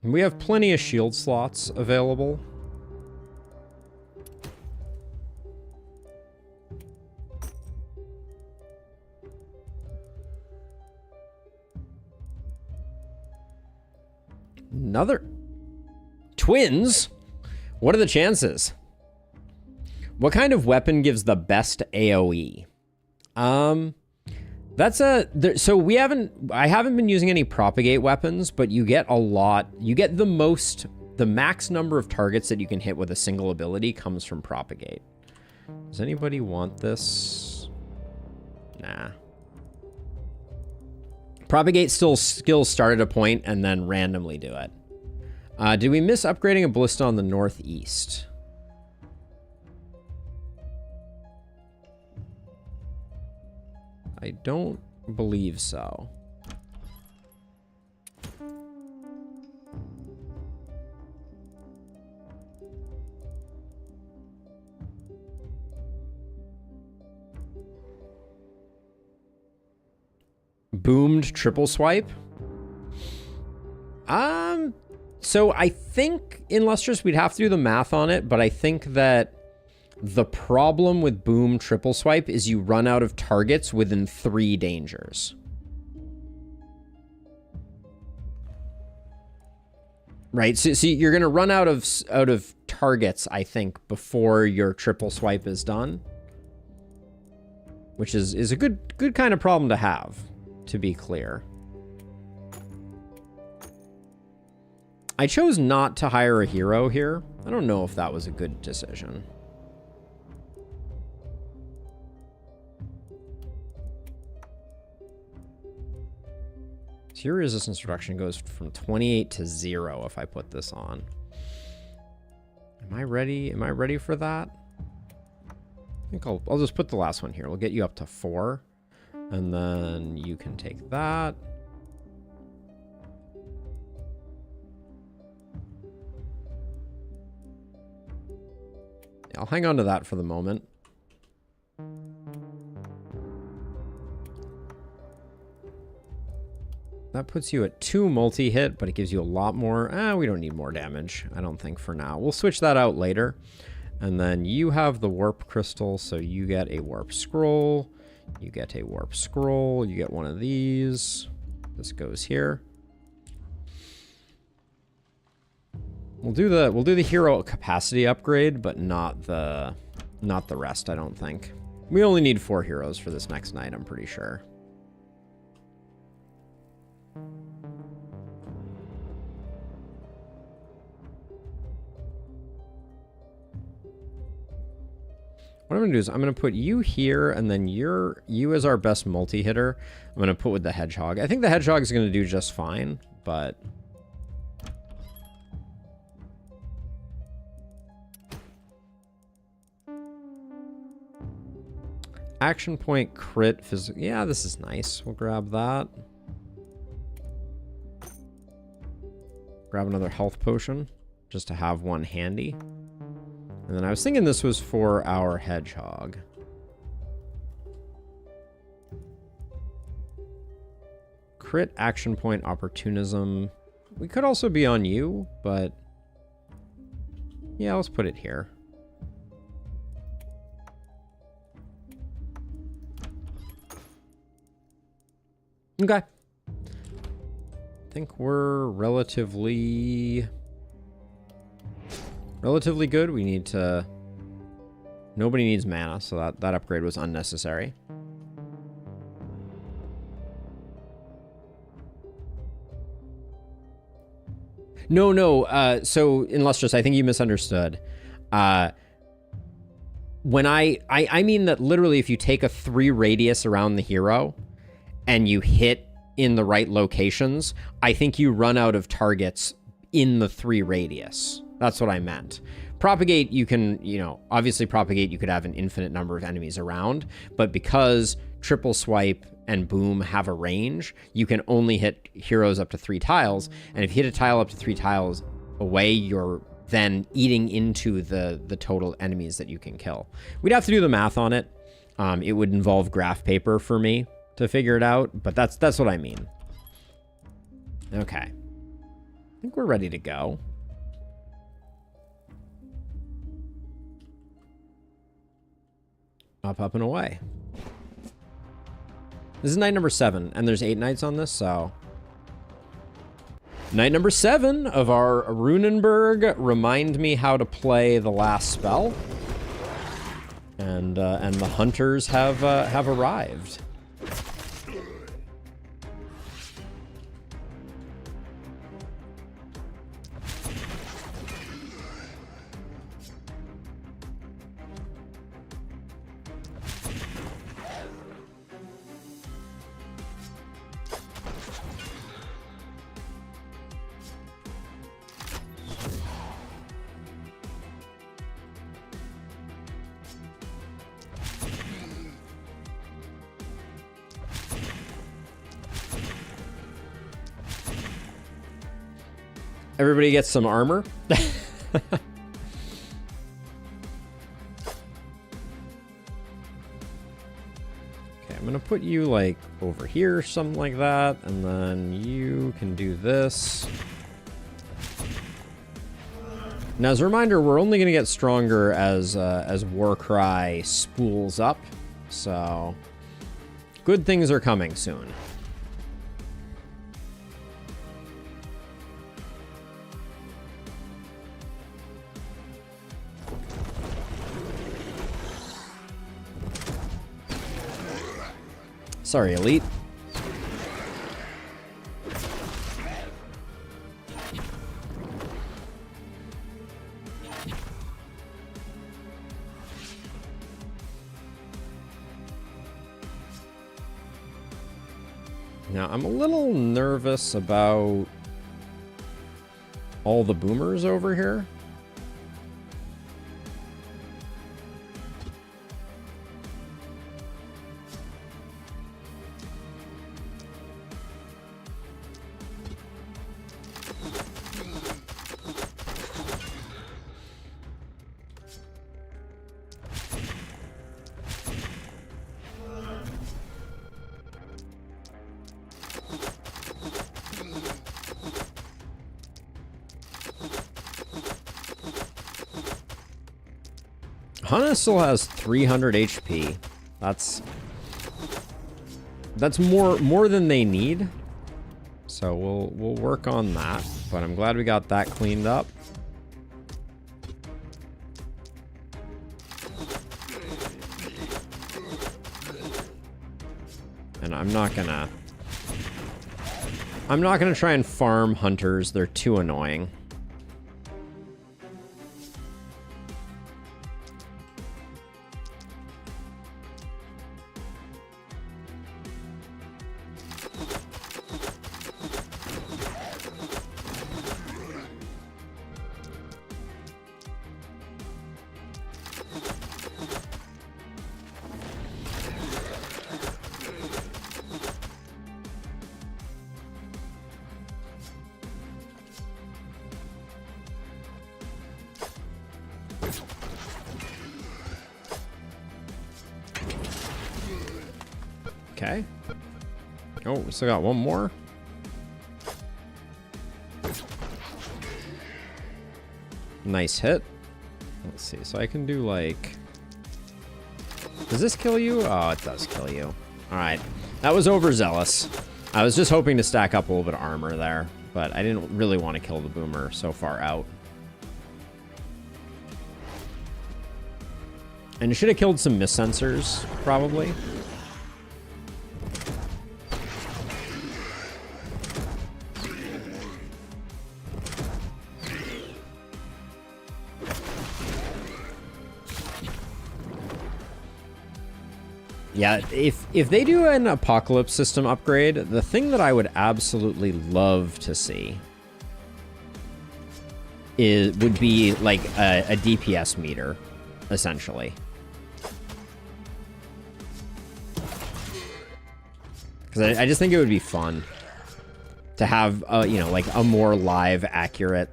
We have plenty of shield slots available. Another twins? What are the chances? What kind of weapon gives the best AoE? So I haven't been using any propagate weapons, but you get a lot. You get the max number of targets that you can hit with a single ability comes from propagate. Does anybody want this? Nah. Propagate skills start at a point and then randomly do it. Did we miss upgrading a ballista on the northeast? I don't believe so. Boomed triple swipe. So I think in Lustrous we'd have to do the math on it, but I think that the problem with boom triple swipe is you run out of targets within 3 dangers. Right? So you're going to run out of targets, I think, before your triple swipe is done, which is a good kind of problem to have, to be clear. I chose not to hire a hero here. I don't know if that was a good decision. Your resistance reduction goes from 28 to 0 if I put this on. Am I ready? Am I ready for that? I think I'll just put the last one here. We'll get you up to 4. And then you can take that. I'll hang on to that for the moment. That puts you at 2 multi-hit, but it gives you a lot more. We don't need more damage, I don't think, for now. We'll switch that out later. And then you have the warp crystal, so you get a warp scroll. You get a warp scroll. You get one of these. This goes here. We'll do the hero capacity upgrade, but not the rest, I don't think. We only need 4 heroes for this next night, I'm pretty sure. What I'm going to do is I'm going to put you here, and then you as our best multi-hitter, I'm going to put with the Hedgehog. I think the Hedgehog is going to do just fine, but... Action point, crit, physical... Yeah, this is nice. We'll grab that. Grab another health potion, just to have one handy. And then I was thinking this was for our Hedgehog. Crit, action point, opportunism. We could also be on you, but... yeah, let's put it here. Okay. I think we're relatively good. We need to... Nobody needs mana, so that upgrade was unnecessary. No. So, Illustrious, I think you misunderstood. When I mean that literally if you take a 3 radius around the hero and you hit in the right locations, I think you run out of targets in the 3 radius. That's what I meant. Propagate, you can, obviously propagate, you could have an infinite number of enemies around, but because triple swipe and boom have a range, you can only hit heroes up to 3 tiles, and if you hit a tile up to 3 tiles away, you're then eating into the total enemies that you can kill. We'd have to do the math on it. It would involve graph paper for me to figure it out, but that's what I mean. Okay. I think we're ready to go. Up, and away. This is night number 7, and there's 8 nights on this, so... Night number 7 of our Runenberg. Remind me how to play the last spell. And the hunters have arrived. Everybody gets some armor. Okay, I'm gonna put you like over here, something like that, and then you can do this. Now, as a reminder, we're only gonna get stronger as Warcry spools up, so good things are coming soon. Sorry, Elite. Now, I'm a little nervous about all the boomers over here. Hana still has 300 HP. That's more than they need. So we'll work on that. But I'm glad we got that cleaned up. And I'm not gonna try and farm hunters. They're too annoying. Okay. Oh, we still got one more. Nice hit. Let's see. So I can do like... Does this kill you? Oh, it does kill you. All right. That was overzealous. I was just hoping to stack up a little bit of armor there, but I didn't really want to kill the boomer so far out. And it should have killed some miss sensors, probably. Yeah, if they do an Apocalypse system upgrade, the thing that I would absolutely love to see would be like a DPS meter, essentially. Because I just think it would be fun to have, you know, like a more live, accurate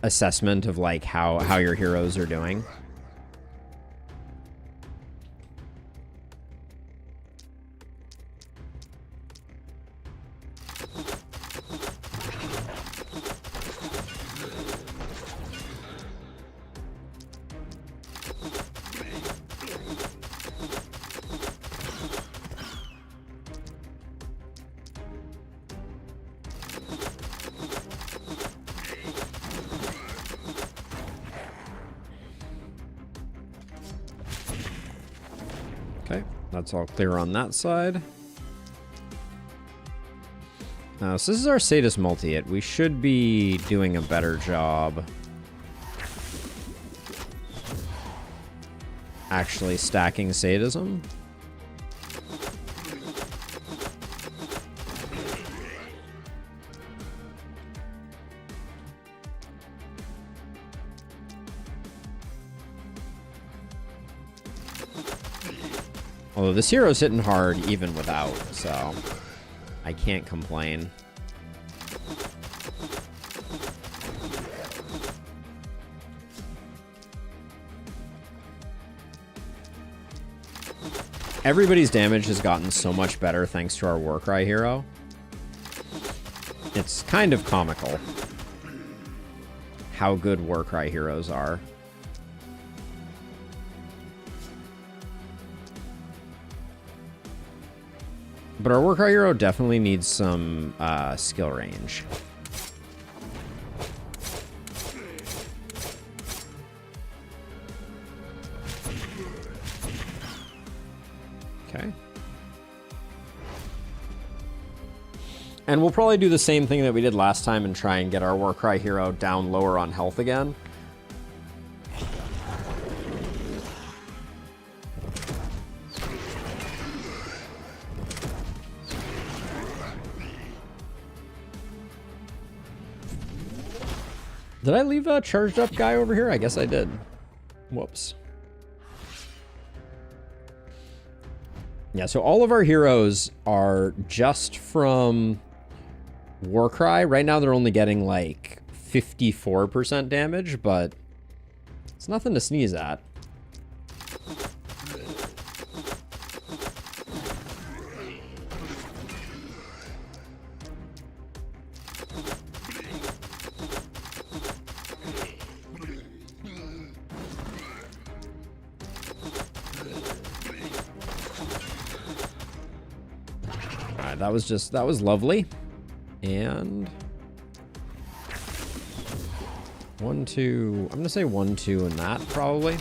assessment of like how your heroes are doing. Okay, that's all clear on that side. So this is our Sadist multi-hit. We should be doing a better job actually stacking sadism. Although this hero's hitting hard even without, so I can't complain. Everybody's damage has gotten so much better thanks to our Warcry hero. It's kind of comical how good Warcry heroes are. But our Warcry hero definitely needs some skill range. Okay. And we'll probably do the same thing that we did last time and try and get our Warcry hero down lower on health again. Did I leave a charged up guy over here? I guess I did. Whoops. Yeah, so all of our heroes are just from Warcry. Right now they're only getting like 54% damage, but it's nothing to sneeze at. That was lovely. And 1, 2, I'm gonna say 1, 2, and that probably.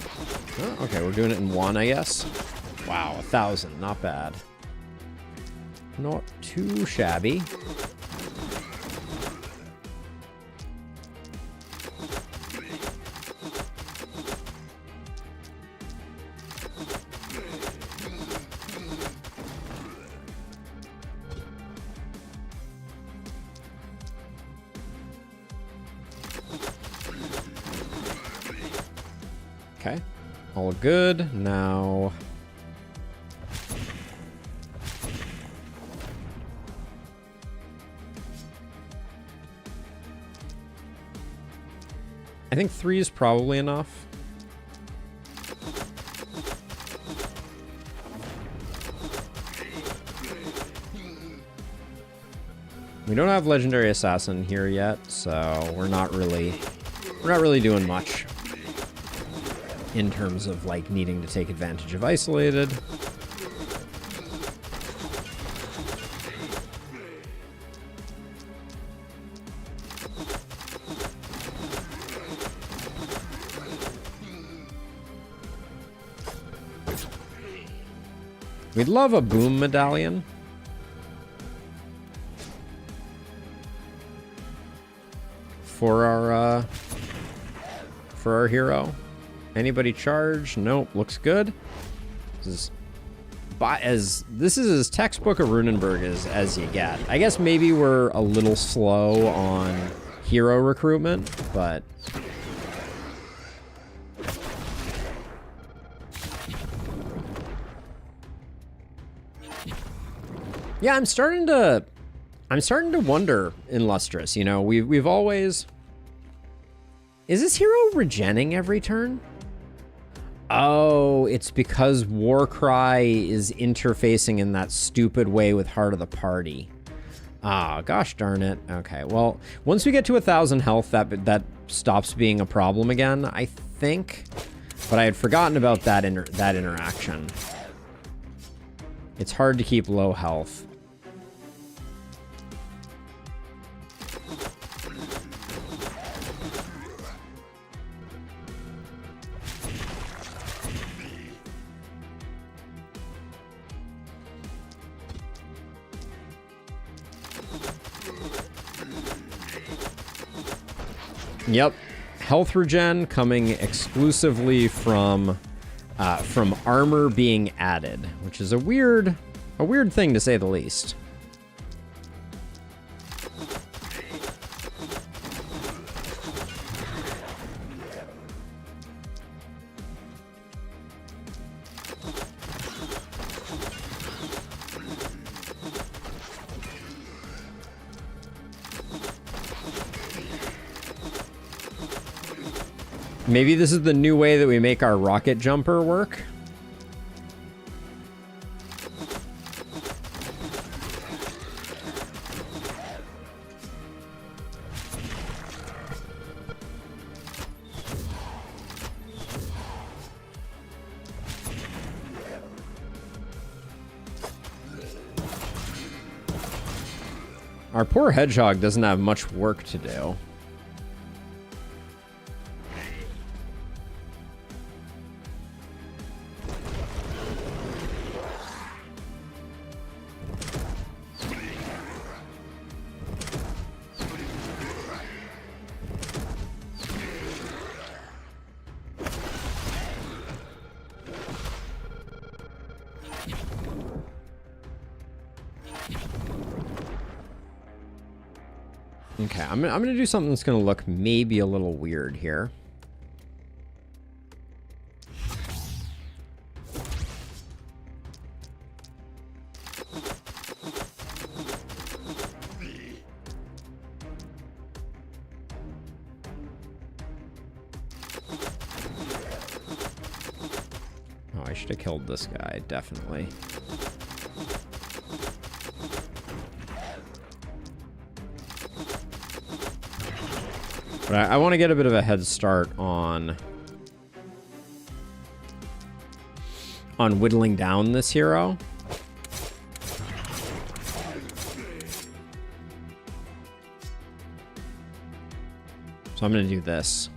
Oh, okay, we're doing it in 1, I guess. Wow, 1,000. Not bad. Not too shabby. Okay, all good. Now, I think 3 is probably enough. We don't have Legendary Assassin here yet, so we're not really doing much in terms of like needing to take advantage of Isolated. We'd love a boom medallion. For our hero. Anybody charge? Nope, looks good. This is as textbook of Runenberg as you get. I guess maybe we're a little slow on hero recruitment, but yeah, I'm starting to wonder in Lustrous. You know, we've always. Is this hero regenning every turn? Oh, it's because Warcry is interfacing in that stupid way with Heart of the Party. Ah, gosh darn it. Okay, well, once we get to 1,000 health, that stops being a problem again, I think. But I had forgotten about that interaction. It's hard to keep low health. Yep, health regen coming exclusively from armor being added, which is a weird thing to say the least. Maybe this is the new way that we make our rocket jumper work. Our poor hedgehog doesn't have much work to do. Okay, I'm gonna do something that's gonna look maybe a little weird here. Oh, I should have killed this guy, definitely. But I want to get a bit of a head start on whittling down this hero. So I'm going to do this.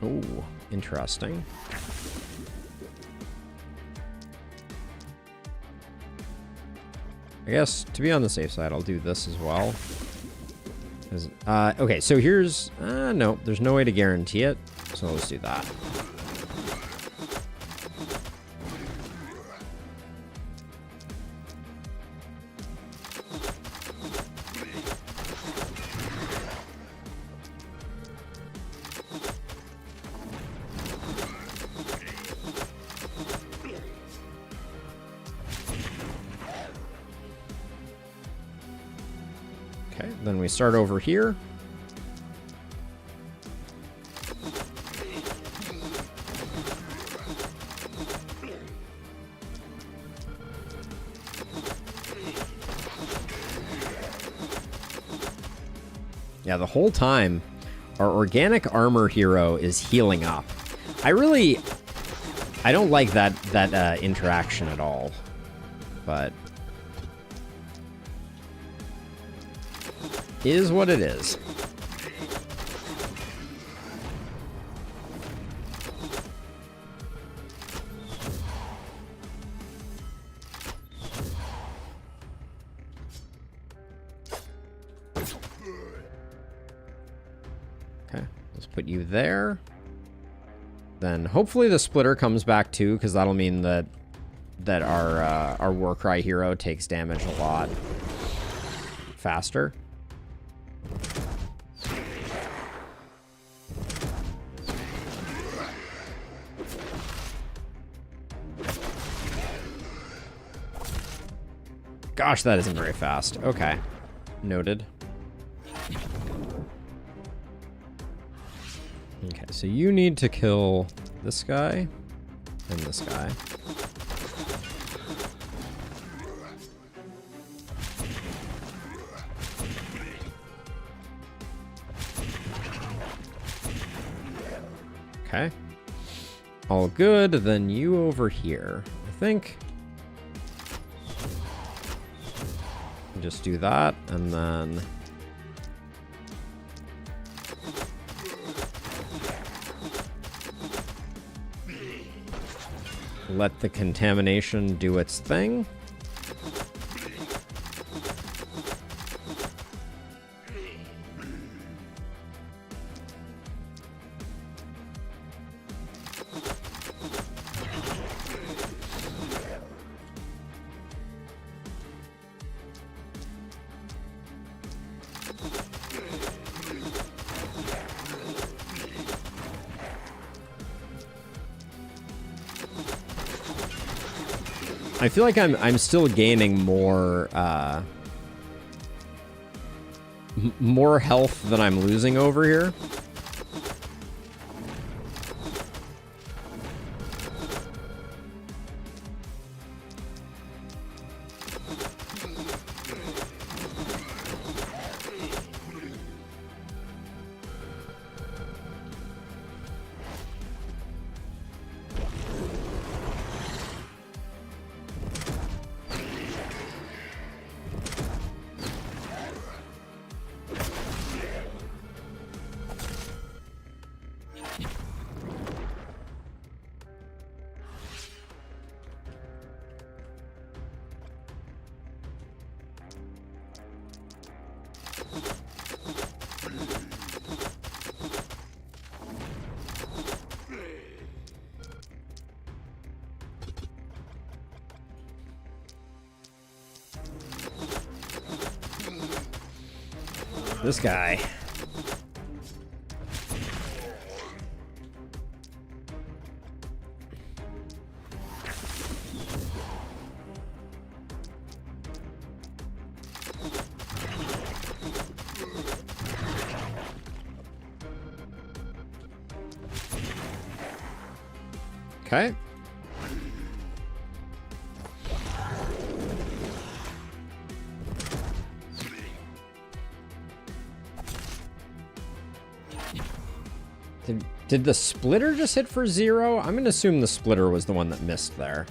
Oh, interesting. I guess, to be on the safe side, I'll do this as well. Okay, so here's... no, there's no way to guarantee it, so let's do that. Okay, then we start over here. Yeah, the whole time, our organic armor hero is healing up. I don't like that interaction at all, but is what it is. Okay, let's put you there. Then hopefully the splitter comes back too, because that'll mean that our Warcry hero takes damage a lot faster. Gosh, that isn't very fast. Okay. Noted. Okay, so you need to kill this guy and this guy. Okay. All good. Then you over here, I think. Just do that, and then let the contamination do its thing. I feel like I'm still gaining more more health than I'm losing over here. This guy. Okay. Did the splitter just hit for 0? I'm gonna assume the splitter was the one that missed there,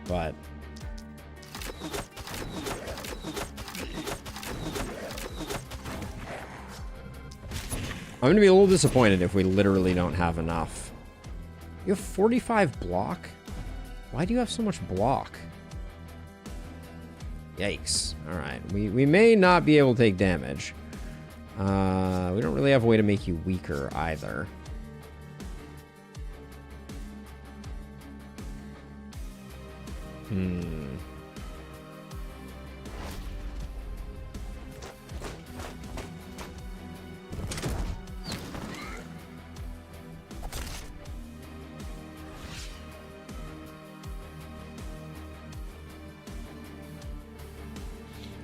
but I'm gonna be a little disappointed if we literally don't have enough. You have 45 block? Why do you have so much block? Yikes. Alright. We may not be able to take damage. We don't really have a way to make you weaker either.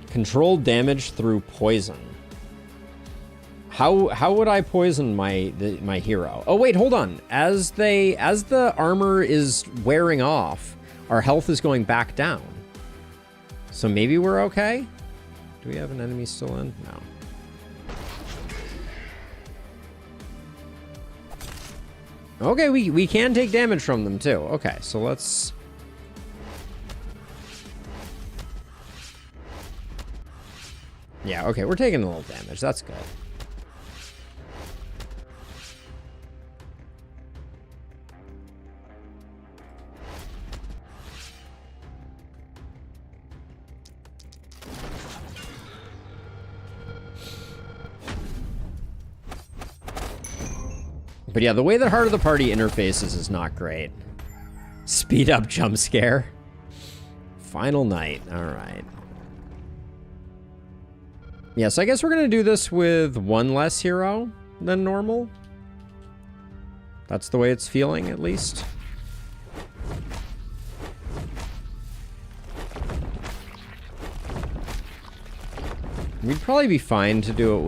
Control damage through poison. How would I poison my hero? Oh wait, hold on. As the armor is wearing off, our health is going back down. So maybe we're okay? Do we have an enemy still in? No. Okay, we can take damage from them too. Okay, so let's... Yeah, okay, we're taking a little damage. That's good. But yeah, the way that Heart of the Party interfaces is not great. Speed up jump scare. Final night. All right. Yeah, so I guess we're going to do this with one less hero than normal. That's the way it's feeling, at least. We'd probably be fine to do it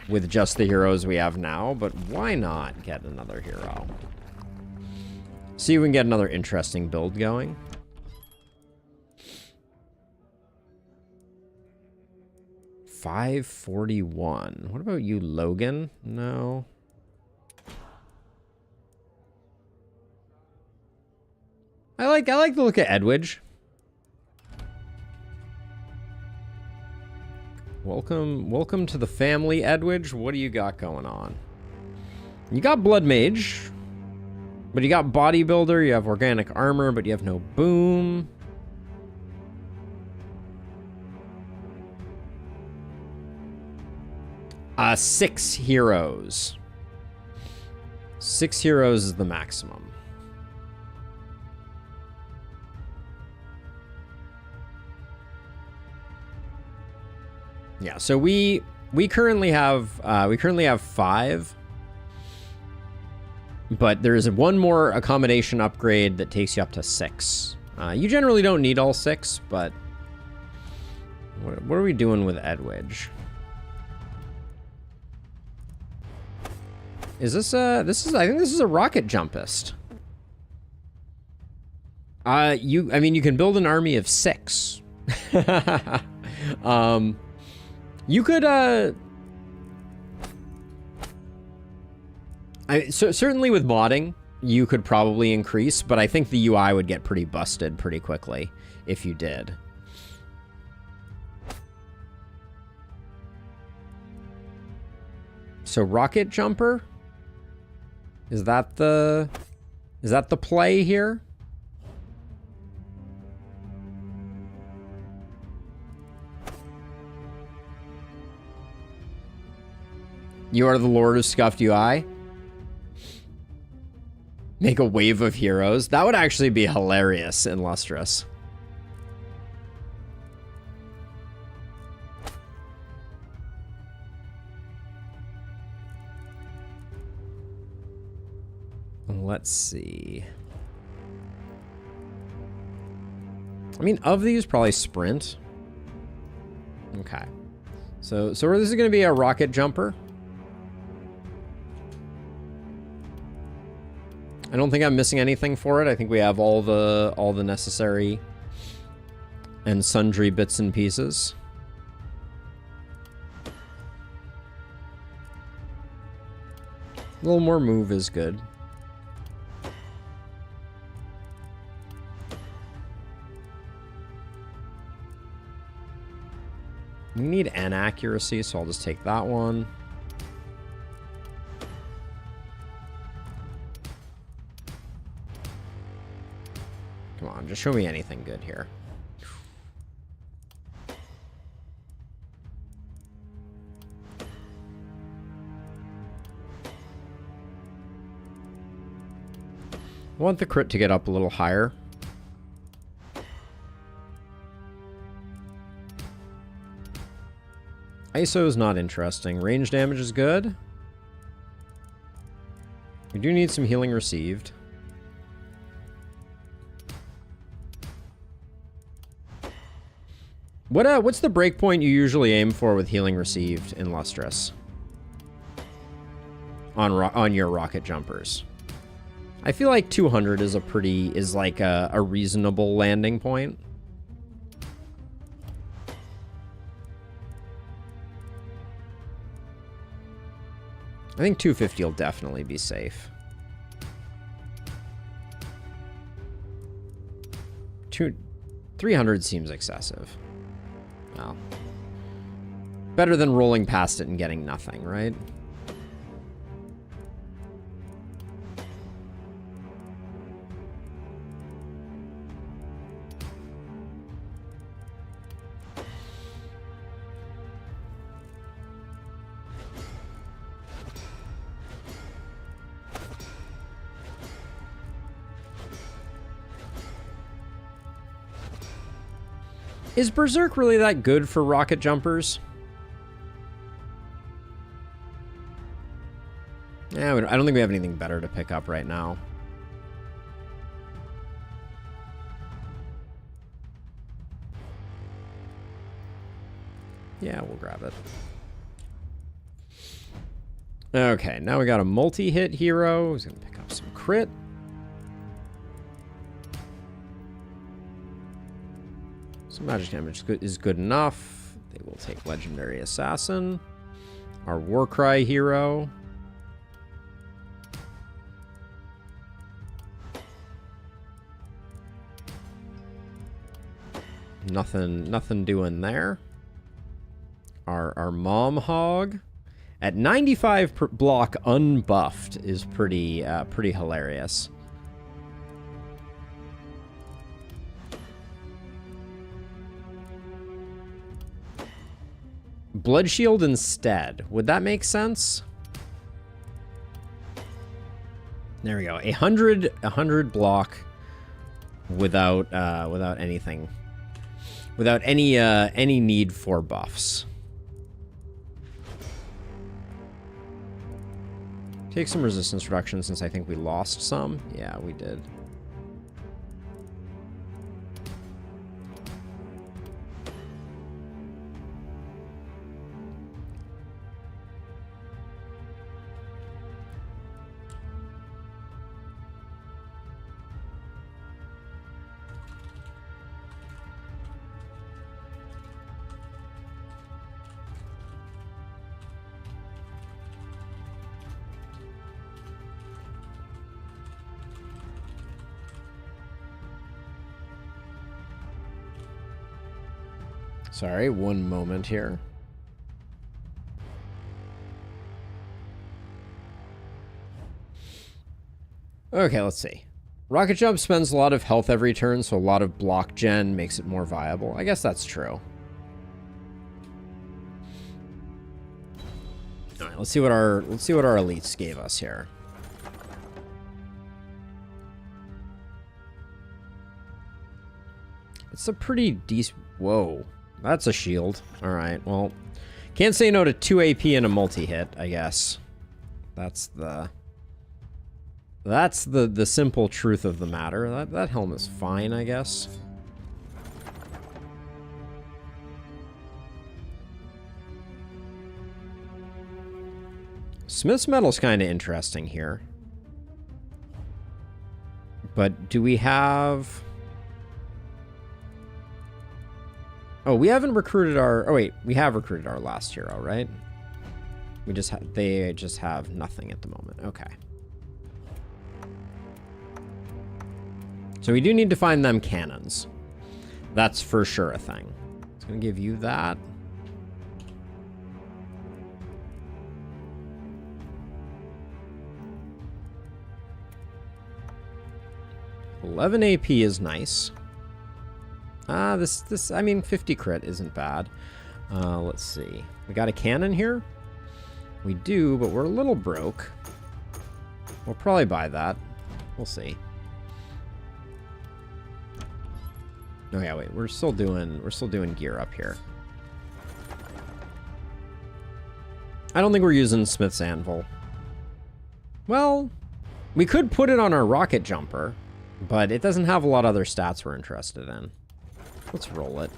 with just the heroes we have now, but why not get another hero? See if we can get another interesting build going. $541. What about you, Logan? No. I like the look of Edwidge. Welcome to the family, Edwidge. What do you got going on? You got Blood Mage, but you got Bodybuilder, you have Organic Armor, but you have no Boom. Six heroes. 6 heroes is the maximum. Yeah, so we currently have 5, but there's one more accommodation upgrade that takes you up to 6. You generally don't need all 6, but what are we doing with Edwidge? Is this I think this is a rocket jumpist. I mean, you can build an army of 6. You could, certainly with modding, you could probably increase, but I think the UI would get pretty busted pretty quickly if you did. So rocket jumper? Is that the play here? You are the Lord of Scuffed UI? Make a wave of heroes? That would actually be hilarious and lustrous. Let's see. I mean, of these, probably sprint. Okay. So this is going to be a rocket jumper. I don't think I'm missing anything for it. I think we have all the necessary and sundry bits and pieces. A little more move is good. We need an accuracy, so I'll just take that one. Come on, just show me anything good here. I want the crit to get up a little higher. ISO is not interesting. Range damage is good. We do need some healing received. What's the breakpoint you usually aim for with healing received in Lustrous? On your rocket jumpers. I feel like 200 is like a reasonable landing point. I think 250 will definitely be safe. 300 seems excessive. Well, better than rolling past it and getting nothing, right? Is Berserk really that good for rocket jumpers? Yeah, I don't think we have anything better to pick up right now. Yeah, we'll grab it. Okay, now we got a multi-hit hero who's going to pick up some crit. Some magic damage is good enough. They will take Legendary Assassin. Our Warcry hero. Nothing doing there. Our Mom Hog at 95 per block unbuffed is pretty hilarious. Blood Shield instead. Would that make sense? There we go. 100 block without anything. Without any need for buffs. Take some resistance reduction since I think we lost some. Yeah, we did. Sorry, one moment here. Okay, let's see. Rocket Jump spends a lot of health every turn, so a lot of block gen makes it more viable. I guess that's true. All right, let's see what our elites gave us here. It's a pretty decent. Whoa. That's a shield. Alright, well, can't say no to 2 AP and a multi-hit, I guess. That's the simple truth of the matter. That helm is fine, I guess. Smith's Metal's kind of interesting here. But do we have... Oh, we haven't recruited our... Oh, wait. We have recruited our last hero, right? We just they just have nothing at the moment. Okay. So we do need to find them cannons. That's for sure a thing. It's going to give you that. $11 AP is nice. I mean, 50 crit isn't bad. Let's see. We got a cannon here? We do, but we're a little broke. We'll probably buy that. We'll see. Oh yeah, wait, we're still doing gear up here. I don't think we're using Smith's Anvil. Well, we could put it on our rocket jumper, but it doesn't have a lot of other stats we're interested in. Let's roll it.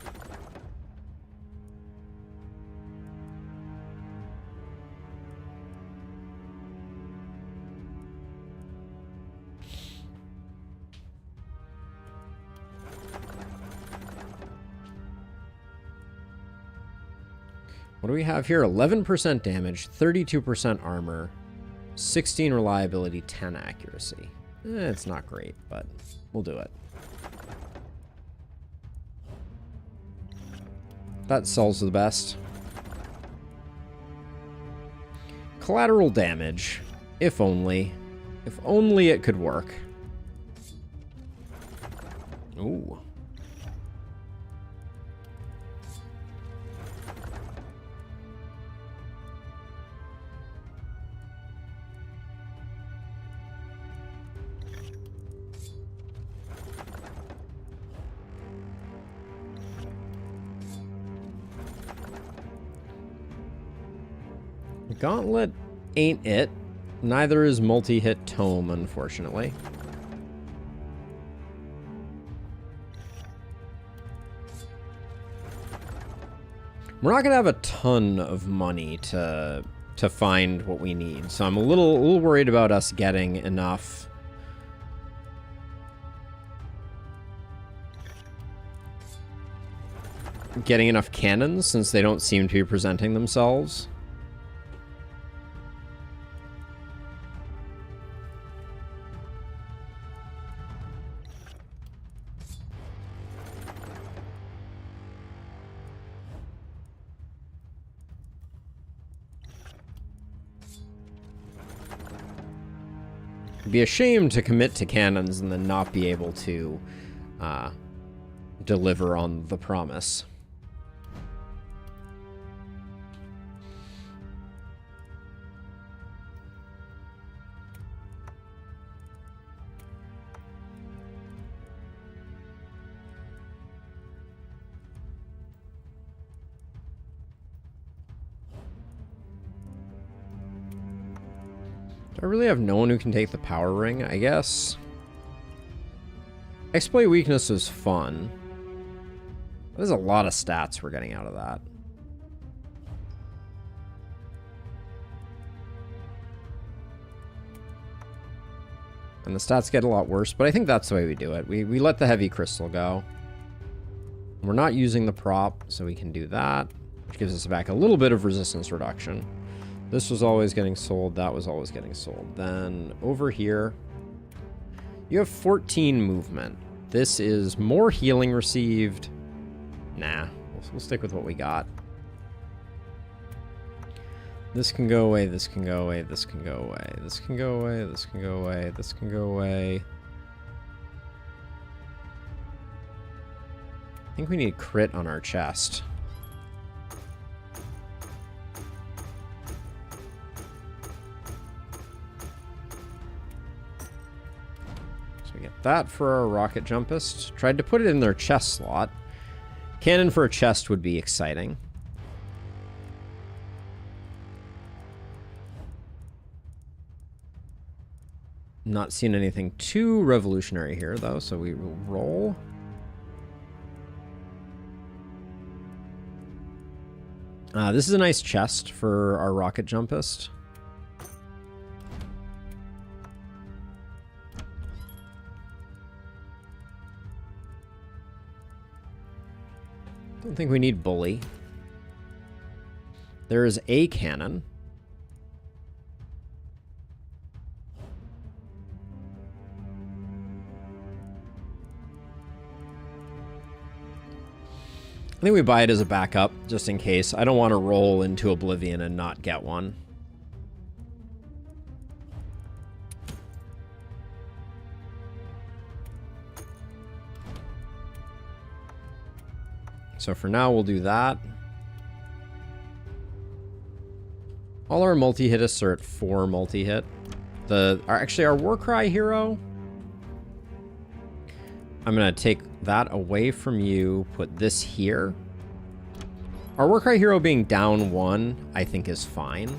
What do we have here? 11% damage, 32% armor, 16 reliability, 10 accuracy. It's not great, but we'll do it. That sells the best. Collateral damage. If only. If only it could work. Ooh. Gauntlet ain't it. Neither is multi-hit Tome, unfortunately. We're not gonna have a ton of money to find what we need, so I'm a little worried about us getting enough. Getting enough cannons, since they don't seem to be presenting themselves. It'd be a shame to commit to cannons and then not be able to deliver on the promise. I really have no one who can take the power ring, I guess. Exploit weakness is fun. There's a lot of stats we're getting out of that. And the stats get a lot worse, but I think that's the way we do it. We let the heavy crystal go. We're not using the prop, so we can do that, which gives us back a little bit of resistance reduction. This was always getting sold. That was always getting sold. Then over here, you have 14 movement. This is more healing received. Nah, we'll stick with what we got. This can go away. This can go away. This can go away. This can go away. This can go away. This can go away. I think we need crit on our chest. That for our rocket jumpist. Tried to put it in their chest slot. Cannon for a chest would be exciting. Not seeing anything too revolutionary here, though, so we will roll. This is a nice chest for our rocket jumpist. Don't think we need bully. There is a cannon. I think we buy it as a backup, just in case. I don't want to roll into Oblivion and not get one. So for now, we'll do that. All our multi-hitists are at 4 multi-hit. Actually, our Warcry hero... I'm going to take that away from you, put this here. Our Warcry hero being down 1, I think is fine.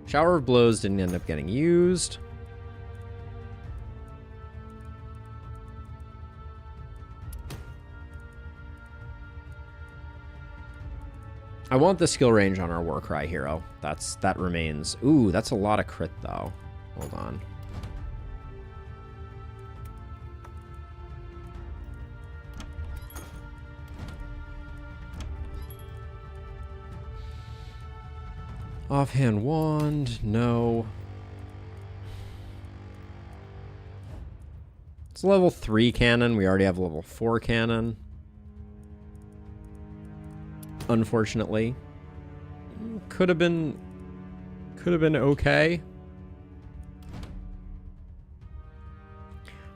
Shower of Blows didn't end up getting used. I want the skill range on our Warcry hero. That remains. Ooh, that's a lot of crit though. Hold on. Offhand wand, no. It's level 3 cannon. We already have level 4 cannon. Unfortunately. Could have been okay.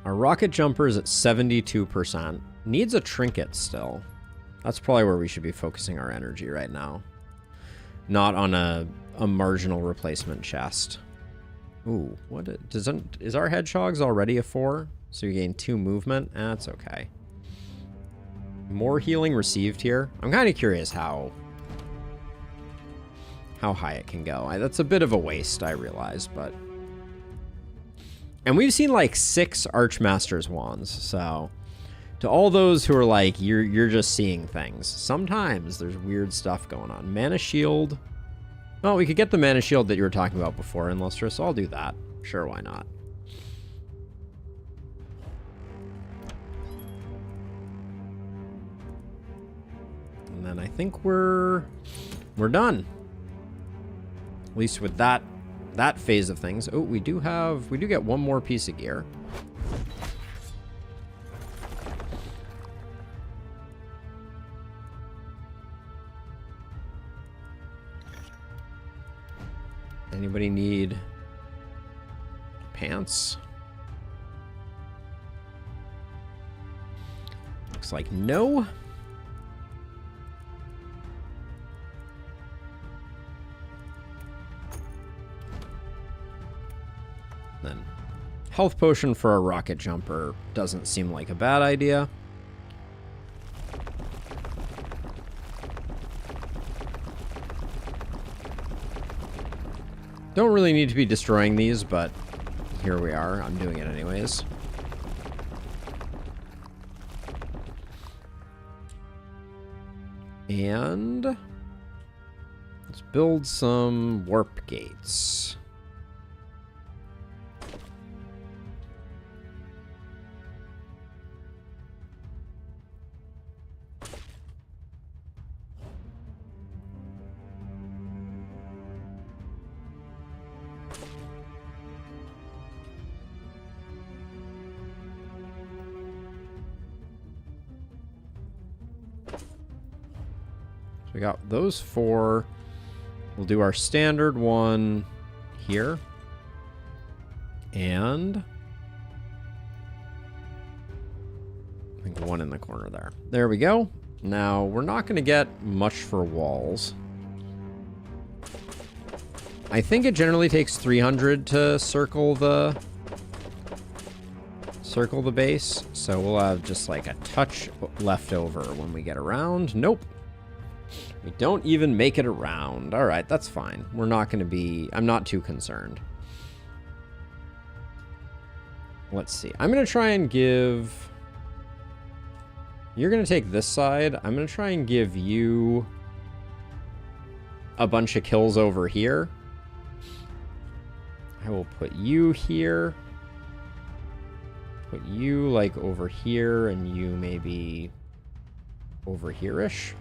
Our rocket jumper is at 72%. Needs a trinket still. That's probably where we should be focusing our energy right now. Not on a marginal replacement chest. Ooh, is our hedgehogs already a 4? So you gain 2 movement? That's okay. More healing received here. I'm kind of curious how high it can go. That's a bit of a waste, I realize, but... And we've seen like 6 Archmaster's wands, so... To all those who are like, you're just seeing things. Sometimes there's weird stuff going on. Mana Shield. Oh, we could get the Mana Shield that you were talking about before in Lustrous, so I'll do that. Sure, why not? And then I think we're done. At least with that phase of things. Oh, we do get one more piece of gear. Anybody need pants? Looks like no. Then health potion for a rocket jumper doesn't seem like a bad idea. Don't really need to be destroying these, but here we are. I'm doing it anyways. And let's build some warp gates. We got those 4. We'll do our standard one here. And I think one in the corner there. There we go. Now, we're not going to get much for walls. I think it generally takes 300 to circle the base. So we'll have just like a touch left over when we get around. Nope. We don't even make it around. All right, that's fine. We're not going to be... I'm not too concerned. Let's see. I'm going to try and give... You're going to take this side. I'm going to try and give you a bunch of kills over here. I will put you here. Put you, like, over here, and you maybe over here-ish.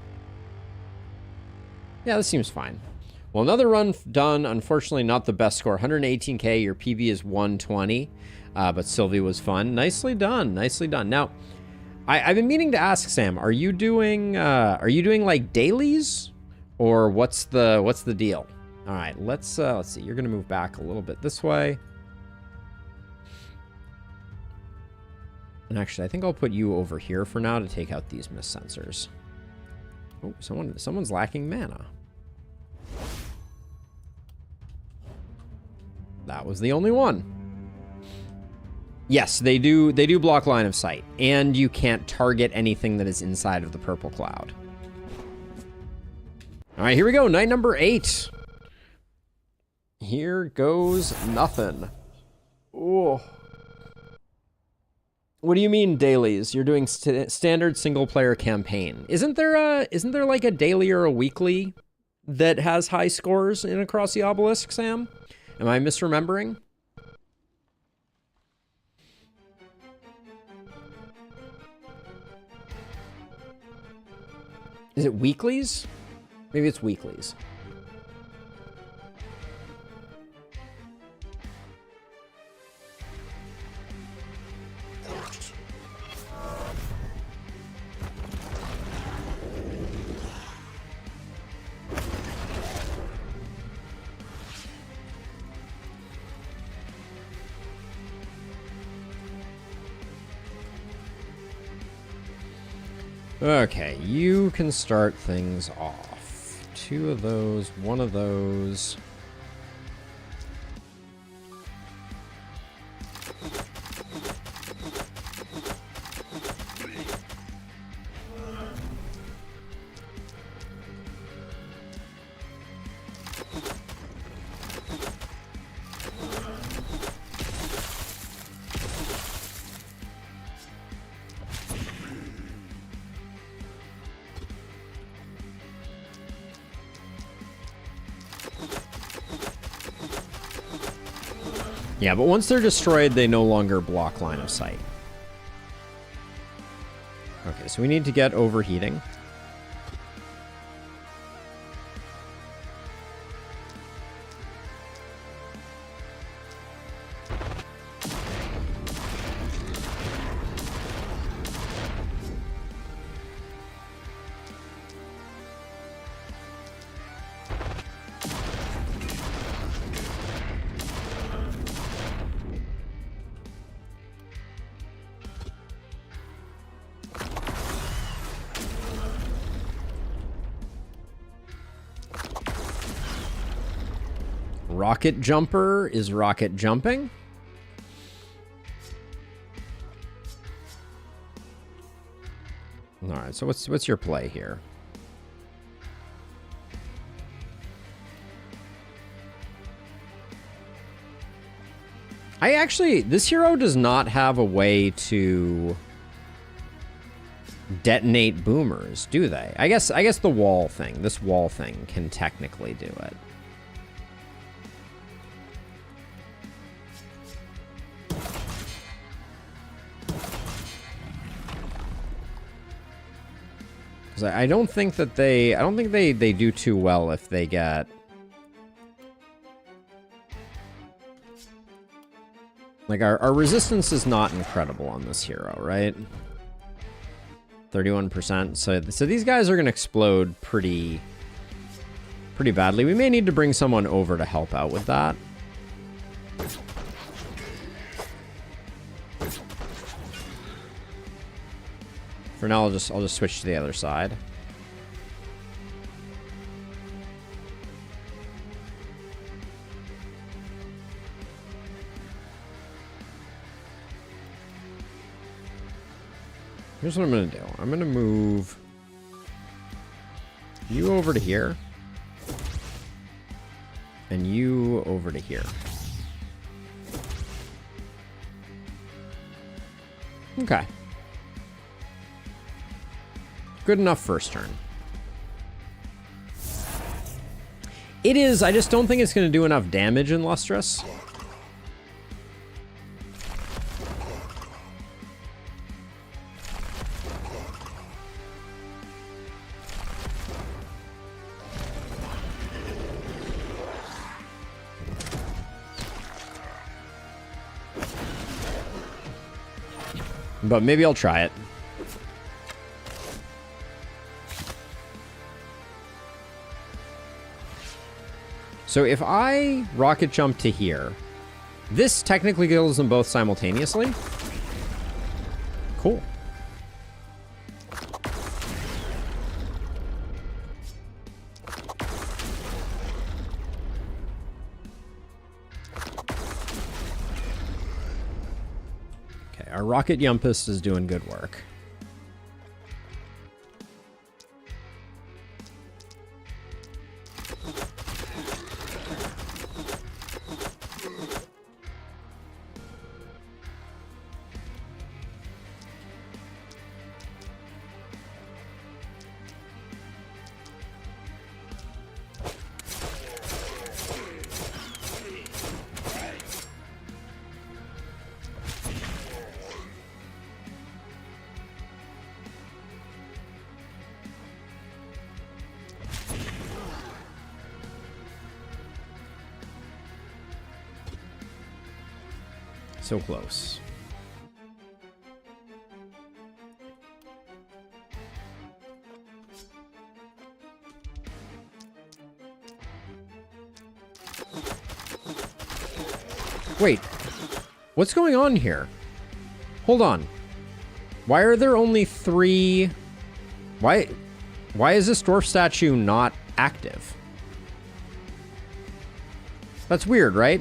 Yeah, this seems fine. Well, another run done. Unfortunately, not the best score. 118k. Your PB is 120. But Sylvie was fun. Nicely done. Nicely done. Now, I've been meaning to ask Sam. Are you doing like dailies, or what's the deal? All right. Let's see. You're gonna move back a little bit this way. And actually, I think I'll put you over here for now to take out these mist sensors. Oh, someone's lacking mana. That was the only one. Yes, they do block line of sight, and you can't target anything that is inside of the purple cloud. All right, here we go, night number 8. Here goes nothing. Oh. What do you mean dailies? You're doing standard single player campaign. Isn't there like a daily or a weekly that has high scores in Across the Obelisk, Sam? Am I misremembering? Is it weeklies? Maybe it's weeklies. Okay, you can start things off. 2 of those, 1 of those. Yeah, but once they're destroyed, they no longer block line of sight. Okay, so we need to get overheating. Rocket jumper is rocket jumping. All right, so what's your play here? This hero does not have a way to detonate boomers, do they? I guess the wall thing, this wall thing can technically do it. I don't think they do too well if they get like our resistance is not incredible on this hero, right? 31%. So these guys are gonna explode pretty badly. We may need to bring someone over to help out with that. For now, I'll just switch to the other side. Here's what I'm gonna do. I'm gonna move you over to here, and you over to here. Okay. Good enough first turn. It is, I just don't think it's going to do enough damage in Lustrous. But maybe I'll try it. So if I rocket jump to here, this technically kills them both simultaneously. Cool. our rocket yumpist is doing good work. So close. Wait, what's going on here? Hold on. Why are there only 3? Why is this dwarf statue not active? That's weird, right?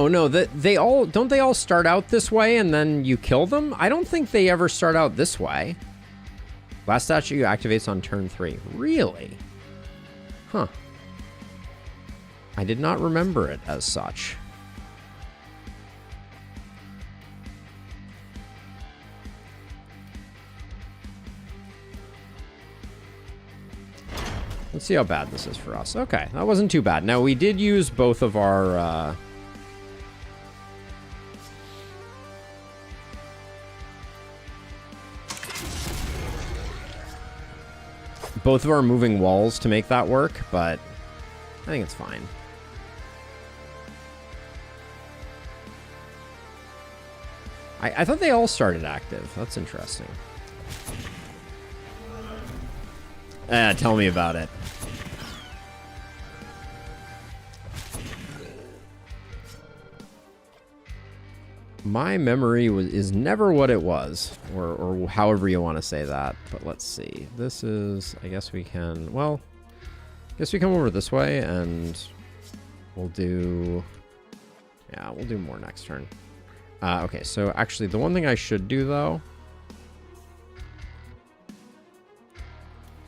No, they all don't they all start out this way and then you kill them? I don't think they ever start out this way. Last statue activates on turn 3. Really? Huh. I did not remember it as such. Let's see how bad this is for us. Okay, that wasn't too bad. Now, we did use both of our... both of our moving walls to make that work, but I think it's fine. I thought they all started active. That's interesting. Tell me about it. My memory is never what it was, or however you want to say that. But let's see. This is, I guess we can, well, I guess we come over this way and we'll do, yeah, we'll do more next turn. Okay, so actually the one thing I should do though,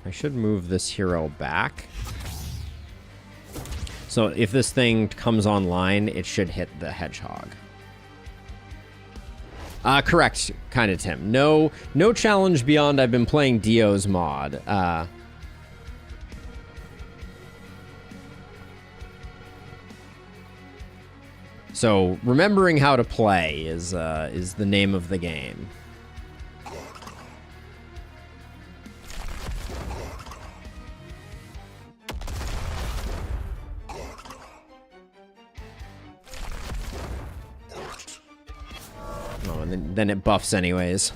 I should move this hero back. So if this thing comes online, it should hit the hedgehog. Correct, kind of, Tim. No challenge beyond I've been playing Dio's mod. So remembering how to play is the name of the game. And then it buffs anyways.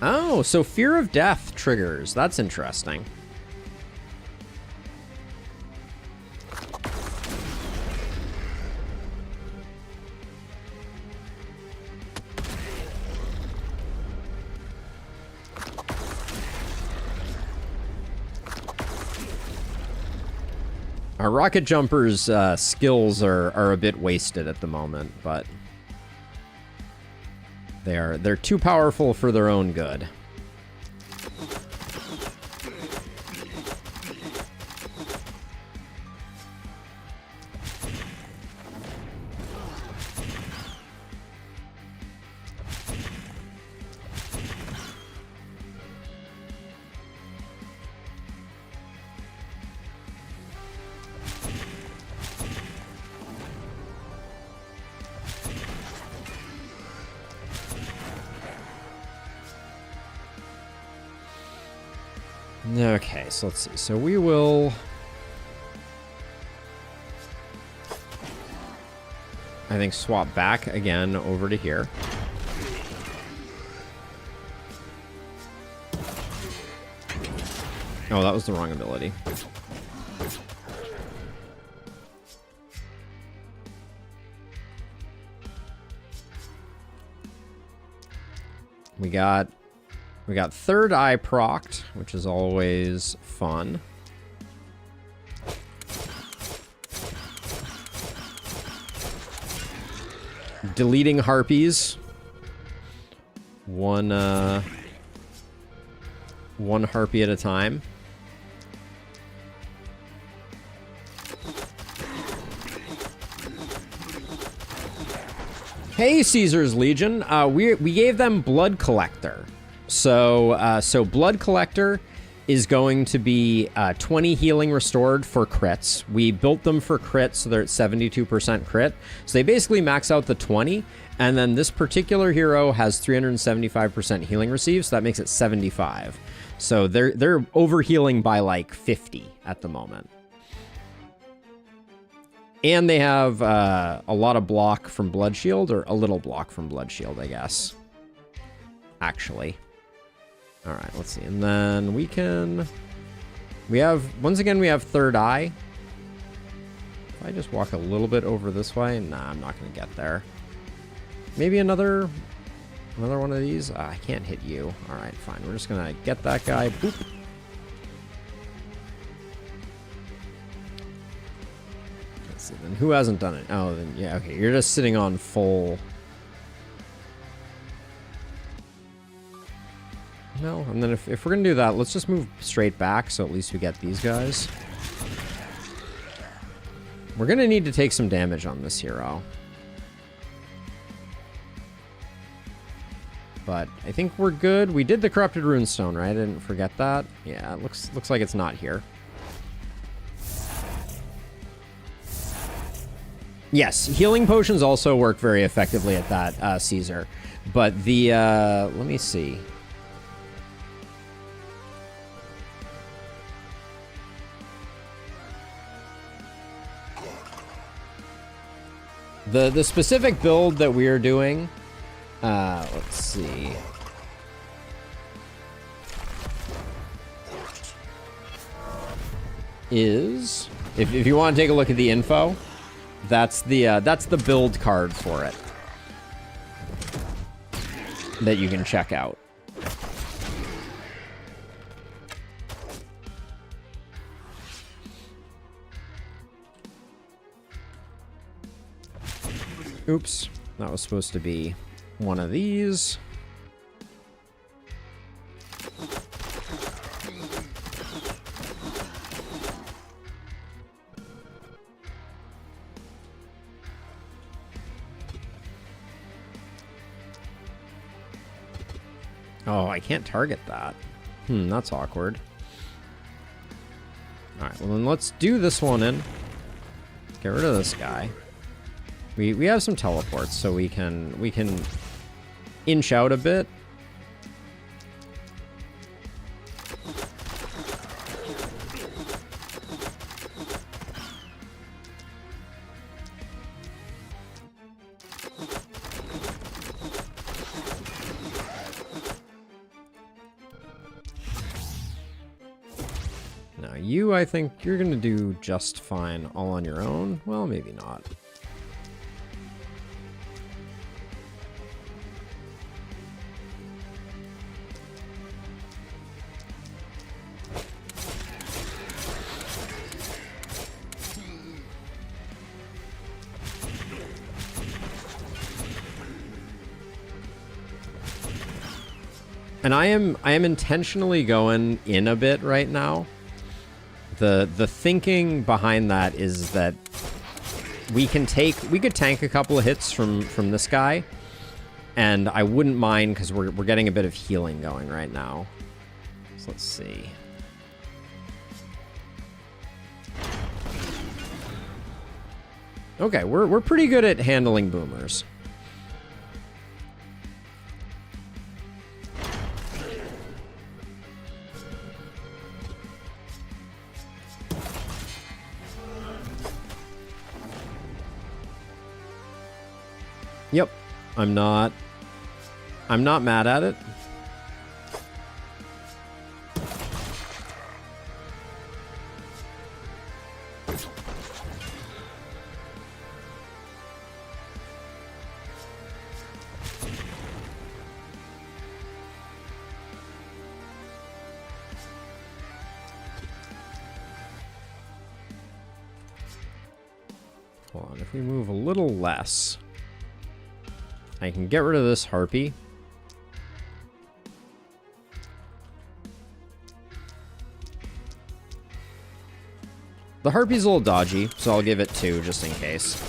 Oh, so fear of death triggers. That's interesting. Our rocket jumper's skills are a bit wasted at the moment, but they're too powerful for their own good. Okay, so let's see. So we will... I think swap back again over to here. Oh, that was the wrong ability. We got third eye procced, which is always fun. Deleting harpies. One harpy at a time. Hey, Caesar's Legion. We gave them Blood Collector. So Blood Collector is going to be 20 healing restored for crits. We built them for crits, so they're at 72% crit. So they basically max out the 20, and then this particular hero has 375% healing received, so that makes it 75. So they're over healing by like 50 at the moment. And they have a lot of block from Blood Shield, or a little block from Blood Shield, I guess. Actually. All right, let's see. And then we have, once again, we have third eye. If I just walk a little bit over this way, nah, I'm not going to get there. Maybe another one of these. I can't hit you. All right, fine. We're just going to get that guy. Boop. Let's see, then who hasn't done it? Oh, then, yeah, okay. You're just sitting on full... No, and then if we're going to do that, let's just move straight back, so at least we get these guys. We're going to need to take some damage on this hero. But I think we're good. We did the Corrupted Runestone, right? I didn't forget that. Yeah, it looks like it's not here. Yes, healing potions also work very effectively at that, Caesar. But the, let me see. The specific build that we are doing, let's see. Is, if you want to take a look at the info, that's the build card for it that you can check out. Oops, that was supposed to be one of these. Oh, I can't target that. That's awkward. All right, well then let's do this one in. Get rid of this guy. We have some teleports, so we can inch out a bit. Now you, I think you're gonna do just fine all on your own. Well, maybe not. And I am intentionally going in a bit right now. The thinking behind that is that we could tank a couple of hits from this guy, and I wouldn't mind because we're getting a bit of healing going right now. So let's see. Okay, we're pretty good at handling boomers. Yep, I'm not mad at it. Hold on, if we move a little less, I can get rid of this harpy. The harpy's a little dodgy, so I'll give it 2 just in case.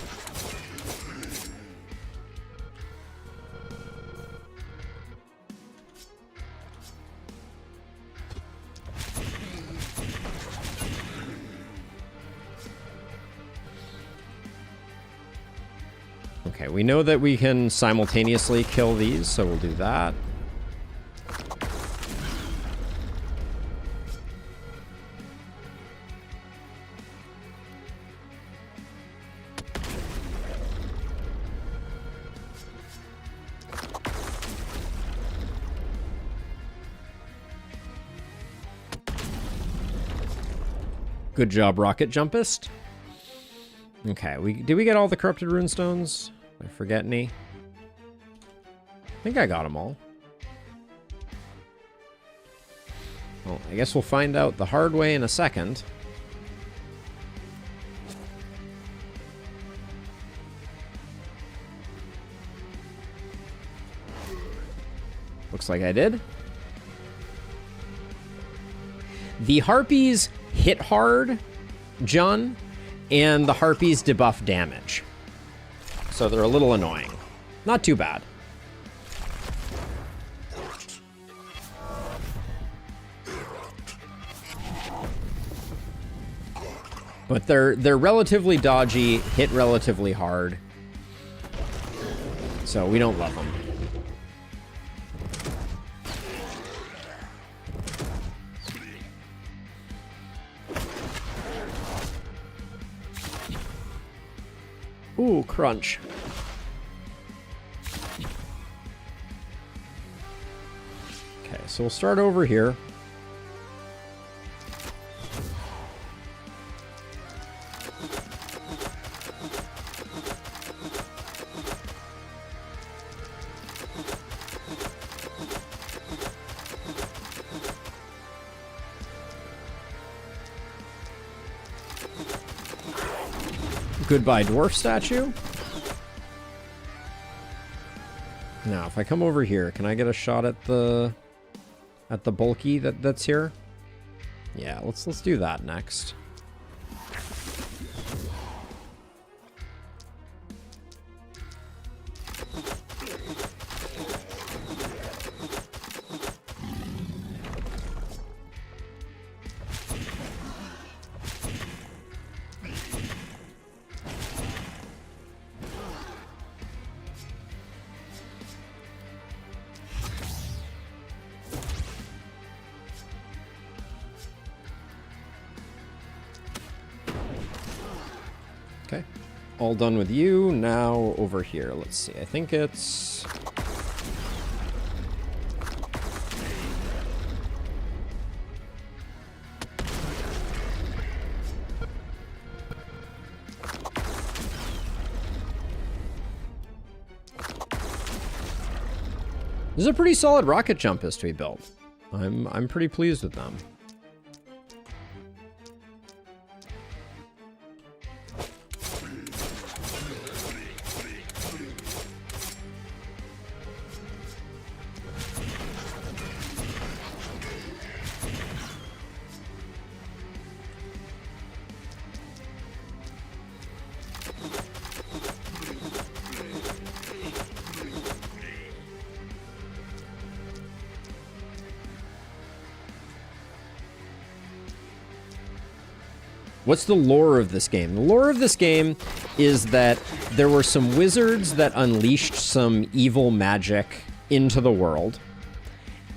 Okay, we know that we can simultaneously kill these, so we'll do that. Good job, Rocket Jumpist. Okay, did we get all the corrupted runestones? Did I forget any? I think I got them all. Well, I guess we'll find out the hard way in a second. Looks like I did. The harpies hit hard, Jun, and the harpies debuff damage. So they're a little annoying. Not too bad. But they're relatively dodgy, hit relatively hard. So we don't love them. Ooh, crunch. Okay, so we'll start over here. Goodbye, dwarf statue. Now, if I come over here, can I get a shot at the bulky that's here? Yeah, let's do that next. Okay, all done with you. Now over here, let's see. I think it's... This is a pretty solid rocket jumpist we built. I'm pretty pleased with them. What's the lore of this game? The lore of this game is that there were some wizards that unleashed some evil magic into the world.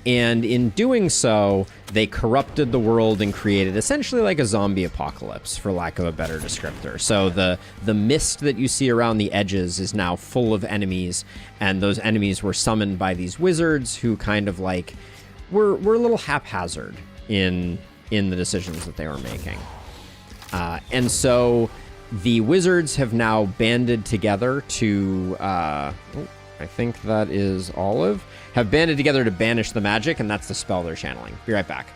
And in doing so, they corrupted the world and created essentially like a zombie apocalypse, for lack of a better descriptor. So the mist that you see around the edges is now full of enemies, and those enemies were summoned by these wizards who kind of like were a little haphazard in the decisions that they were making. And so the wizards have now banded together to, I think that is Olive, have banded together to banish the magic, and that's the spell they're channeling. Be right back.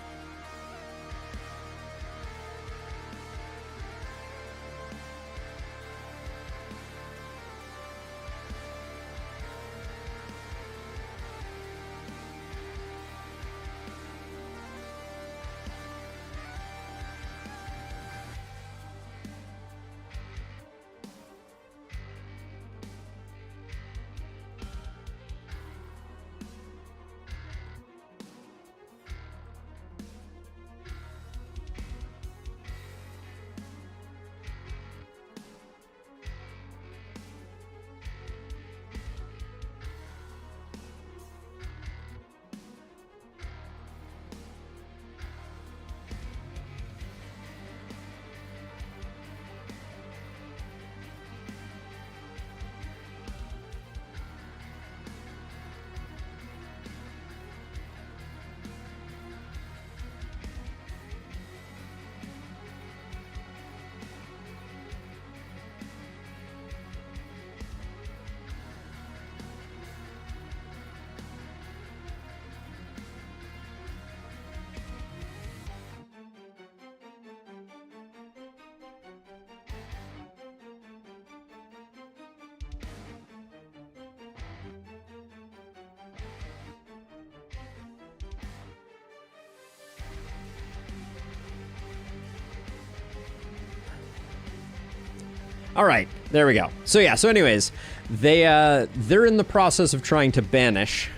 All right, there we go. So yeah, so anyways, they're in the process of trying to banish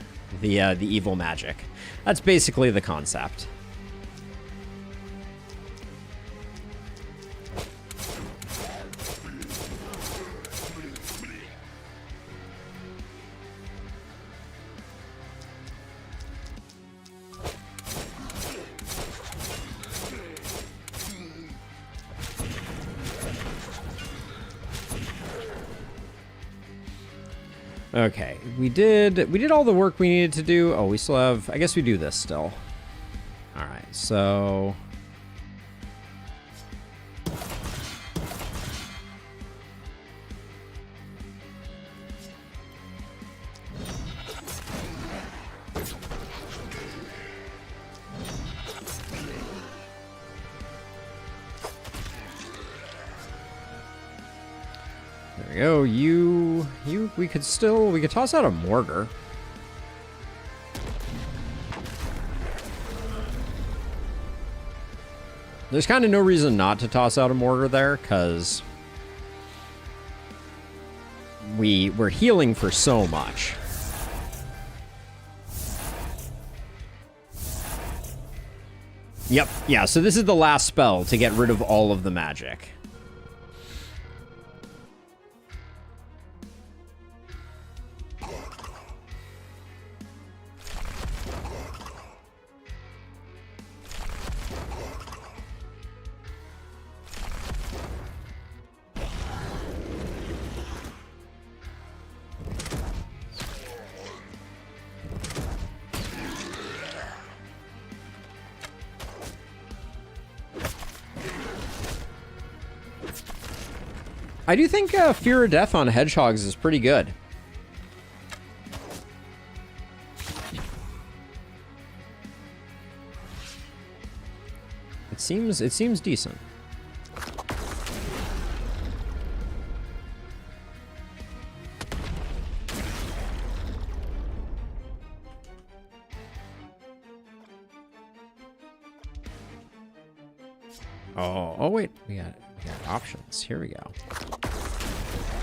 the evil magic. That's basically the concept. Okay, we did all the work we needed to do. Oh, we still have, I guess we do this still. All right, so there we go. We could toss out a mortar. There's kind of no reason not to toss out a mortar there, because we're healing for so much. Yep, yeah, so this is the last spell to get rid of all of the magic. I do think Fear of Death on hedgehogs is pretty good. It seems decent. Oh wait, we got options. Here we go.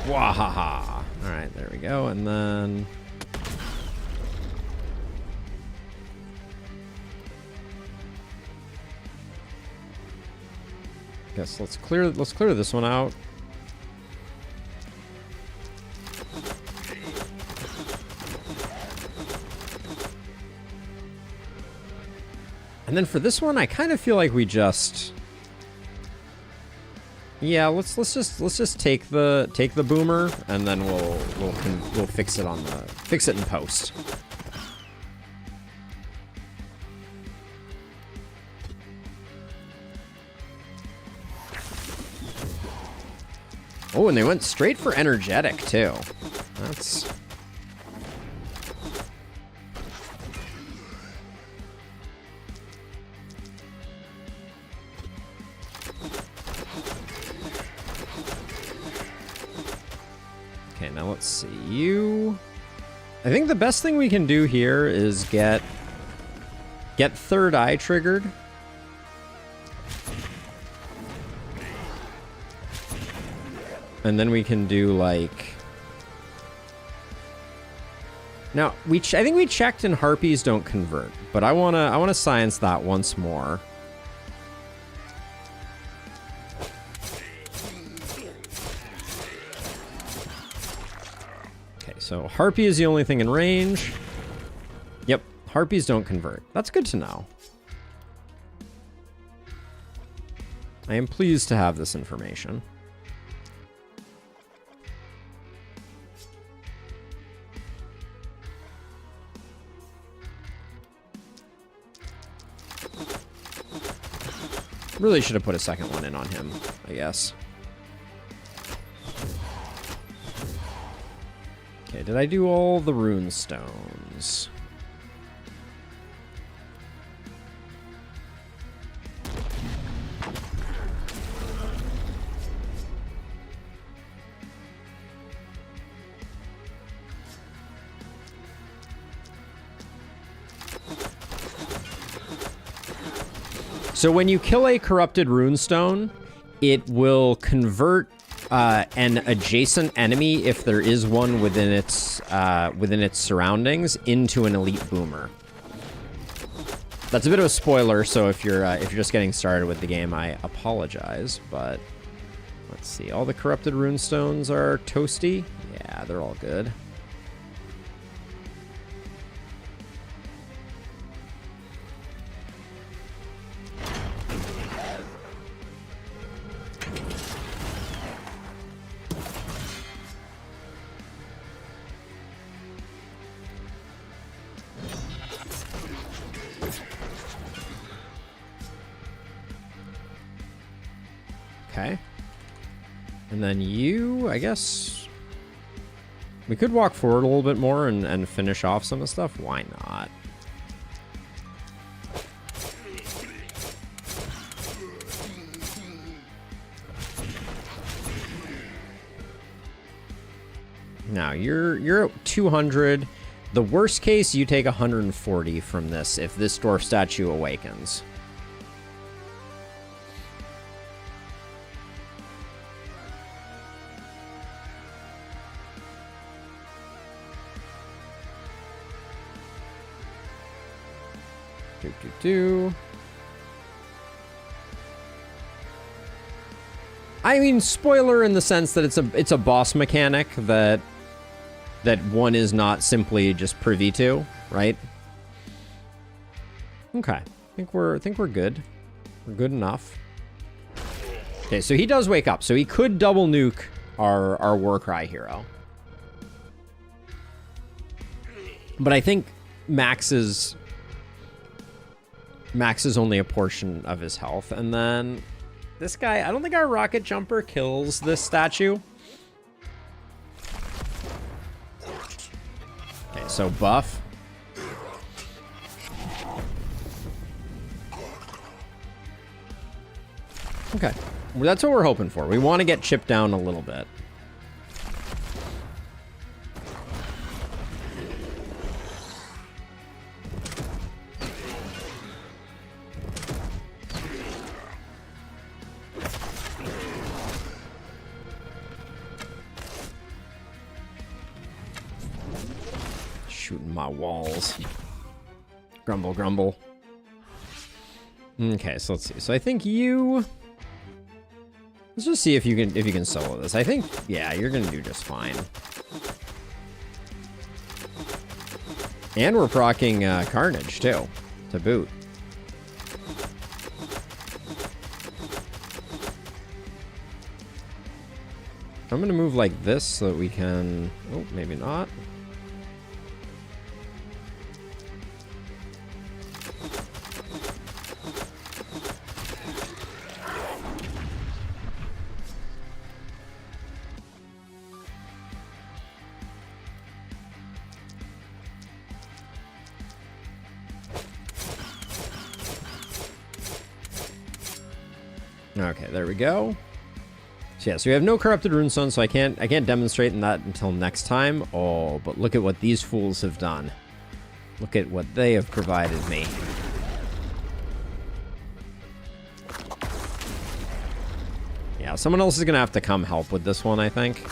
Wahaha. All right, there we go. And then guess let's clear this one out. And then for this one, I kind of feel like we just, yeah, let's just take the boomer, and then we'll fix it in post. Oh, and they went straight for energetic too. That's okay. Now let's see you. I think the best thing we can do here is get third eye triggered. And then we can do like, now I think we checked and harpies don't convert, but I wanna science that once more. Okay, so harpy is the only thing in range. Yep, harpies don't convert. That's good to know. I am pleased to have this information. Really should have put a second one in on him, I guess. Okay, did I do all the rune stones? So when you kill a corrupted runestone, it will convert an adjacent enemy, if there is one within its surroundings, into an elite boomer. That's a bit of a spoiler, so if you're just getting started with the game, I apologize. But let's see, all the corrupted runestones are toasty. Yeah, they're all good. Okay. And then you, I guess... We could walk forward a little bit more and finish off some of the stuff. Why not? Now, you're at 200. The worst case, you take 140 from this if this dwarf statue awakens. I mean, spoiler in the sense that it's a boss mechanic that one is not simply just privy to, right? Okay, I think we're good. We're good enough. Okay, so he does wake up, so he could double nuke our Warcry hero. But I think Max is only a portion of his health. And then this guy, I don't think our rocket jumper kills this statue. Okay, so buff. Okay, well, that's what we're hoping for. We want to get chipped down a little bit. Shooting my walls. Grumble, grumble. Okay, so let's see. So I think you... Let's just see if you can solo this. I think, yeah, you're gonna do just fine. And we're proccing Carnage too, to boot. I'm gonna move like this so that we can... Oh, maybe not. Okay, there we go. So yeah, so we have no corrupted runestone, so I can't demonstrate that until next time. Oh, but look at what these fools have done. Look at what they have provided me. Yeah, someone else is gonna have to come help with this one, I think.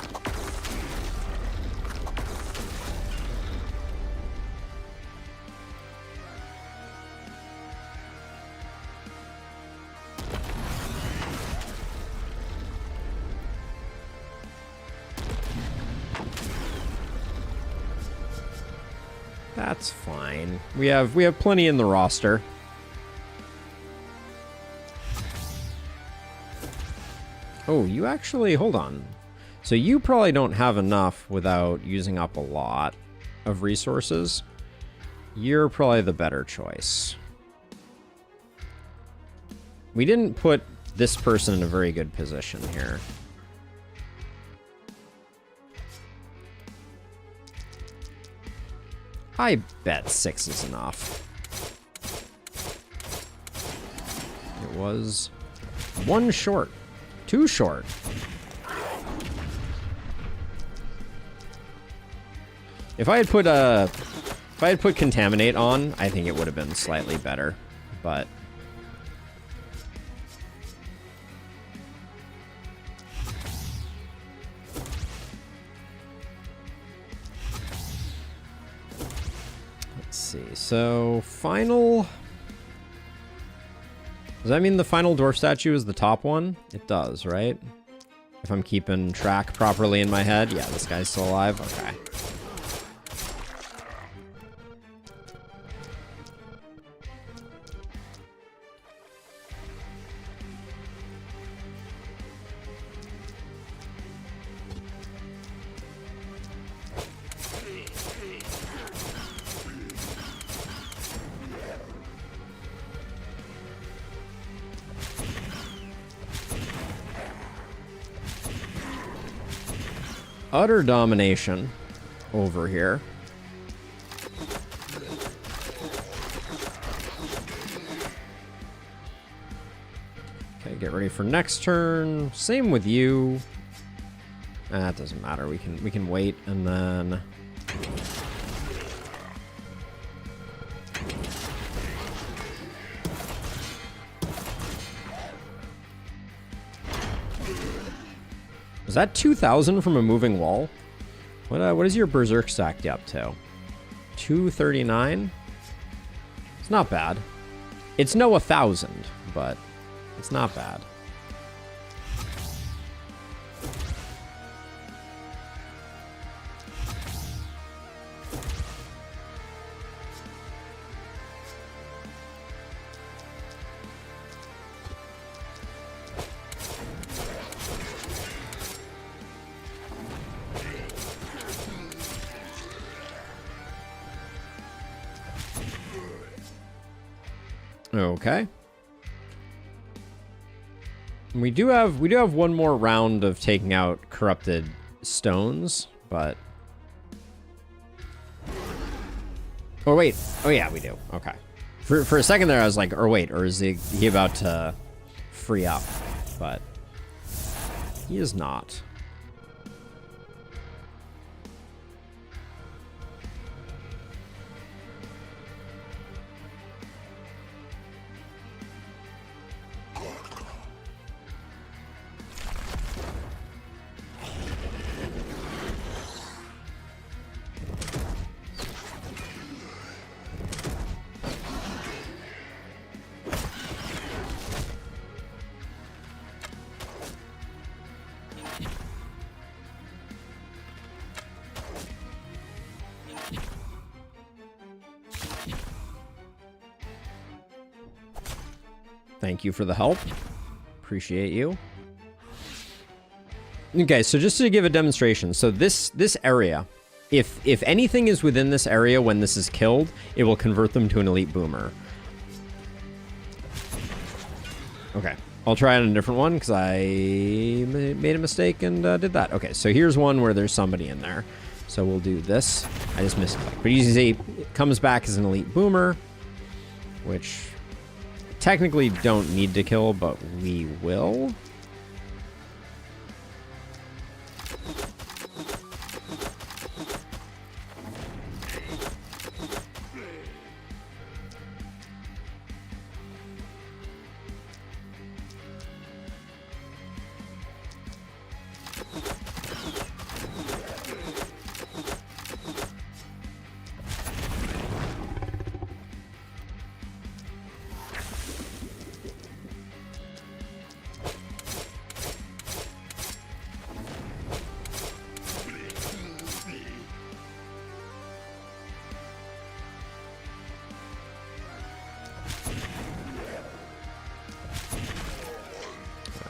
That's fine. We have plenty in the roster. Oh, you actually, hold on. So you probably don't have enough without using up a lot of resources. You're probably the better choice. We didn't put this person in a very good position here. I bet 6 is enough. It was 1 short. 2 short. If I had put Contaminate on, I think it would have been slightly better, but see. So, final... Does that mean the final dwarf statue is the top one? It does, right? If I'm keeping track properly in my head. Yeah, this guy's still alive. Okay. Utter domination over here. Okay, get ready for next turn. Same with you. That doesn't matter. We can wait and then Was that 2,000 from a moving wall? What is your berserk stacked up to? 239? It's not bad. It's no 1,000, but it's not bad. Okay. We do have one more round of taking out corrupted stones, but oh wait. Oh yeah, we do. Okay. For a second there I was like, or wait, or is he about to free up? But he is not. Thank you for the help. Appreciate you. Okay, so just to give a demonstration. So this area, if anything is within this area when this is killed, it will convert them to an elite boomer. Okay, I'll try it on a different one because I made a mistake and did that. Okay, so here's one where there's somebody in there. So we'll do this. I just misclicked. But you can see it comes back as an elite boomer, which technically don't need to kill, but we will.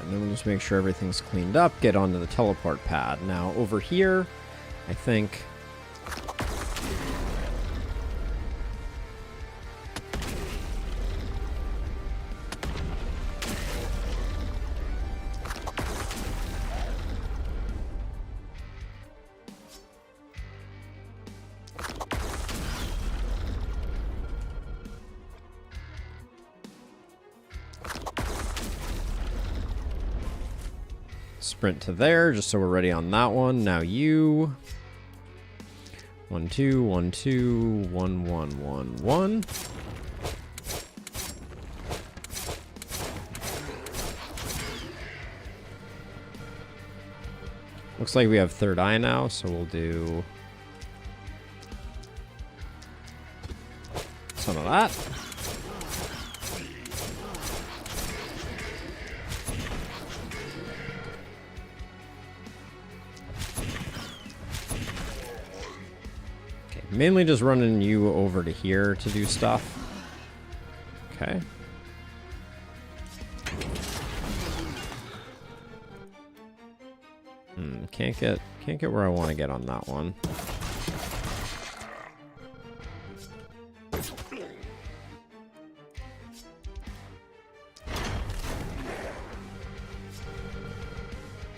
And then we'll just make sure everything's cleaned up, get onto the teleport pad. Now, over here, I think... sprint to there, just so we're ready on that one. Now you. 1 2 1 2 1 1 1 1. Looks like we have third eye now, so we'll do that. Okay, mainly just running you over to here to do stuff. Okay. Can't get where I want to get on that one.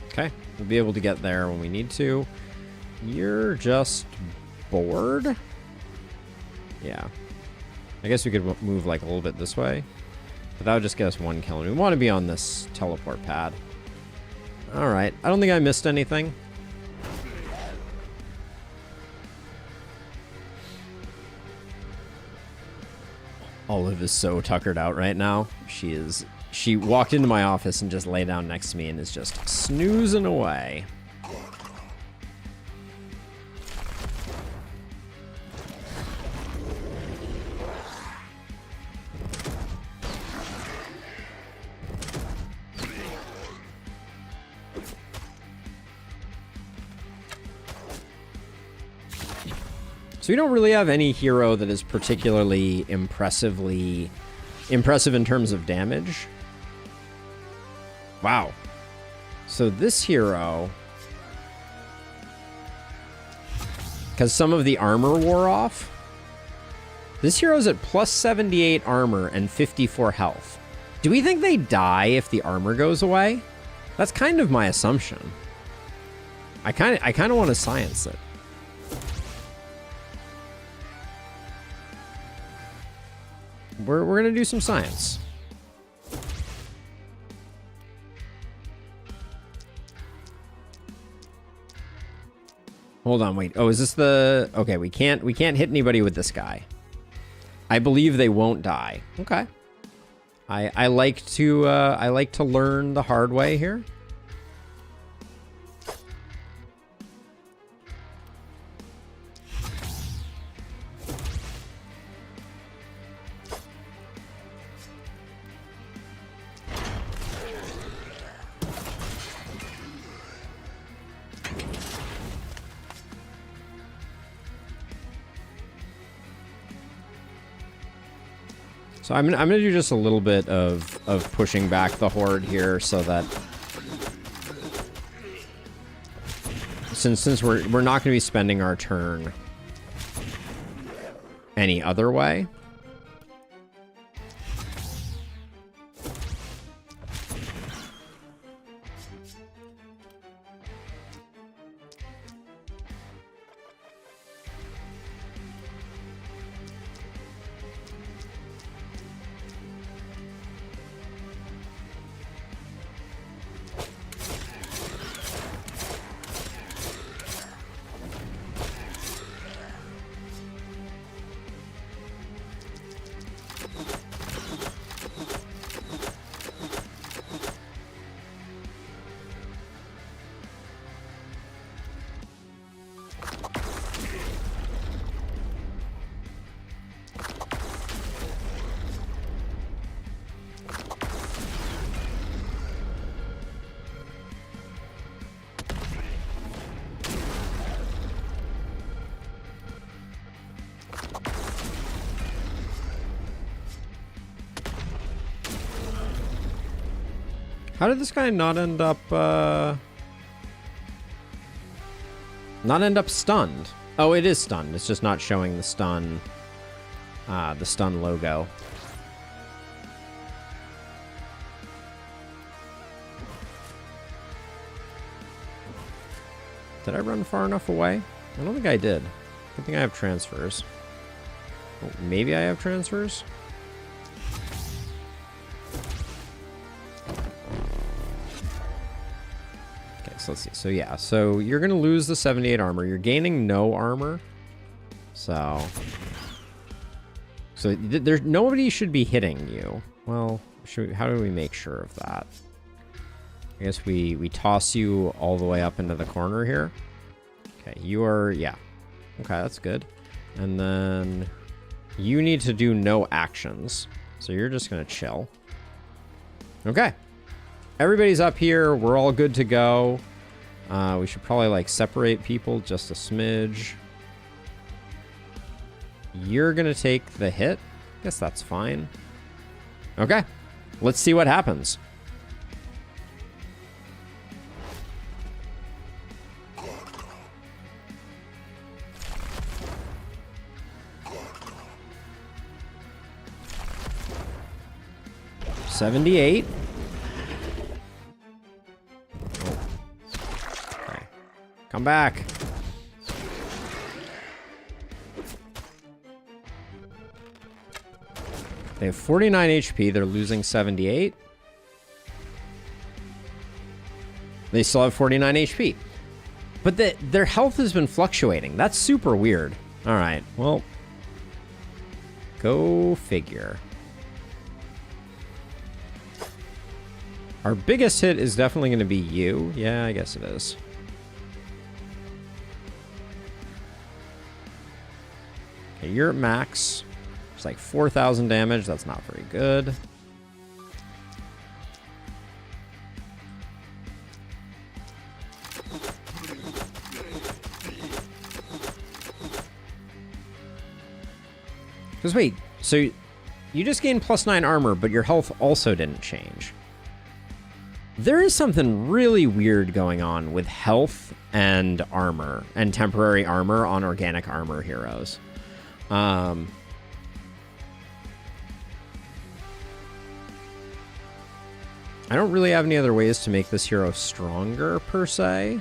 Okay, we'll be able to get there when we need to. You're just bored? Yeah. I guess we could move like a little bit this way. But that would just get us one kill. And we want to be on this teleport pad. Alright, I don't think I missed anything. Olive is so tuckered out right now. She walked into my office and just lay down next to me and is just snoozing away. So we don't really have any hero that is particularly impressive in terms of damage. Wow. So this hero, because some of the armor wore off, this hero's at plus 78 armor and 54 health. Do we think they die if the armor goes away? That's kind of my assumption. I kind of want to science it. We're going to do some science. Hold on, wait. Oh, is this the... Okay, we can't hit anybody with this guy. I believe they won't die. Okay. I like to learn the hard way here. So I'm gonna do just a little bit of pushing back the horde here, so that since we're not gonna be spending our turn any other way. How did this guy not end up stunned? Oh, it is stunned. It's just not showing the stun logo. Did I run far enough away? I don't think I did. I think I have transfers. Oh, maybe I have transfers? So let's see. So yeah, so you're gonna lose the 78 armor. You're gaining no armor. So there's nobody should be hitting you. Well, how do we make sure of that? I guess we toss you all the way up into the corner here. Okay, you are, yeah. Okay, that's good. And then You need to do no actions. So you're just going to chill. Okay. Everybody's up here. We're all good to go. We should probably, like, separate people just a smidge. You're going to take the hit. Guess that's fine. Okay. Let's see what happens. $78. Oh. Okay. Come back. They have 49 HP. They're losing 78. They still have 49 HP. But their health has been fluctuating. That's super weird. All right. Well, go figure. Our biggest hit is definitely going to be you. Yeah, I guess it is. Okay, you're at max. It's like 4,000 damage. That's not very good. Because wait, so you just gained +9 armor, but your health also didn't change. There is something really weird going on with health and armor and temporary armor on organic armor heroes. I don't really have any other ways to make this hero stronger, per se.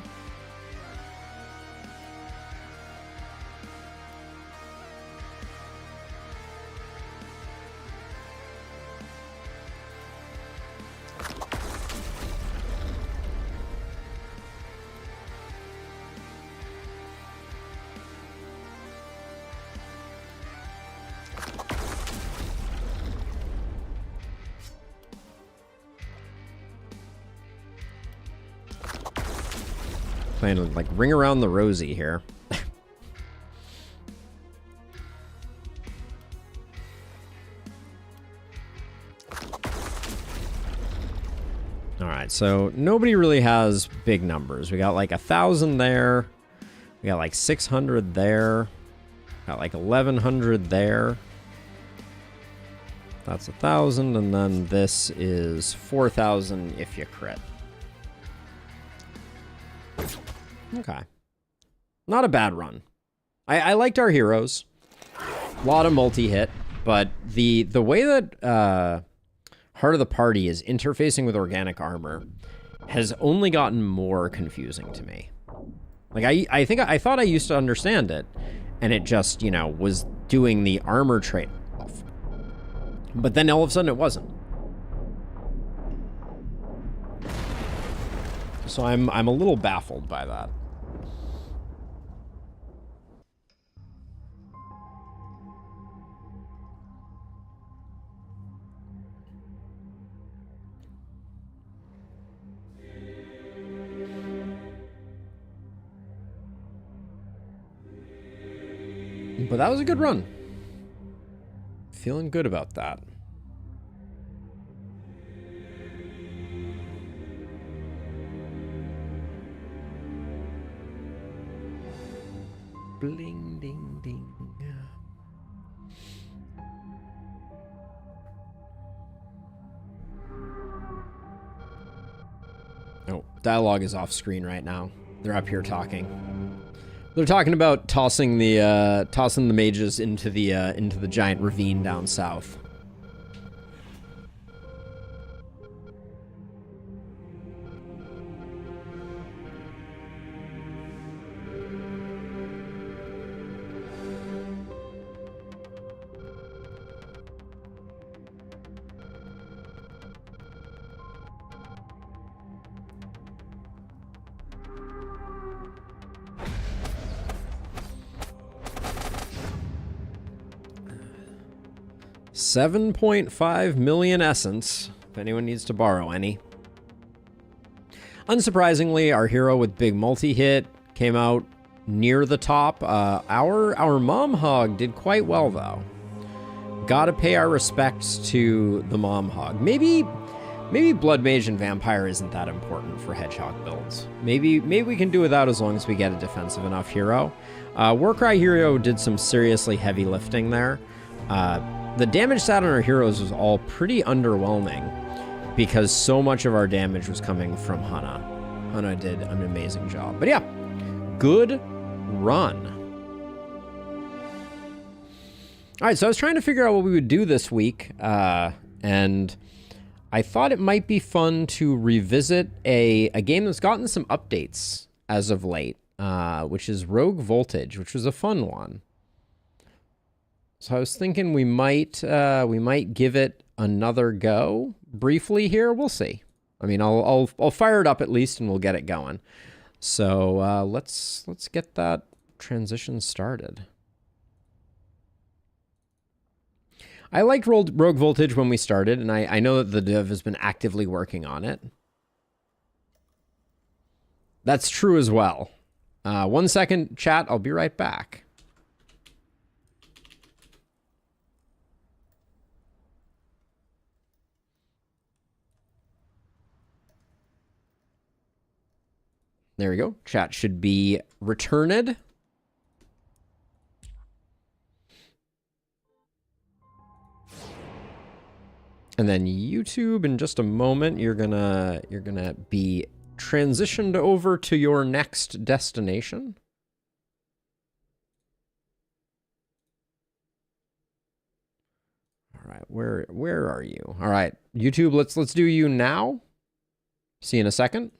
Playing to, like, ring around the rosy here. Alright, so nobody really has big numbers. We got like 1,000 there. We got like 600 there. Got like 1,100 there. That's 1,000, and then this is 4,000 if you crit. Okay. Not a bad run. I liked our heroes. A lot of multi-hit, but the way that Heart of the Party is interfacing with organic armor has only gotten more confusing to me. Like, I thought I used to understand it, and it just, you know, was doing the armor trade-off. But then all of a sudden it wasn't. So I'm a little baffled by that. But that was a good run. Feeling good about that. Bling, ding, ding. Oh, dialogue is off screen right now. They're up here talking. They're talking about tossing the mages into the giant ravine down south. $7.5 million essence, if anyone needs to borrow any. Unsurprisingly, our hero with big multi-hit came out near the top. Our Mom Hog did quite well, though. gotta pay our respects to the Mom Hog. Maybe Blood Mage and Vampire isn't that important for Hedgehog builds. Maybe we can do without as long as we get a defensive enough hero. Warcry Hero did some seriously heavy lifting there. The damage stat on our heroes was all pretty underwhelming because so much of our damage was coming from Hana. Hana did an amazing job. But yeah, good run. All right, so I was trying to figure out what we would do this week, and I thought it might be fun to revisit a game that's gotten some updates as of late, which is Rogue Voltage, which was a fun one. So I was thinking we might give it another go briefly here. We'll see. I mean, I'll fire it up at least, and we'll get it going. So let's get that transition started. I liked Rogue Voltage when we started, and I know that the dev has been actively working on it. That's true as well. 1 second, chat. I'll be right back. There we go. Chat should be returned. And then YouTube, in just a moment, you're gonna be transitioned over to your next destination. All right, where are you? All right, YouTube, let's do you now. See you in a second.